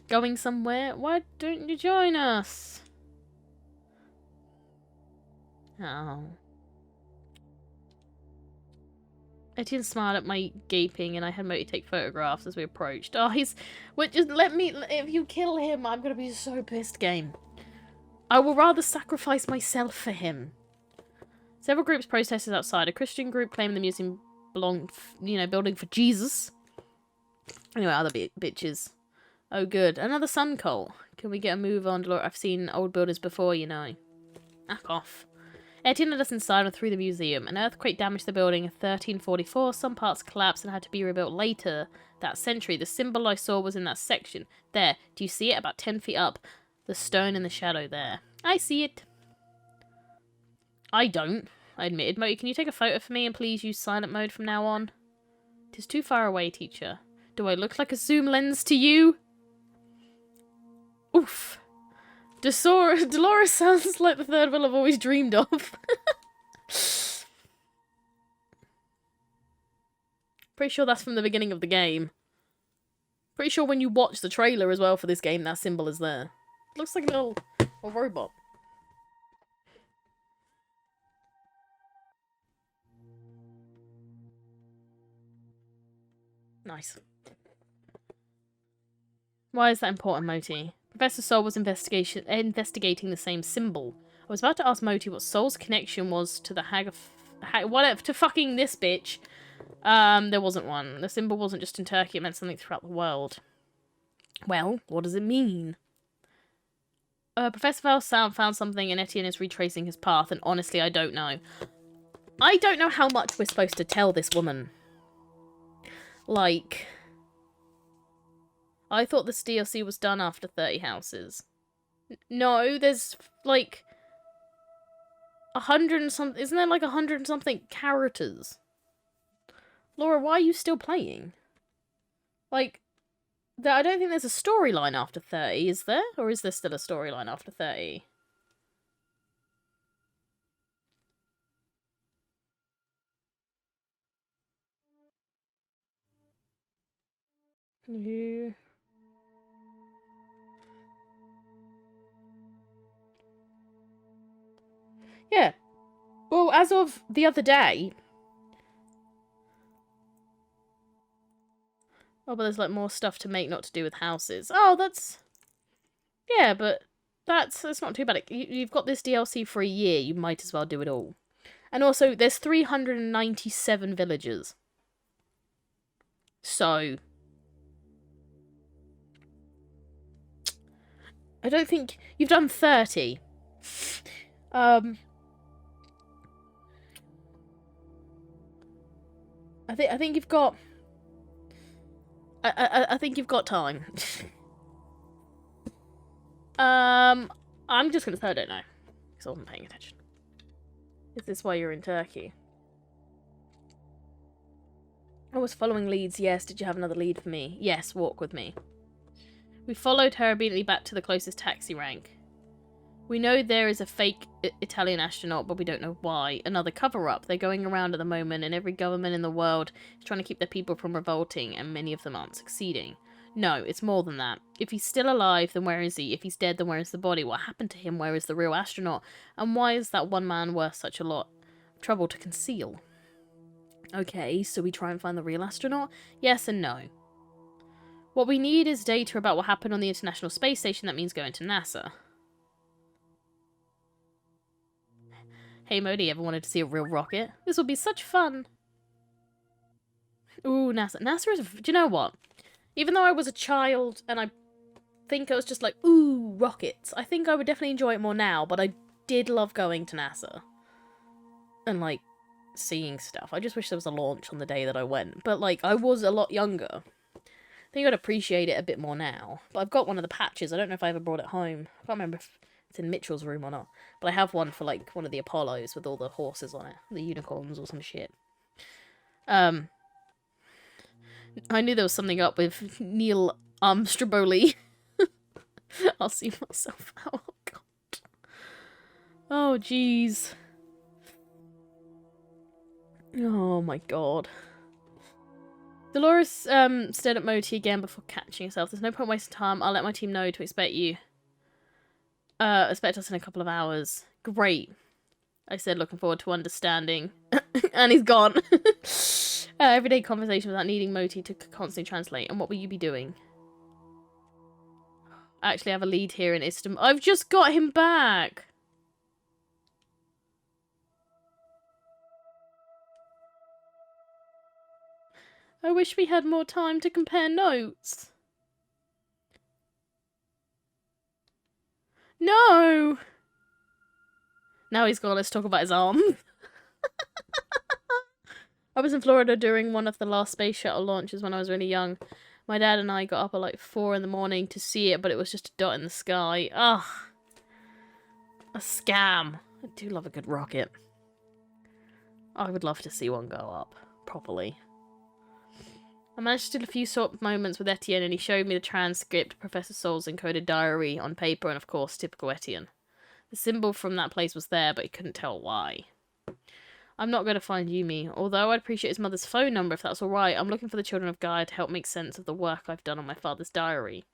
Going somewhere? Why don't you join us? Oh. Etienne smiled at my gaping and I had Moti take photographs as we approached. Oh, just let me... If you kill him, I'm gonna be so pissed, game. I will rather sacrifice myself for him. Several groups protested outside. A Christian group claiming the museum belonged, building for Jesus. Anyway, other bitches. Oh, good. Another sun cult. Can we get a move on, Dolores? I've seen old buildings before, you know. Ack off. Etienne led us inside and through the museum. An earthquake damaged the building in 1344. Some parts collapsed and had to be rebuilt later that century. The symbol I saw was in that section. There. Do you see it? About 10 feet up. The stone in the shadow there. I see it. I don't. I admitted. Moti, can you take a photo for me and please use silent mode from now on? It is too far away, teacher. Do I look like a zoom lens to you? Oof. Dolores sounds like the third one I've always dreamed of. Pretty sure that's from the beginning of the game. Pretty sure when you watch the trailer as well for this game, that symbol is there. Looks like a little robot. Nice. Why is that important, Moti? Professor Sol was investigating the same symbol. I was about to ask Moti what Sol's connection was to the whatever, to fucking this bitch. There wasn't one. The symbol wasn't just in Turkey, it meant something throughout the world. Well, what does it mean? Professor Val found something and Etienne is retracing his path, and honestly, I don't know. I don't know how much we're supposed to tell this woman. Like, I thought this DLC was done after 30 houses. No, there's, like, 100 and something. Isn't there, like, 100 and something characters? Laura, why are you still playing? Like, I don't think there's a storyline after 30, is there? Or is there still a storyline after 30? Yeah. Well, as of the other day... Oh, but there's, like, more stuff to make not to do with houses. Oh, that's... Yeah, but that's not too bad. You've got this DLC for a year. You might as well do it all. And also, there's 397 villagers. So... I don't think... You've done 30. I think you've got... I think you've got time. I'm just gonna say I don't know. Because I wasn't paying attention. Is this why you're in Turkey? I was following leads, yes. Did you have another lead for me? Yes, walk with me. We followed her immediately back to the closest taxi rank. We know there is a fake Italian astronaut, but we don't know why. Another cover-up. They're going around at the moment, and every government in the world is trying to keep their people from revolting, and many of them aren't succeeding. No, it's more than that. If he's still alive, then where is he? If he's dead, then where is the body? What happened to him? Where is the real astronaut? And why is that one man worth such a lot of trouble to conceal? Okay, so we try and find the real astronaut? Yes and no. What we need is data about what happened on the International Space Station. That means going to NASA. Hey Modi, ever wanted to see a real rocket? This will be such fun. Ooh, NASA. NASA is... Do you know what? Even though I was a child and I think I was just like, ooh, rockets. I think I would definitely enjoy it more now, but I did love going to NASA. And, like, seeing stuff. I just wish there was a launch on the day that I went. But, like, I was a lot younger. I think I'd appreciate it a bit more now. But I've got one of the patches. I don't know if I ever brought it home. I can't remember if it's in Mitchell's room or not. But I have one for, like, one of the Apollos with all the horses on it. The unicorns or some shit. I knew there was something up with Neil Armstroboli. I'll see myself out. Oh, God. Oh, jeez. Oh, my God. Dolores stared at Moti again before catching herself. There's no point wasting time. I'll let my team know to expect you. Expect us in a couple of hours. Great. I said, looking forward to understanding. And he's gone. Everyday conversation without needing Moti to constantly translate. And what will you be doing? I actually have a lead here in Istanbul. I've just got him back. I wish we had more time to compare notes. No! Now he's gone, let's talk about his arm. I was in Florida during one of the last space shuttle launches when I was really young. My dad and I got up at like 4 in the morning to see it, but it was just a dot in the sky. Ugh. A scam. I do love a good rocket. I would love to see one go up properly. I managed to do a few short moments with Etienne, and he showed me the transcript, Professor Sol's encoded diary on paper, and of course, typical Etienne. The symbol from that place was there, but he couldn't tell why. I'm not going to find Yumi, although I'd appreciate his mother's phone number if that's alright. I'm looking for the Children of Gaia to help make sense of the work I've done on my father's diary.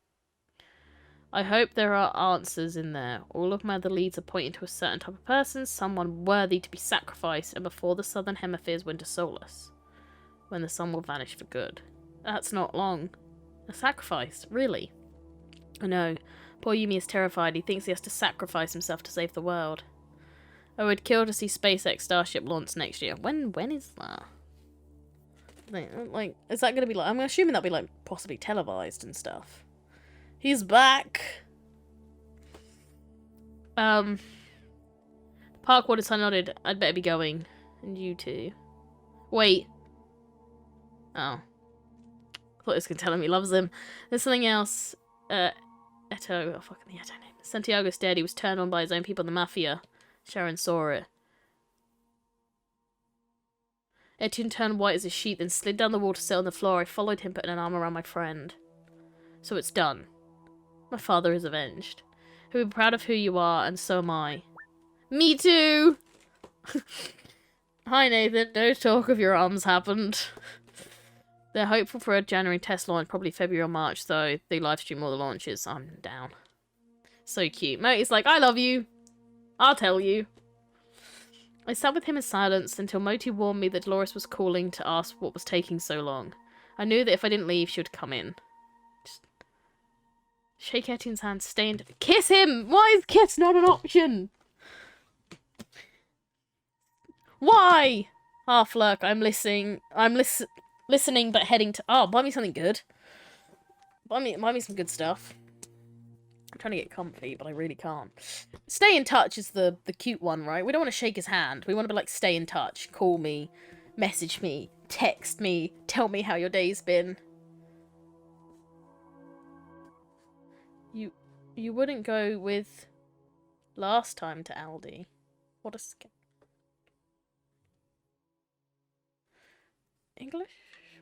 I hope there are answers in there. All of my other leads are pointing to a certain type of person, someone worthy to be sacrificed, and before the Southern Hemisphere's winter solstice, when the sun will vanish for good. That's not long. A sacrifice? Really? I know. Poor Yumi is terrified. He thinks he has to sacrifice himself to save the world. I would kill to see SpaceX Starship launch next year. When is that? Like, is that going to be like... I'm assuming that'll be, like, possibly televised and stuff. He's back! Park Water Sun nodded. I'd better be going. And you too. Wait. Oh. I thought he was going to tell him he loves him. There's something else. Eto. Oh, fucking the Eto name. Santiago's dead. He was turned on by his own people in the Mafia. Sharon saw it. Etienne turned white as a sheet, then slid down the wall to sit on the floor. I followed him, putting an arm around my friend. So it's done. My father is avenged. He'll be proud of who you are, and so am I. Me too! Hi, Nathan. No talk of your arms happened. They're hopeful for a January test launch, probably February or March, so they live stream all the launches. I'm down. So cute. Moti's like, I love you. I'll tell you. I sat with him in silence until Moti warned me that Dolores was calling to ask what was taking so long. I knew that if I didn't leave, she would come in. Just shake Etienne's hand, stay and kiss him! Why is kiss not an option? Why? Half lurk, I'm listening. Listening, but heading to... Oh, buy me something good. Buy me some good stuff. I'm trying to get comfy, but I really can't. Stay in touch is the cute one, right? We don't want to shake his hand. We want to be like, stay in touch. Call me. Message me. Text me. Tell me how your day's been. You wouldn't go with last time to Aldi. What a scam. English?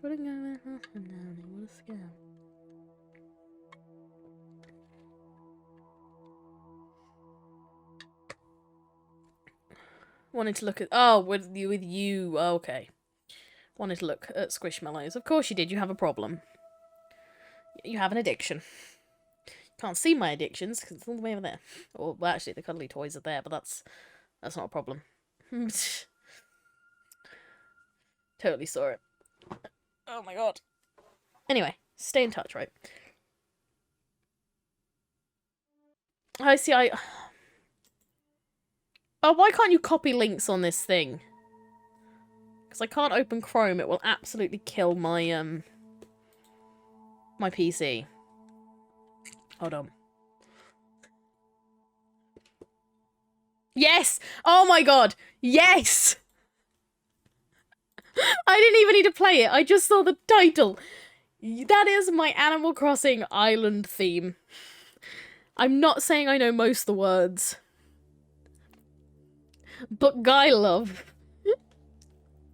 Wouldn't go with last time to Aldi. What a scam. Wanted to look at... Oh, with you. Oh, okay. Wanted to look at Squishmallows. Of course you did. You have a problem. You have an addiction. Can't see my addictions because it's all the way over there. Or, well, actually, the cuddly toys are there, but that's not a problem. Totally saw it. Oh my god. Anyway, stay in touch, right? I see, Oh, why can't you copy links on this thing? Because I can't open Chrome. It will absolutely kill my, my PC. Hold on. Yes! Oh my god! Yes! I didn't even need to play it. I just saw the title. That is my Animal Crossing island theme. I'm not saying I know most of the words. But Guy Love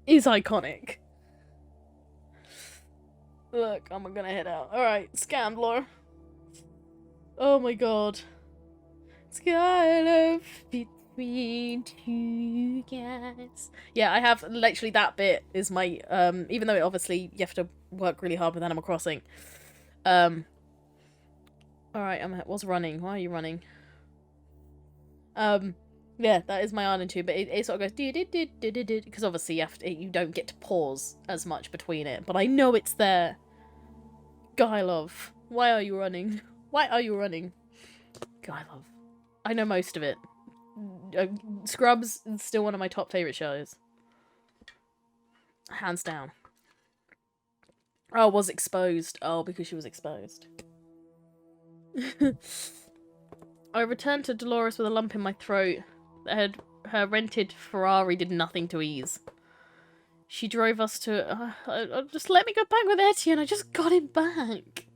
is iconic. Look, I'm gonna head out. Alright, Scandler. Oh my god. Sky Love between two guys. Yeah, I have literally that bit is my even though it obviously you have to work really hard with Animal Crossing. Alright, what's running? Why are you running? Yeah, that is my island too, but it sort of goes because obviously you don't get to pause as much between it, but I know it's there. Guy Love, why are you running? Why are you running? Guy Love. I know most of it. Scrubs is still one of my top favourite shows. Hands down. Oh, was exposed. Oh, because she was exposed. I returned to Dolores with a lump in my throat. Her rented Ferrari did nothing to ease. She drove us to... just let me go back with Etienne. I just got him back.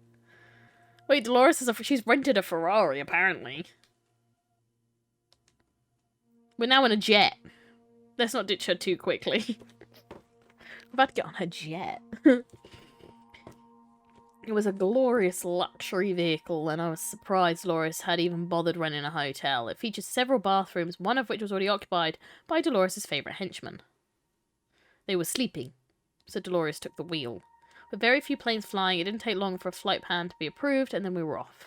Wait, Dolores she's rented a Ferrari, apparently. We're now in a jet. let's not ditch her too quickly. I'm about to get on her jet. It was a glorious luxury vehicle, and I was surprised Dolores had even bothered renting a hotel. It featured several bathrooms, one of which was already occupied by Dolores' favourite henchman. They were sleeping, so Dolores took the wheel. With very few planes flying, it didn't take long for a flight plan to be approved, and then we were off.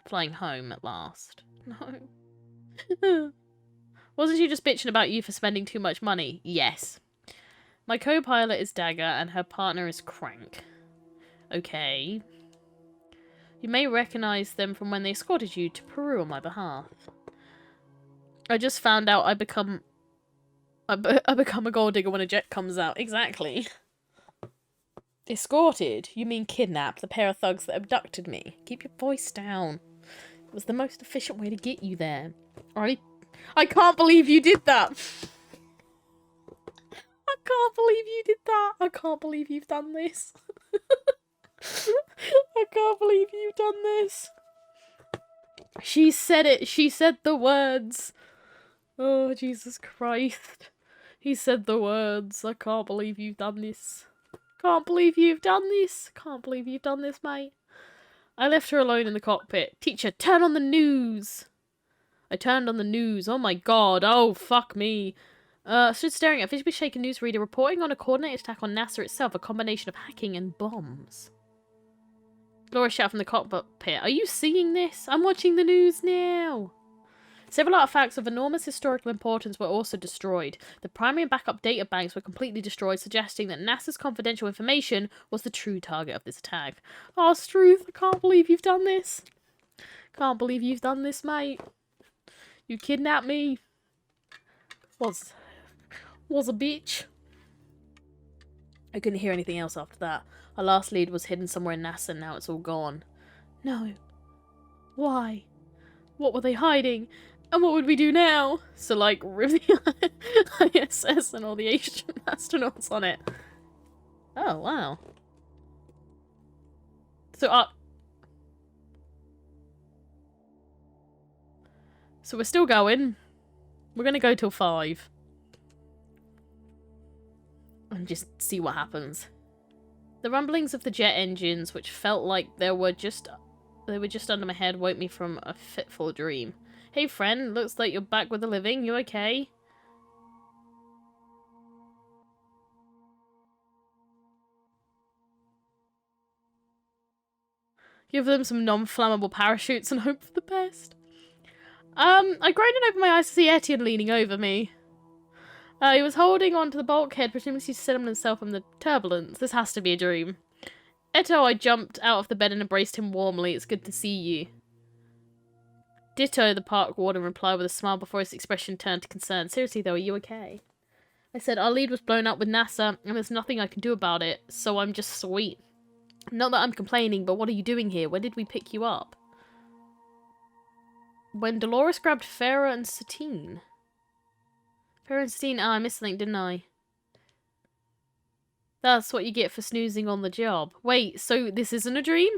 Flying home at last. No. Wasn't she just bitching about you for spending too much money? Yes. My co-pilot is Dagger, and her partner is Crank. Okay. You may recognise them from when they escorted you to Peru on my behalf. I just found out I become a gold digger when a jet comes out. Exactly. Escorted? You mean kidnapped? The pair of thugs that abducted me. Keep your voice down. It was the most efficient way to get you there. I can't believe you did that! I can't believe you did that! I can't believe you've done this. I can't believe you've done this. She said it. She said the words. Oh, Jesus Christ. He said the words. I can't believe you've done this. Can't believe you've done this. Can't believe you've done this, mate. I left her alone in the cockpit. Teacher, turn on the news. I turned on the news. Oh my god. Oh, fuck me. Stood staring at a visibly shaken newsreader reporting on a coordinated attack on NASA itself, a combination of hacking and bombs. Laura shouted from the cockpit, "Are you seeing this? I'm watching the news now." Several artifacts of enormous historical importance were also destroyed. The primary and backup data banks were completely destroyed, suggesting that NASA's confidential information was the true target of this attack. Oh, Struth, I can't believe you've done this. Can't believe you've done this, mate. You kidnapped me. Was a bitch. I couldn't hear anything else after that. Our last lead was hidden somewhere in NASA, and now it's all gone. No. Why? What were they hiding? And what would we do now? So, like, rip the ISS and all the Asian astronauts on it. Oh, wow. So we're still going. We're gonna go till 5. And just see what happens. The rumblings of the jet engines, which felt like they were just under my head, woke me from a fitful dream. Hey friend, looks like you're back with the living. You okay? Give them some non-flammable parachutes and hope for the best. I groaned and opened my eyes to see Etienne leaning over me. He was holding onto the bulkhead, presumably to settle himself from the turbulence. This has to be a dream. Eto, I jumped out of the bed and embraced him warmly. It's good to see you. Ditto, the park warden replied with a smile before his expression turned to concern. Seriously though, are you okay? I said, our lead was blown up with NASA, and there's nothing I can do about it, so I'm just sweet. Not that I'm complaining, but what are you doing here? When did we pick you up? When Dolores grabbed Farah and Satine. Farah and Satine, I missed something, didn't I? That's what you get for snoozing on the job. Wait, so this isn't a dream?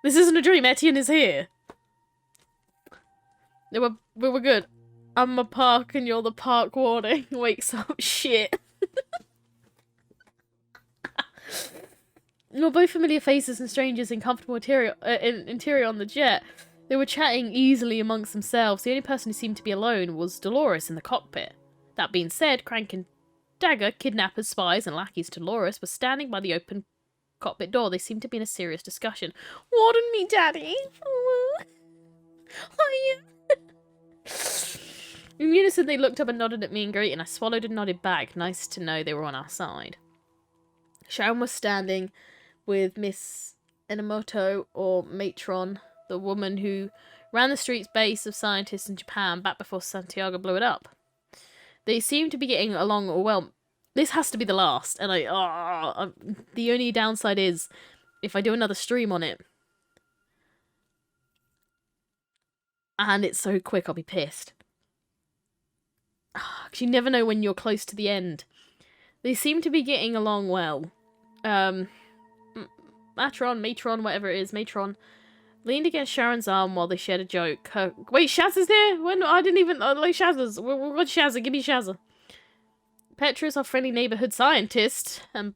This isn't a dream, Etienne is here. We were good. I'm a park and you're the park warden. Wakes up, shit. You're both familiar faces and strangers in comfortable interior on the jet. They were chatting easily amongst themselves. The only person who seemed to be alone was Dolores in the cockpit. That being said, Crank and Dagger, kidnappers, spies, and lackeys to Dolores, were standing by the open cockpit door. They seemed to be in a serious discussion. Warden me, Daddy. In unison, they looked up and nodded at me in greeting. I swallowed and nodded back. Nice to know they were on our side. Sharon was standing with Miss Enomoto, or Matron, the woman who ran the street's base of scientists in Japan back before Santiago blew it up. They seemed to be getting along well. This has to be the last, and the only downside is if I do another stream on it and it's so quick, I'll be pissed. Because you never know when you're close to the end. They seem to be getting along well. Matron, whatever it is, Matron, Leaned against Sharon's arm while they shared a joke. Wait, Shaz is here? When I didn't even like Shaz's. What's Shazza? Give me Shazza. Petrus, our friendly neighborhood scientist, had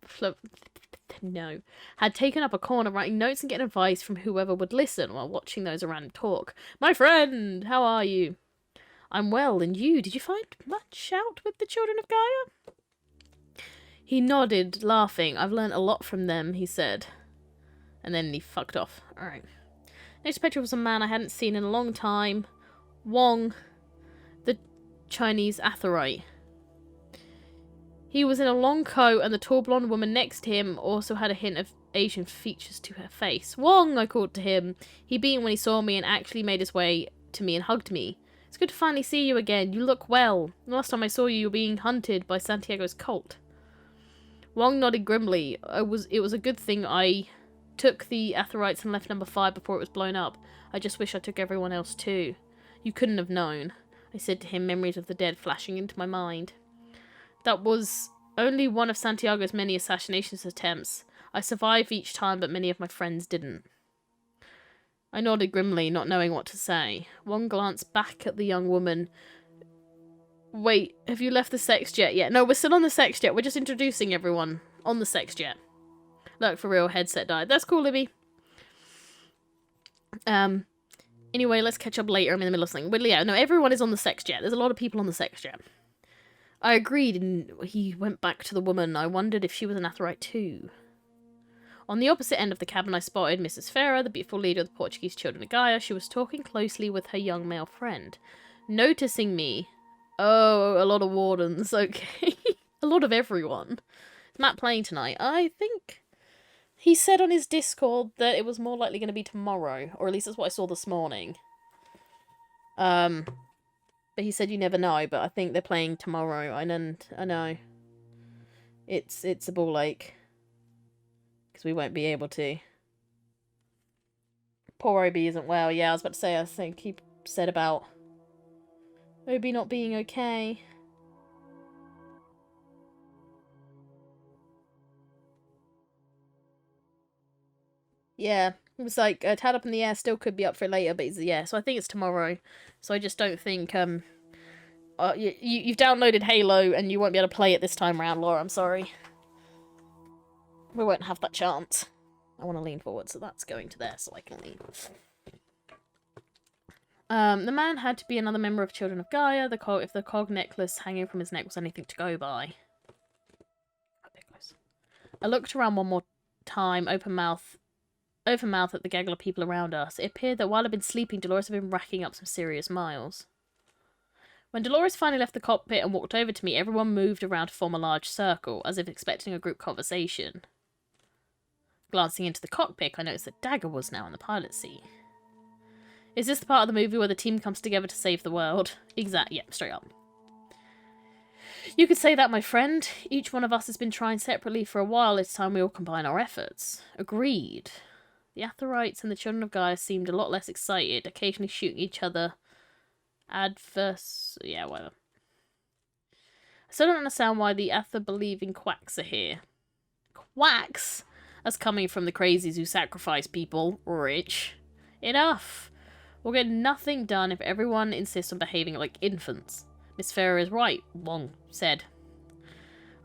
taken up a corner writing notes and getting advice from whoever would listen while watching those around him talk. My friend, how are you? I'm well, and you? Did you find much out with the children of Gaia? He nodded, laughing. I've learned a lot from them, he said. And then he fucked off. Alright. Next picture was a man I hadn't seen in a long time. Wong, the Chinese Atherite. He was in a long coat, and the tall blonde woman next to him also had a hint of Asian features to her face. Wong, I called to him. He beamed when he saw me and actually made his way to me and hugged me. It's good to finally see you again. You look well. The last time I saw you, you were being hunted by Santiago's cult. Wong nodded grimly. It was a good thing I took the Atherites and left number 5 before it was blown up. I just wish I took everyone else too. You couldn't have known, I said to him, memories of the dead flashing into my mind. That was only one of Santiago's many assassination attempts. I survived each time, but many of my friends didn't. I nodded grimly, not knowing what to say. One glance back at the young woman. Wait, have you left the sex jet yet? No, we're still on the sex jet. We're just introducing everyone on the sex jet. Look, for real, headset died. That's cool, Libby. Anyway, let's catch up later. I'm in the middle of something. But yeah, no, everyone is on the sex jet. There's a lot of people on the sex jet. I agreed, and he went back to the woman. I wondered if she was an Atherite too. On the opposite end of the cabin, I spotted Mrs. Farah, the beautiful leader of the Portuguese Children of Gaia. She was talking closely with her young male friend. Noticing me. Oh, a lot of wardens. Okay. A lot of everyone. Is Matt playing tonight? I think he said on his Discord that it was more likely going to be tomorrow. Or at least that's what I saw this morning. But he said you never know, but I think they're playing tomorrow. I know. It's a ball ache. Because we won't be able to. Poor Obi isn't well. Yeah, I was about to say, I think he said about Obi not being okay. Yeah, it was like, Tad Up in the Air still could be up for it later, but yeah, so I think it's tomorrow. So I just don't think, you've downloaded Halo and you won't be able to play it this time around, Laura, I'm sorry. We won't have that chance. I want to lean forward, so that's going to there so I can lean. The man had to be another member of Children of Gaia. If the cog necklace hanging from his neck was anything to go by. I looked around one more time, open mouth at the gaggle of people around us. It appeared that while I'd been sleeping, Dolores had been racking up some serious miles. When Dolores finally left the cockpit and walked over to me, everyone moved around to form a large circle, as if expecting a group conversation. Glancing into the cockpit, I noticed that Dagger was now in the pilot seat. Is this the part of the movie where the team comes together to save the world? Exactly, yep, straight up. You could say that, my friend. Each one of us has been trying separately for a while. It's time we all combine our efforts. Agreed. The Atherites and the Children of Gaia seemed a lot less excited, occasionally shooting each other yeah, whatever. I still don't understand why the Aether-believing quacks are here. Quacks? That's coming from the crazies who sacrifice people. Rich. Enough. We'll get nothing done if everyone insists on behaving like infants. Miss Farah is right, Wong said.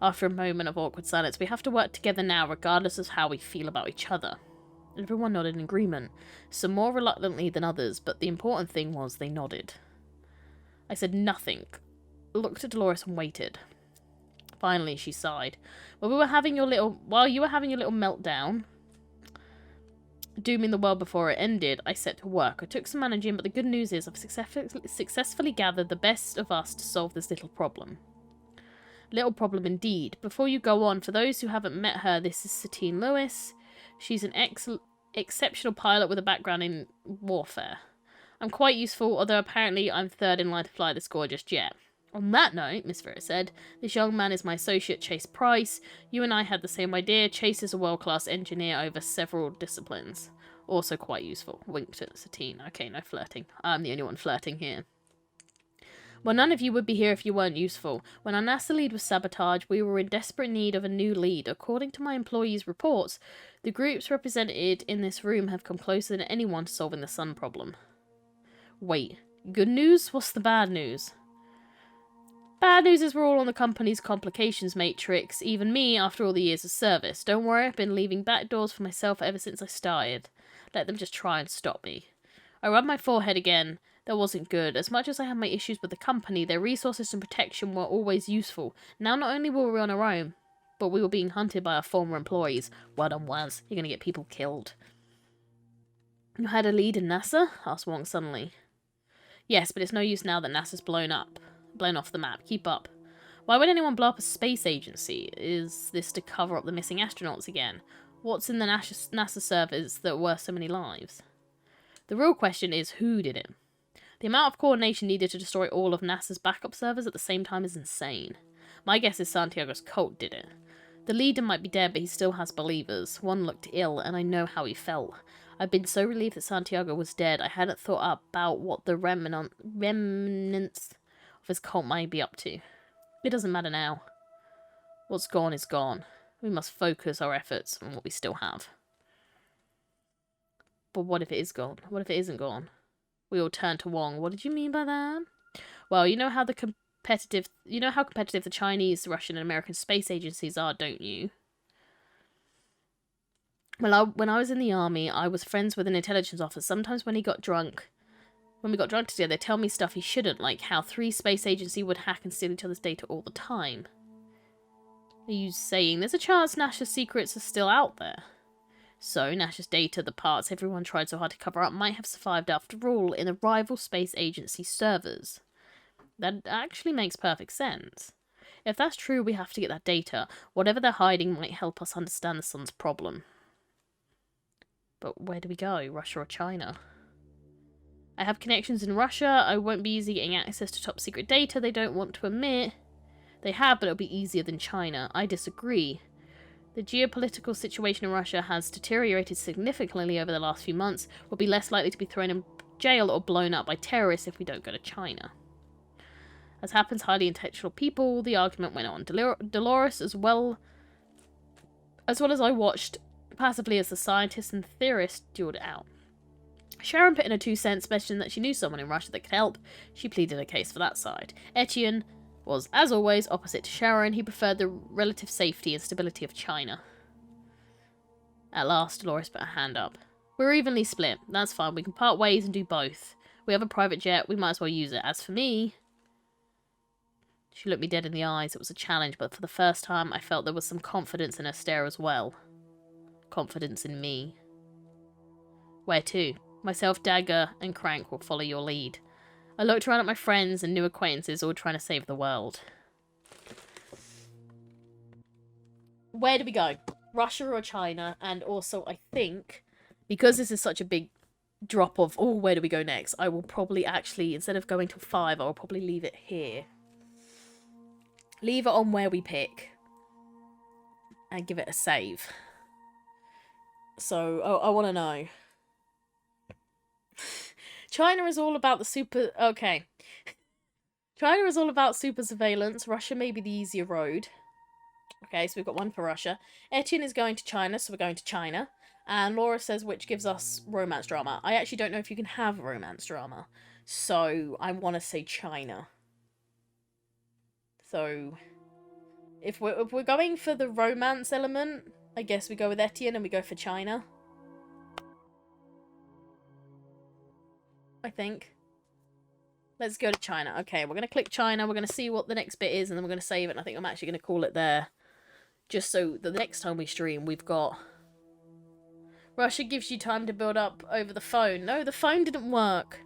After a moment of awkward silence, we have to work together now, regardless of how we feel about each other. Everyone nodded in agreement, some more reluctantly than others, but the important thing was they nodded. I said nothing, looked at Dolores and waited. Finally, she sighed. While you were having your little meltdown, dooming the world before it ended, I set to work. I took some managing, but the good news is I've successfully gathered the best of us to solve this little problem. Little problem indeed. Before you go on, for those who haven't met her, this is Etienne Lewis. She's an exceptional pilot with a background in warfare. I'm quite useful, although apparently I'm third in line to fly this gorgeous jet. On that note, Miss Vera said, this young man is my associate, Chase Price. You and I had the same idea. Chase is a world-class engineer over several disciplines. Also quite useful. Winked at Satine. Okay, no flirting. I'm the only one flirting here. Well, none of you would be here if you weren't useful. When our NASA lead was sabotaged, we were in desperate need of a new lead. According to my employees' reports, the groups represented in this room have come closer than anyone to solving the sun problem. Wait, good news? What's the bad news? Bad news is we're all on the company's complications matrix, even me after all the years of service. Don't worry, I've been leaving back doors for myself ever since I started. Let them just try and stop me. I rubbed my forehead again. That wasn't good. As much as I had my issues with the company, their resources and protection were always useful. Now not only were we on our own, but we were being hunted by our former employees. Well done, Waz. You're gonna get people killed. You had a lead in NASA? Asked Wong suddenly. Yes, but it's no use now that NASA's blown off the map. Keep up. Why would anyone blow up a space agency? Is this to cover up the missing astronauts again? What's in the NASA servers that were so many lives? The real question is, who did it? The amount of coordination needed to destroy all of NASA's backup servers at the same time is insane. My guess is Santiago's cult did it. The leader might be dead, but he still has believers. One looked ill, and I know how he felt. I've been so relieved that Santiago was dead, I hadn't thought about what the remnants of his cult might be up to. It doesn't matter now. What's gone is gone. We must focus our efforts on what we still have. But what if it is gone? What if it isn't gone? We all turned to Wong. What did you mean by that? Well, you know how competitive the Chinese, Russian, and American space agencies are, don't you? Well, when I was in the army, I was friends with an intelligence officer. Sometimes when we got drunk together, they'd tell me stuff he shouldn't, like how 3 space agencies would hack and steal each other's data all the time. Are you saying there's a chance NASA's secrets are still out there? So, NASA's data, the parts everyone tried so hard to cover up, might have survived after all in a rival space agency servers. That actually makes perfect sense. If that's true, we have to get that data. Whatever they're hiding might help us understand the sun's problem. But where do we go? Russia or China? I have connections in Russia. I won't be easy getting access to top secret data they don't want to admit. They have, but it'll be easier than China. I disagree. The geopolitical situation in Russia has deteriorated significantly over the last few months. We'll be less likely to be thrown in jail or blown up by terrorists if we don't go to China. As happens, highly intellectual people, the argument went on. Dolores, as well as I watched passively as the scientists and theorists dueled it out. Sharon put in her 2 cents, mentioning that she knew someone in Russia that could help. She pleaded a case for that side. Etienne was, as always, opposite to Sharon. He preferred the relative safety and stability of China. At last, Dolores put her hand up. We're evenly split. That's fine. We can part ways and do both. We have a private jet. We might as well use it. As for me... She looked me dead in the eyes. It was a challenge, but for the first time, I felt there was some confidence in her stare as well. Confidence in me. Where to? Myself, Dagger, and Crank will follow your lead. I looked around at my friends and new acquaintances all trying to save the world. Where do we go? Russia or China? And also, I think, because this is such a big drop of, oh, where do we go next? I will probably actually, instead of going to 5, I will probably leave it here. Leave it on where we pick. And give it a save. So, I want to know. China is all about the super... Okay. China is all about super surveillance. Russia may be the easier road. Okay, so we've got one for Russia. Etienne is going to China, so we're going to China. And Laura says which gives us romance drama. I actually don't know if you can have romance drama. So, I want to say China. So, if we're going for the romance element, I guess we go with Etienne and we go for China. I think. Let's go to China. Okay, we're going to click China. We're going to see what the next bit is, and then we're going to save it. And I think I'm actually going to call it there. Just so that the next time we stream, we've got... Russia gives you time to build up over the phone. No, the phone didn't work.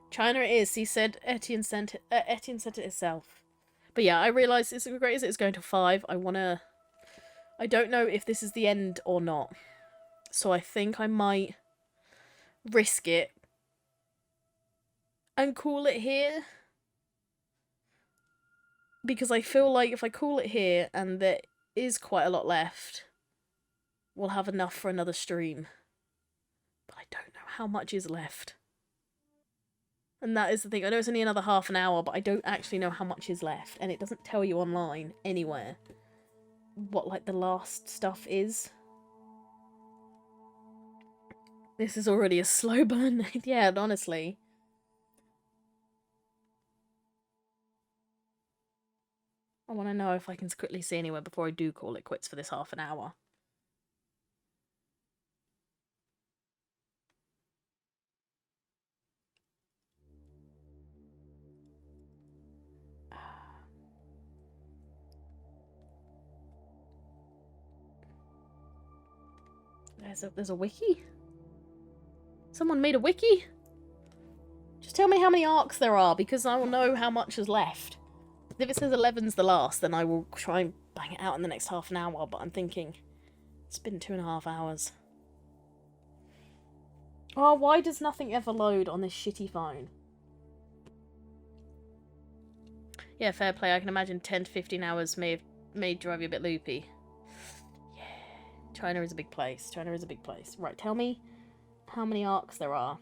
China it is. He said Etienne sent it itself. But yeah, I realise it's great as it's going to 5. I don't know if this is the end or not. So I think I might risk it and call it here. Because I feel like if I call it here and there is quite a lot left, we'll have enough for another stream. But I don't know how much is left. And that is the thing. I know it's only another half an hour, but I don't actually know how much is left. And it doesn't tell you online anywhere what, like, the last stuff is. This is already a slow burn. Yeah, honestly. I want to know if I can quickly see anywhere before I do call it quits for this half an hour. There's a wiki? Someone made a wiki? Just tell me how many arcs there are, because I will know how much is left. If it says 11's the last, then I will try and bang it out in the next half an hour, but I'm thinking, it's been 2.5 hours. Oh, why does nothing ever load on this shitty phone? Yeah, fair play. I can imagine 10 to 15 hours may drive you a bit loopy. Yeah. China is a big place. China is a big place. Right, tell me how many arcs there are.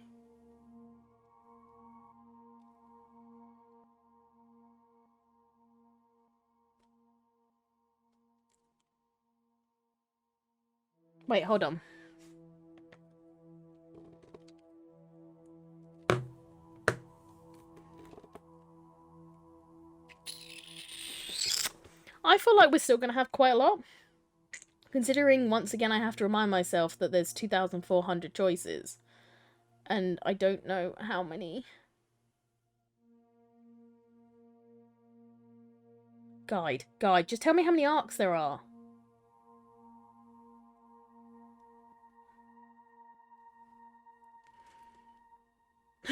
Wait, hold on. I feel like we're still going to have quite a lot. Considering, once again, I have to remind myself that there's 2,400 choices. And I don't know how many. Guide, just tell me how many arcs there are.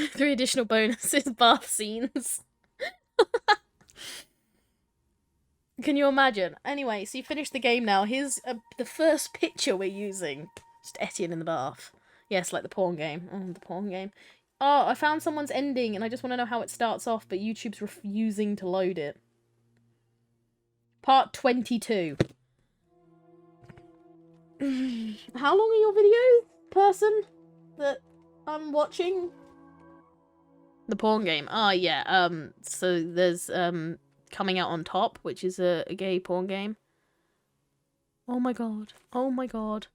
Three additional bonuses, bath scenes. Can you imagine? Anyway, so you finished the game now. Here's the first picture we're using. Just Etienne in the bath. Yes, like the porn game. Oh, the porn game. Oh, I found someone's ending, and I just want to know how it starts off, but YouTube's refusing to load it. Part 22. How long are your videos, person that I'm watching? The porn game. Ah, yeah. So there's, Coming Out on Top, which is a gay porn game. Oh my god. Oh my god.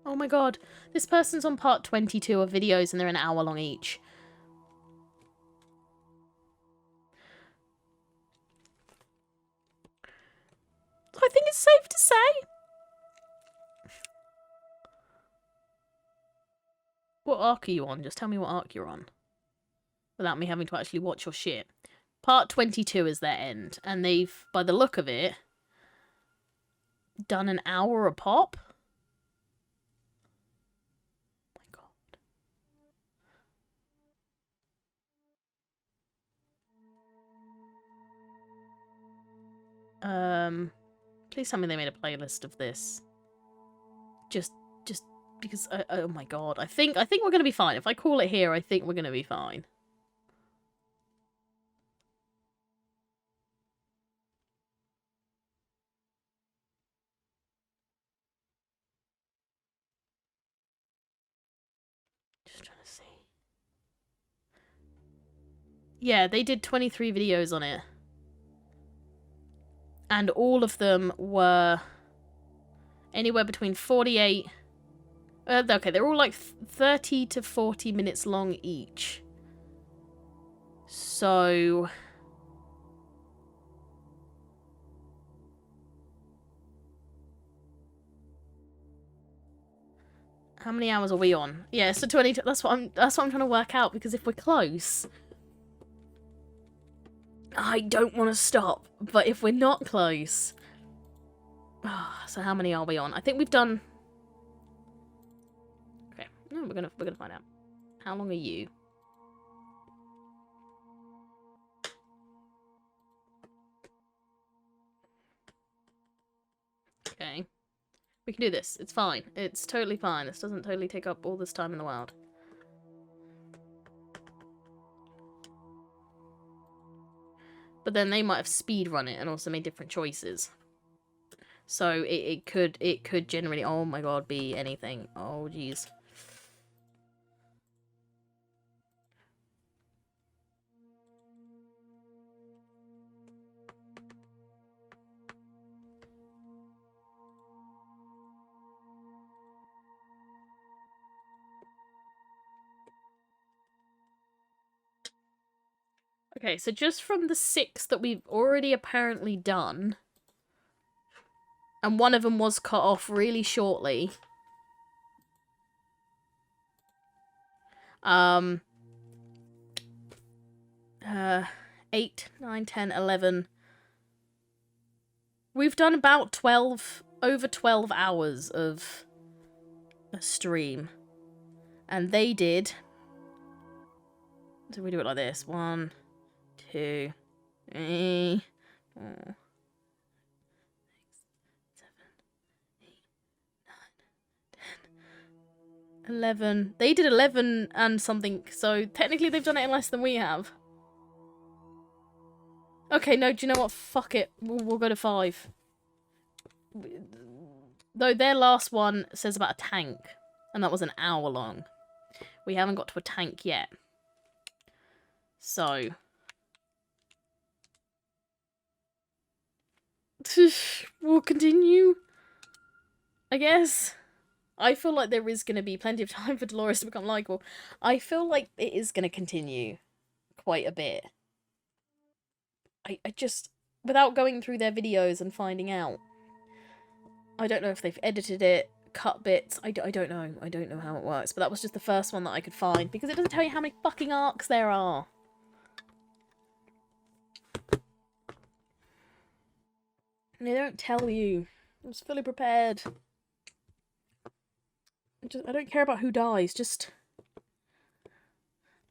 Oh my god. This person's on part 22 of videos and they're an hour long each. I think it's safe to say. What arc are you on? Just tell me what arc you're on. Without me having to actually watch your shit. Part 22 is their end. And they've, by the look of it, done an hour a pop. Oh my god. Please tell me they made a playlist of this. Just because, oh my god. I think we're gonna be fine. If I call it here, I think we're gonna be fine. Just trying to see. Yeah, they did 23 videos on it. And all of them were anywhere between 48... okay, they're all like 30 to 40 minutes long each. So... how many hours are we on? Yeah, so 22. That's what I'm trying to work out, because if we're close, I don't want to stop. But if we're not close, so how many are we on? I think we've done. Okay, we're gonna find out. How long are you? Okay, we can do this. It's fine. It's totally fine. This doesn't totally take up all this time in the world. But then they might have speed run it and also made different choices. So it could generally, oh my god, be anything. Oh jeez. Okay, so just from the 6 that we've already apparently done, and one of them was cut off really shortly. 8, 9, 10, 11. We've done about 12, over 12 hours of a stream. And they did. So we do it like this. 1, 2, 3, 4, 6, 7, 8, 9, 10, 11. They did 11 and something, so technically they've done it in less than we have. Okay, no, do you know what? Fuck it. We'll go to 5. Though their last one says about a tank, and that was an hour long. We haven't got to a tank yet. So. We'll continue, I guess. I feel like there is going to be plenty of time for Dolores to become likeable. I feel like it is going to continue quite a bit. I just, without going through their videos and finding out, I don't know if they've edited it, cut bits, I don't know. I don't know how it works, but that was just the first one that I could find, because it doesn't tell you how many fucking arcs there are. They don't tell you. I was fully prepared. I don't care about who dies,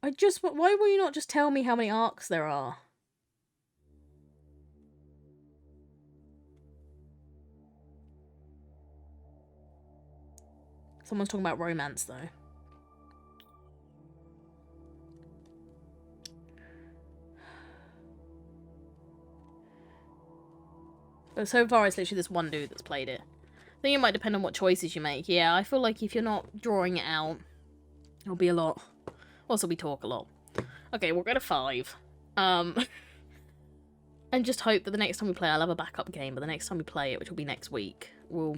why will you not just tell me how many arcs there are? Someone's talking about romance, though. But so far, it's literally this one dude that's played it. I think it might depend on what choices you make. Yeah, I feel like if you're not drawing it out, it'll be a lot. Also, we talk a lot. Okay, we'll go to 5. And just hope that the next time we play, I'll have a backup game, but the next time we play it, which will be next week, we'll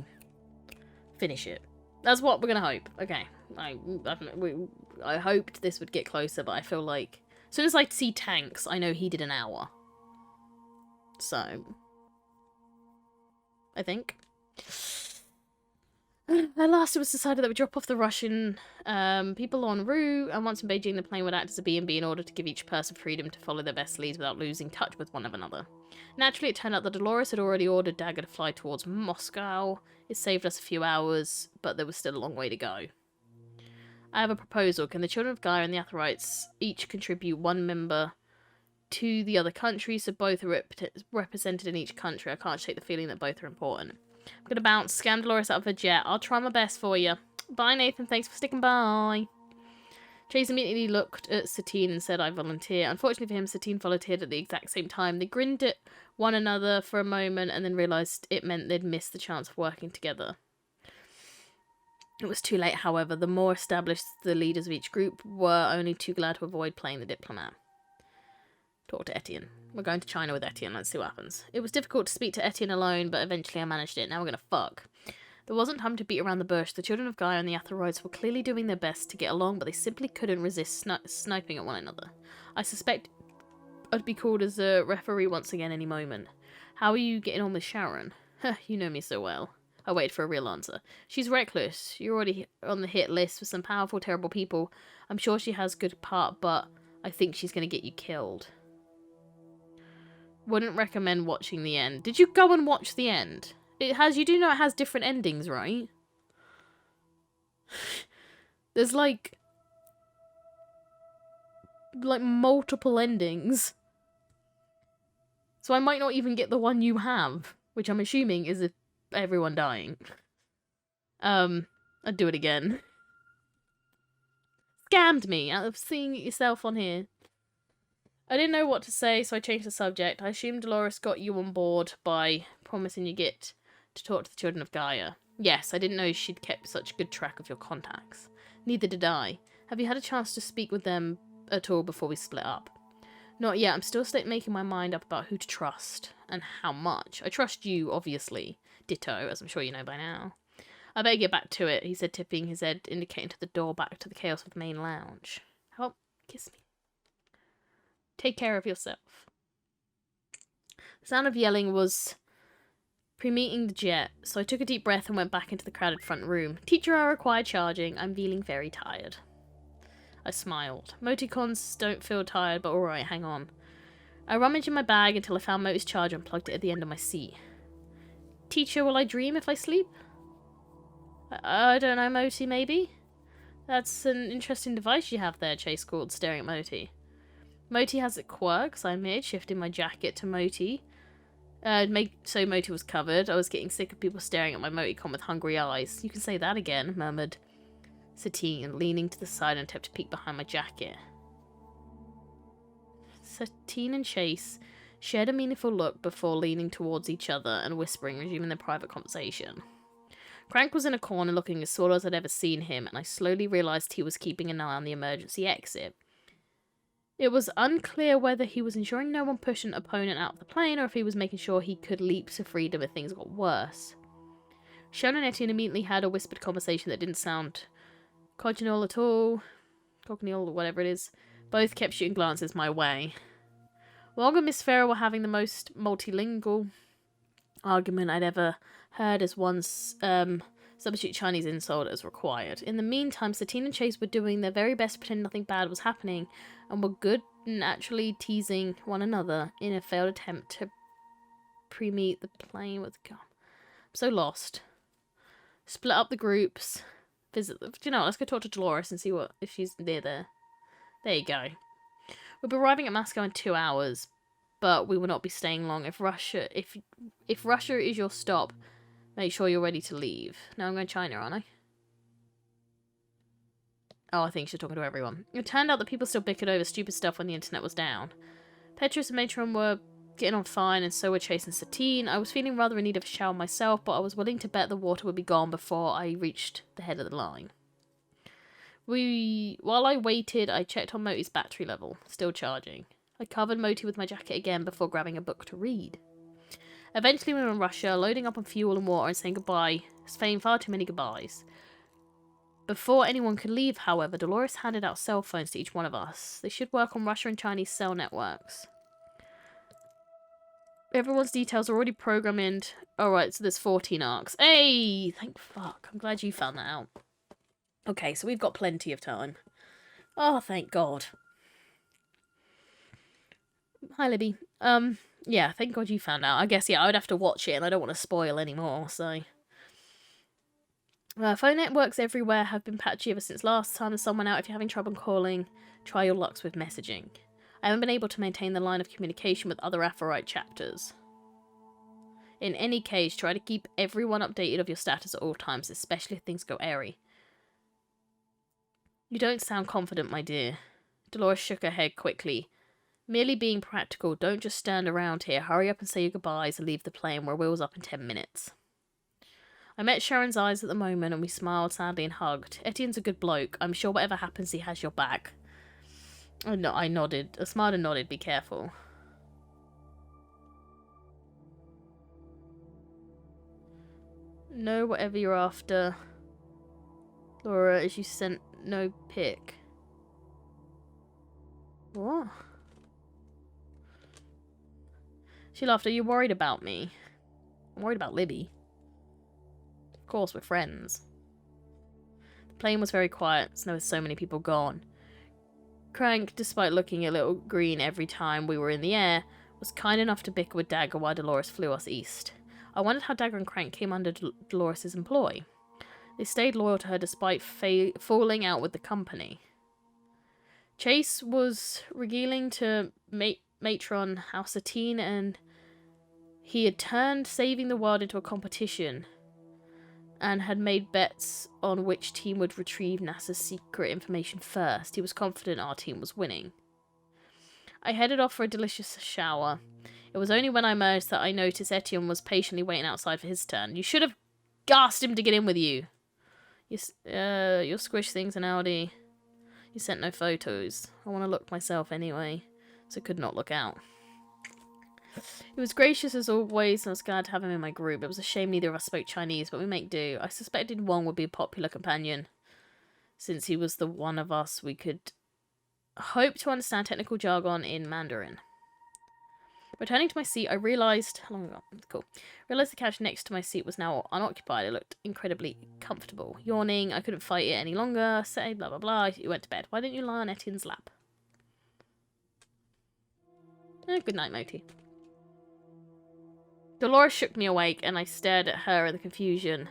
finish it. That's what we're gonna hope. Okay. I hoped this would get closer, but I feel like as soon as I see tanks, I know he did an hour. So, I think. At last it was decided that we drop off the Russian people en route, and once in Beijing the plane would act as a B&B in order to give each person freedom to follow their best leads without losing touch with one another. Naturally, it turned out that Dolores had already ordered Dagger to fly towards Moscow. It saved us a few hours, but there was still a long way to go. I have a proposal. Can the Children of Gaia and the Atherites each contribute one member to the other country, so both are represented in each country? I can't shake the feeling that both are important. I'm gonna bounce, scam Dolores out of her jet. I'll try my best for you. Bye, Nathan. Thanks for sticking by. Chase immediately looked at Satine and said, I volunteer. Unfortunately for him, Satine volunteered at the exact same time. They grinned at one another for a moment and then realised it meant they'd missed the chance of working together. It was too late, however. The more established the leaders of each group were only too glad to avoid playing the diplomat. Talk to Etienne. We're going to China with Etienne. Let's see what happens. It was difficult to speak to Etienne alone, but eventually I managed it. Now we're going to fuck. There wasn't time to beat around the bush. The Children of Gaia and the Atherites were clearly doing their best to get along, but they simply couldn't resist sniping at one another. I suspect I'd be called as a referee once again any moment. How are you getting on with Sharon? You know me so well. I waited for a real answer. She's reckless. You're already on the hit list with some powerful, terrible people. I'm sure she has good part, but I think she's going to get you killed. Wouldn't recommend watching the end. Did you go and watch the end? It has, you do know it has different endings, right? There's like multiple endings. So I might not even get the one you have, which I'm assuming is if everyone dying. I'd do it again. Scammed me out of seeing it yourself on here. I didn't know what to say, so I changed the subject. I assume Dolores got you on board by promising you get to talk to the Children of Gaia. Yes, I didn't know she'd kept such good track of your contacts. Neither did I. Have you had a chance to speak with them at all before we split up? Not yet. I'm still making my mind up about who to trust and how much. I trust you, obviously. Ditto, as I'm sure you know by now. I better get back to it, he said, tipping his head, indicating to the door back to the Chaos of the main lounge. How about kiss me? Take care of yourself. The sound of yelling was pre-meeting the jet, so I took a deep breath and went back into the crowded front room. Teacher hour required charging. I'm feeling very tired. I smiled. Moticons don't feel tired, but alright, hang on. I rummaged in my bag until I found Moti's charger and plugged it at the end of my seat. Teacher, will I dream if I sleep? I don't know, Moti, maybe? That's an interesting device you have there, Chase called, staring at Moti. Moti has its quirks, I admitted, shifting my jacket to Moti. So Moti was covered. I was getting sick of people staring at my Moticon with hungry eyes. You can say that again, murmured Satine, leaning to the side and attempted to peek behind my jacket. Satine and Chase shared a meaningful look before leaning towards each other and whispering, resuming their private conversation. Crank was in a corner looking as sore as I'd ever seen him, and I slowly realised he was keeping an eye on the emergency exit. It was unclear whether he was ensuring no one pushed an opponent out of the plane or if he was making sure he could leap to freedom if things got worse. Sharon and Etienne immediately had a whispered conversation that didn't sound congenial at all. Congenial, or whatever it is. Both kept shooting glances my way. Wong and Miss Farah were having the most multilingual argument I'd ever heard as one substitute Chinese insult as required. In the meantime, Satine and Chase were doing their very best to pretend nothing bad was happening and were good and actually teasing one another in a failed attempt to pre-meet the plane with gum. I'm so lost. Split up the groups. Visit them. Do you know, let's go talk to Dolores and see if she's near there. There you go. We'll be arriving at Moscow in 2 hours, but we will not be staying long. If Russia is your stop, make sure you're ready to leave. Now I'm going to China, aren't I? Oh, I think she's talking to everyone. It turned out that people still bickered over stupid stuff when the internet was down. Petrus and Matron were getting on fine, and so were Chase and Satine. I was feeling rather in need of a shower myself, but I was willing to bet the water would be gone before I reached the head of the line. While I waited, I checked on Moti's battery level, still charging. I covered Moti with my jacket again before grabbing a book to read. Eventually we were in Russia, loading up on fuel and water and saying goodbye, saying far too many goodbyes. Before anyone could leave, however, Dolores handed out cell phones to each one of us. They should work on Russia and Chinese cell networks. Everyone's details are already programmed in. Alright, so there's 14 arcs. Hey! Thank fuck. I'm glad you found that out. Okay, so we've got plenty of time. Oh, thank God. Hi, Libby. Yeah, thank God you found out. I guess, yeah, I would have to watch it, and I don't want to spoil anymore, so... phone networks everywhere have been patchy ever since last time there's someone out. If you're having trouble calling, try your lucks with messaging. I haven't been able to maintain the line of communication with other Aphorite chapters. In any case, try to keep everyone updated of your status at all times, especially if things go airy. You don't sound confident, my dear. Dolores shook her head quickly. Merely being practical, don't just stand around here. Hurry up and say your goodbyes and leave the plane. We're wheels up in 10 minutes. I met Sharon's eyes at the moment and we smiled sadly and hugged. Etienne's a good bloke. I'm sure whatever happens he has your back. I nodded. I smiled and nodded. Be careful. No, whatever you're after. Laura, as you sent no pic. What? She laughed. Are you worried about me? I'm worried about Libby. Of course, we're friends. The plane was very quiet, as there were so many people gone. Crank, despite looking a little green every time we were in the air, was kind enough to bicker with Dagger while Dolores flew us east. I wondered how Dagger and Crank came under Dolores' employ. They stayed loyal to her despite falling out with the company. Chase was regaling to Matron how Satine and he had turned saving the world into a competition and had made bets on which team would retrieve NASA's secret information first. He was confident our team was winning. I headed off for a delicious shower. It was only when I emerged that I noticed Etienne was patiently waiting outside for his turn. You should have gassed him to get in with you. Your squish thing's an Audi. You sent no photos. I want to look myself anyway, so could not look out. He was gracious as always, and I was glad to have him in my group. It was a shame neither of us spoke Chinese, but we make do. I suspected Wong would be a popular companion, since he was the one of us we could hope to understand technical jargon in Mandarin. Returning to my seat, I realised... How long ago? Cool. Realised the couch next to my seat was now unoccupied. It looked incredibly comfortable. Yawning, I couldn't fight it any longer. Say blah blah blah. You went to bed. Why didn't you lie on Etienne's lap? Good night, Moti. Dolores shook me awake, and I stared at her in the confusion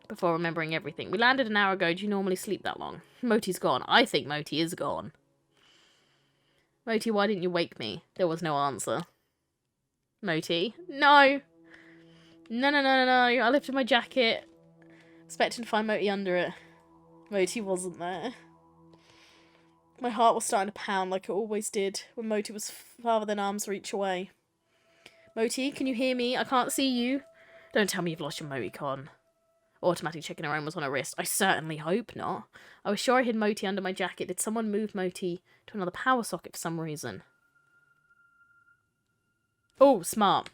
before remembering everything. We landed an hour ago. Do you normally sleep that long? Moti's gone. I think Moti is gone. Moti, why didn't you wake me? There was no answer. Moti? No! No. I lifted my jacket, expecting to find Moti under it. Moti wasn't there. My heart was starting to pound like it always did when Moti was farther than arm's reach away. Moti, can you hear me? I can't see you. Don't tell me you've lost your Moticon. Automatic checking her own was on her wrist. I certainly hope not. I was sure I hid Moti under my jacket. Did someone move Moti to another power socket for some reason? Oh, smart.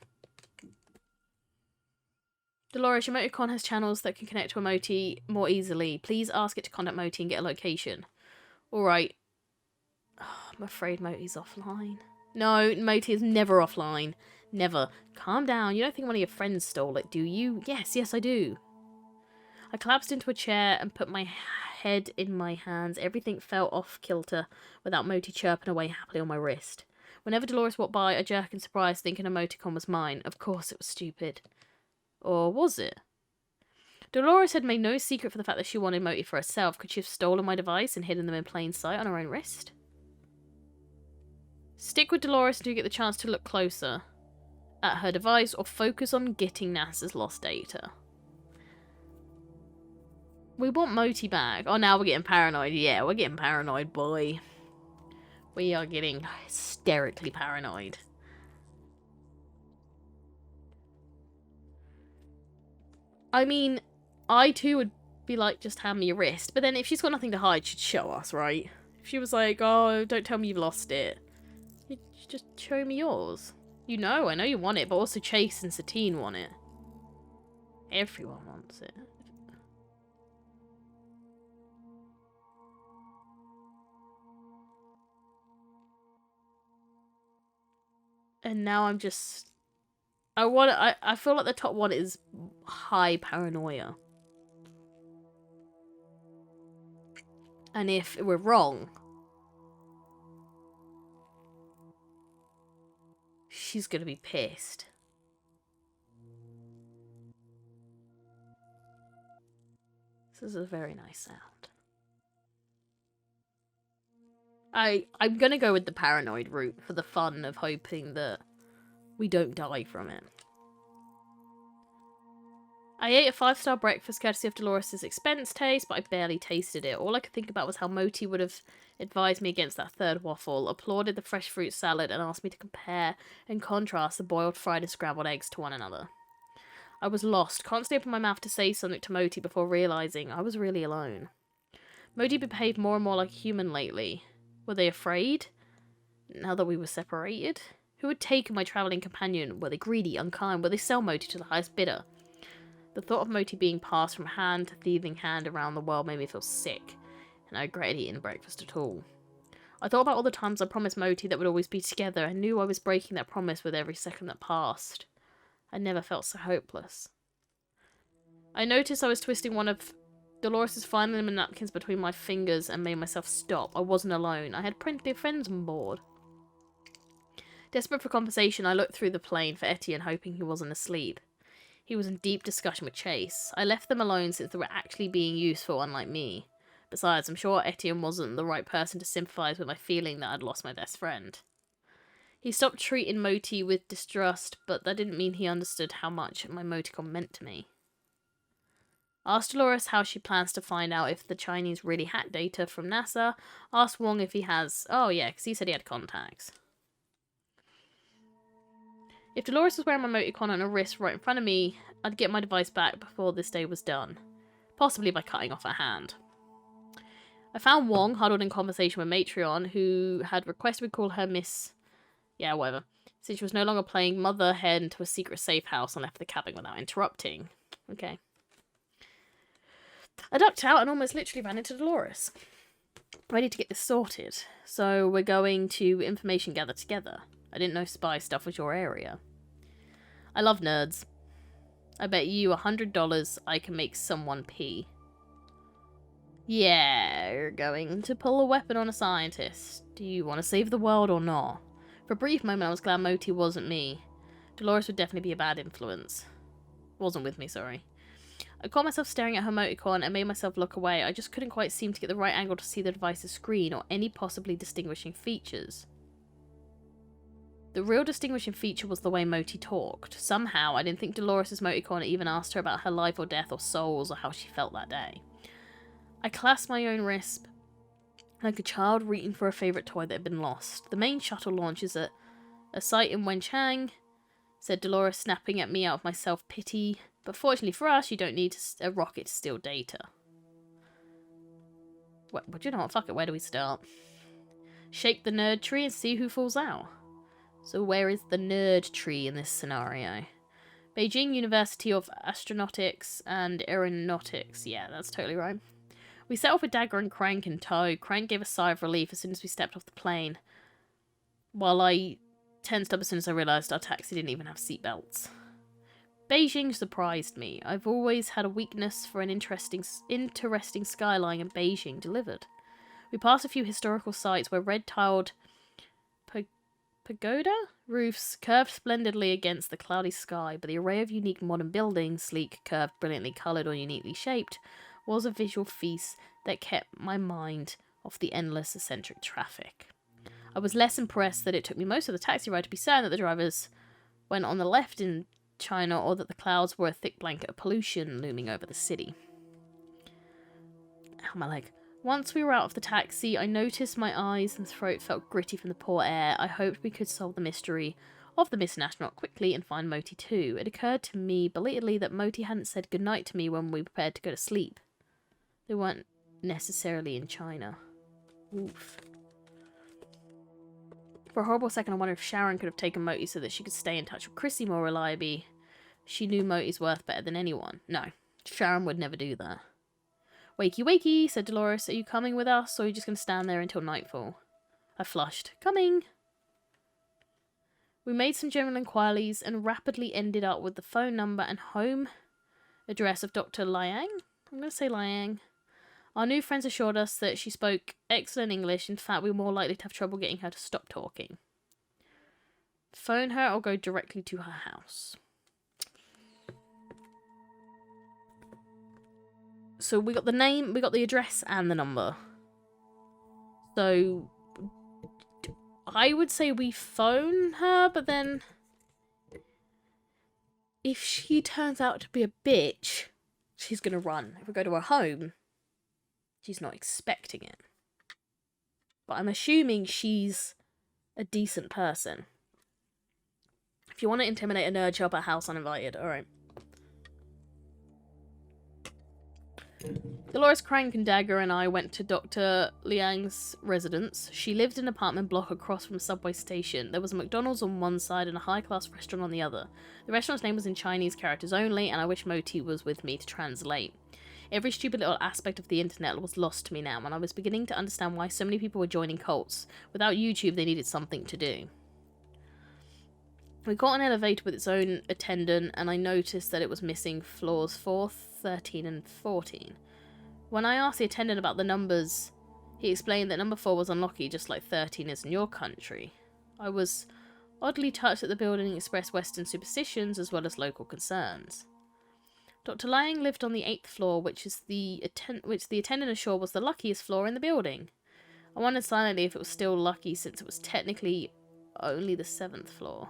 Dolores, your Moticon has channels that can connect to a Moti more easily. Please ask it to contact Moti and get a location. Alright. Oh, I'm afraid Moti's offline. No, Moti is never offline. Never. Calm down. You don't think one of your friends stole it, do you? Yes, I do. I collapsed into a chair and put my head in my hands. Everything fell off kilter without Moti chirping away happily on my wrist. Whenever Dolores walked by, I jerked in surprise, thinking a Moticon was mine. Of course it was stupid. Or was it? Dolores had made no secret for the fact that she wanted Moti for herself. Could she have stolen my device and hidden them in plain sight on her own wrist? Stick with Dolores until you get the chance to look closer at her device, or focus on getting NASA's lost data. We want Moti back. Oh, now we're getting paranoid. Yeah, we're getting paranoid, boy. We are getting hysterically paranoid. I mean, I too would be like, just hand me your wrist. But then if she's got nothing to hide, she'd show us, right? If she was like, oh, don't tell me you've lost it, you'd just show me yours. You know, I know you want it, but also Chase and Satine want it. Everyone wants it. And now I'm just... I feel like the top one is high paranoia. And if we're wrong, she's gonna be pissed. This is a very nice sound. I'm gonna go with the paranoid route for the fun of hoping that we don't die from it. I ate a 5-star breakfast courtesy of Dolores' expense taste, but I barely tasted it. All I could think about was how Moti would have advised me against that third waffle, applauded the fresh fruit salad, and asked me to compare and contrast the boiled, fried, and scrambled eggs to one another. I was lost, constantly opening my mouth to say something to Moti before realising I was really alone. Moti behaved more and more like a human lately. Were they afraid? Now that we were separated? Who had taken my travelling companion? Were they greedy, unkind? Would they sell Moti to the highest bidder? The thought of Moti being passed from hand to thieving hand around the world made me feel sick, and I regretted eating breakfast at all. I thought about all the times I promised Moti that we'd always be together, and knew I was breaking that promise with every second that passed. I never felt so hopeless. I noticed I was twisting one of Dolores' final napkins between my fingers and made myself stop. I wasn't alone. I had plenty of friends on board. Desperate for conversation, I looked through the plane for Etienne, hoping he wasn't asleep. He was in deep discussion with Chase. I left them alone since they were actually being useful, unlike me. Besides, I'm sure Etienne wasn't the right person to sympathise with my feeling that I'd lost my best friend. He stopped treating Moti with distrust, but that didn't mean he understood how much my Moticon meant to me. Asked Dolores how she plans to find out if the Chinese really hacked data from NASA. Asked Wong if he has... Oh yeah, because he said he had contacts. If Dolores was wearing my Moticon on her wrist right in front of me, I'd get my device back before this day was done. Possibly by cutting off her hand. I found Wong huddled in conversation with Matreon, who had requested we call her Miss... Yeah, whatever. Since she was no longer playing mother hen into a secret safe house and left the cabin without interrupting. Okay. I ducked out and almost literally ran into Dolores. Ready to get this sorted. So we're going to information gather together. I didn't know spy stuff was your area. I love nerds. I bet you $100 I can make someone pee. Yeah, you're going to pull a weapon on a scientist. Do you want to save the world or not? For a brief moment I was glad Moti wasn't me. Dolores would definitely be a bad influence. Wasn't with me, sorry. I caught myself staring at her emoticon and made myself look away. I just couldn't quite seem to get the right angle to see the device's screen or any possibly distinguishing features. The real distinguishing feature was the way Moti talked. Somehow, I didn't think Dolores' emoticon even asked her about her life or death or souls or how she felt that day. I clasped my own wrist like a child reaching for a favourite toy that had been lost. The main shuttle launches at a site in Wenchang, said Dolores, snapping at me out of my self-pity. But fortunately for us, you don't need a rocket to steal data. Well, you know what? Fuck it, where do we start? Shake the nerd tree and see who falls out. So where is the nerd tree in this scenario? Beijing University of Astronautics and Aeronautics. Yeah, that's totally right. We set off with Dagger and Crank in tow. Crank gave a sigh of relief as soon as we stepped off the plane, while I tensed up as soon as I realised our taxi didn't even have seatbelts. Beijing surprised me. I've always had a weakness for an interesting skyline, and Beijing delivered. We passed a few historical sites where red-tiled pagoda roofs curved splendidly against the cloudy sky, but the array of unique modern buildings, sleek, curved, brilliantly coloured, or uniquely shaped, was a visual feast that kept my mind off the endless eccentric traffic. I was less impressed that it took me most of the taxi ride to be certain that the drivers went on the left in China, or that the clouds were a thick blanket of pollution looming over the city. Ow, my leg. Once we were out of the taxi, I noticed my eyes and throat felt gritty from the poor air. I hoped we could solve the mystery of the missing astronaut quickly and find Moti too. It occurred to me belatedly that Moti hadn't said goodnight to me when we prepared to go to sleep. They weren't necessarily in China. Oof. For a horrible second, I wondered if Sharon could have taken Moti so that she could stay in touch with Chrissy more reliably. She knew Moti's worth better than anyone. No, Sharon would never do that. Wakey, wakey, said Dolores. Are you coming with us, or are you just going to stand there until nightfall? I flushed. Coming! We made some general inquiries and rapidly ended up with the phone number and home address of Dr. Liang. I'm going to say Liang. Our new friends assured us that she spoke excellent English. In fact, we were more likely to have trouble getting her to stop talking. Phone her or go directly to her house. So we got the name, we got the address and the number. So I would say we phone her, but then if she turns out to be a bitch, she's going to run. If we go to her home, she's not expecting it. But I'm assuming she's a decent person. If you want to intimidate a nerd, show up at house uninvited. Alright. Dolores, Crank, and Dagger and I went to Dr. Liang's residence. She lived in an apartment block across from a subway station. There was a McDonald's on one side and a high-class restaurant on the other. The restaurant's name was in Chinese characters only, and I wish Moti was with me to translate. Every stupid little aspect of the internet was lost to me now, and I was beginning to understand why so many people were joining cults. Without YouTube, they needed something to do. We got an elevator with its own attendant, and I noticed that it was missing floors 4, 13, and 14. When I asked the attendant about the numbers, he explained that number 4 was unlucky, just like 13 is in your country. I was oddly touched that the building expressed Western superstitions as well as local concerns. Dr. Liang lived on the 8th floor, which the attendant assured was the luckiest floor in the building. I wondered silently if it was still lucky, since it was technically only the 7th floor.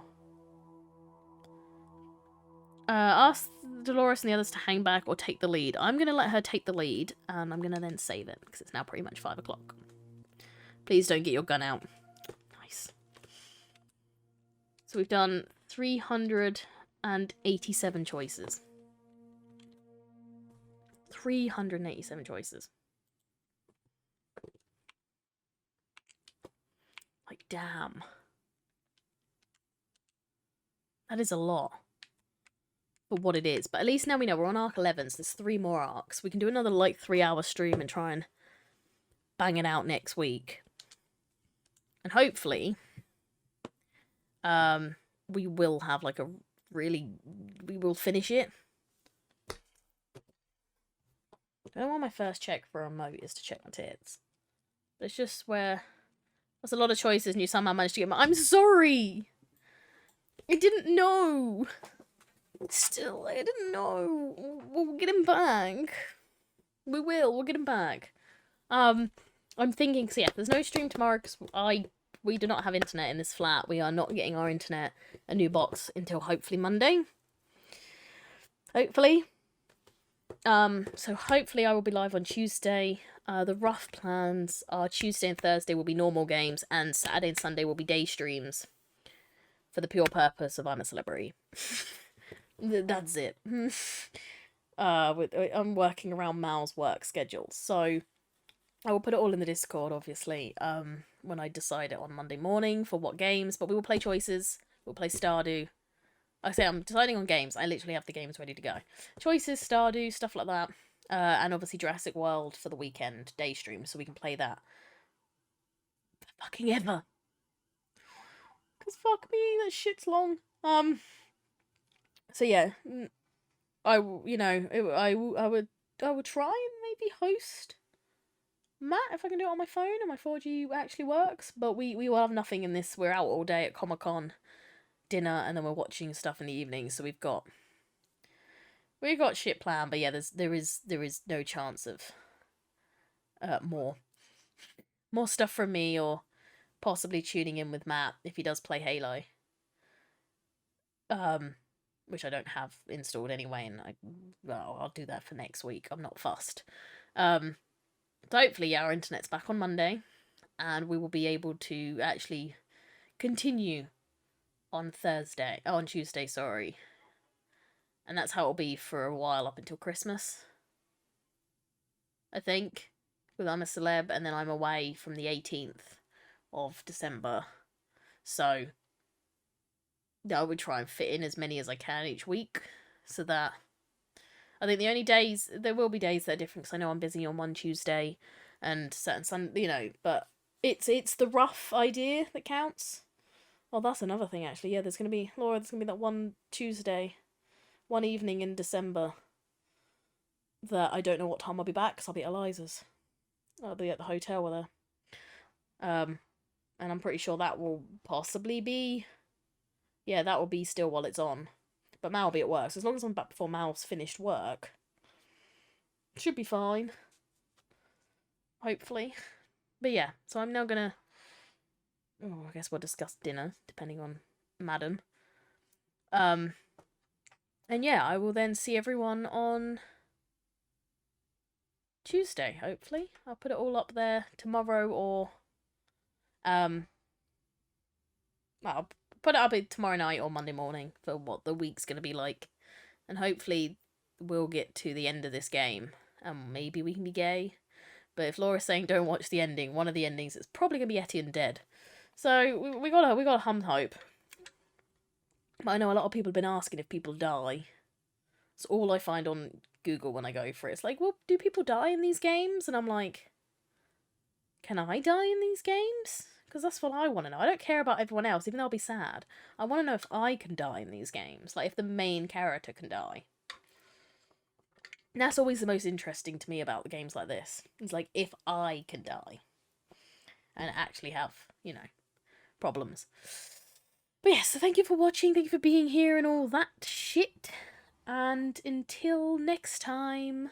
Ask Dolores and the others to hang back or take the lead. I'm going to let her take the lead, and I'm going to then save it, because it's now pretty much 5 o'clock. Please don't get your gun out. Nice. So we've done 387 choices. 387 choices. Like, damn. That is a lot. For what it is. But at least now we know we're on arc 11, so there's 3 more arcs. We can do another, like, 3-hour stream and try and banging out next week. And hopefully, we will have like we will finish it. I don't want my first check for a remote is to check my tits. It's just where there's a lot of choices and you somehow managed to get I'm sorry! I didn't know! Still, I didn't know. We'll get him back. We'll get him back. I'm thinking, so yeah, there's no stream tomorrow because we do not have internet in this flat. We are not getting our internet, a new box, until hopefully Monday. Hopefully. So hopefully I will be live on Tuesday. The rough plans are Tuesday and Thursday will be normal games, and Saturday and Sunday will be day streams. For the pure purpose of I'm a celebrity. That's it. I'm working around Mal's work schedule, so I will put it all in the Discord, obviously, when I decide it on Monday morning for what games, but we will play choices, we'll play Stardew. I say I'm deciding on games, I literally have the games ready to go. Choices, Stardew, stuff like that, and obviously Jurassic World for the weekend, day stream, so we can play that. Fucking ever. Because fuck me, that shit's long. So yeah, I would try and maybe host Matt if I can do it on my phone and my 4G actually works. But we will have nothing in this. We're out all day at Comic-Con, dinner, and then we're watching stuff in the evening. So we've got shit planned. But yeah, there is no chance of more stuff from me or possibly tuning in with Matt if he does play Halo. Which I don't have installed anyway, and I'll do that for next week. I'm not fussed. So hopefully, our internet's back on Monday, and we will be able to actually continue on Tuesday, sorry. And that's how it'll be for a while up until Christmas. I think, with I'm a Celeb, and then I'm away from the 18th of December. So I would try and fit in as many as I can each week, so that I think the only days there will be days that are different because I know I'm busy on one Tuesday and certain Sunday, but it's the rough idea that counts. Oh, that's another thing actually. Yeah, there's gonna be that one Tuesday, one evening in December that I don't know what time I'll be back because I'll be at Eliza's. I'll be at the hotel with her. And I'm pretty sure that will possibly be. Yeah, that will be still while it's on. But Mal will be at work, so as long as I'm back before Mal's finished work, should be fine. Hopefully. But yeah, so I'm now gonna... Oh, I guess we'll discuss dinner, depending on Madam. And yeah, I will then see everyone on Tuesday, hopefully. I'll put it all up there tomorrow or... I'll put it up tomorrow night or Monday morning for what the week's going to be like. And hopefully we'll get to the end of this game. And maybe we can be gay. But if Laura's saying don't watch the ending, one of the endings is probably going to be Etienne dead. So we gotta hum hope. But I know a lot of people have been asking if people die. It's all I find on Google when I go for it. It's like, well, do people die in these games? And I'm like, can I die in these games? Because that's what I want to know. I don't care about everyone else, even though I'll be sad. I want to know if I can die in these games. Like, if the main character can die. And that's always the most interesting to me about the games like this. It's like, if I can die. And actually have, problems. But yeah, so thank you for watching. Thank you for being here and all that shit. And until next time...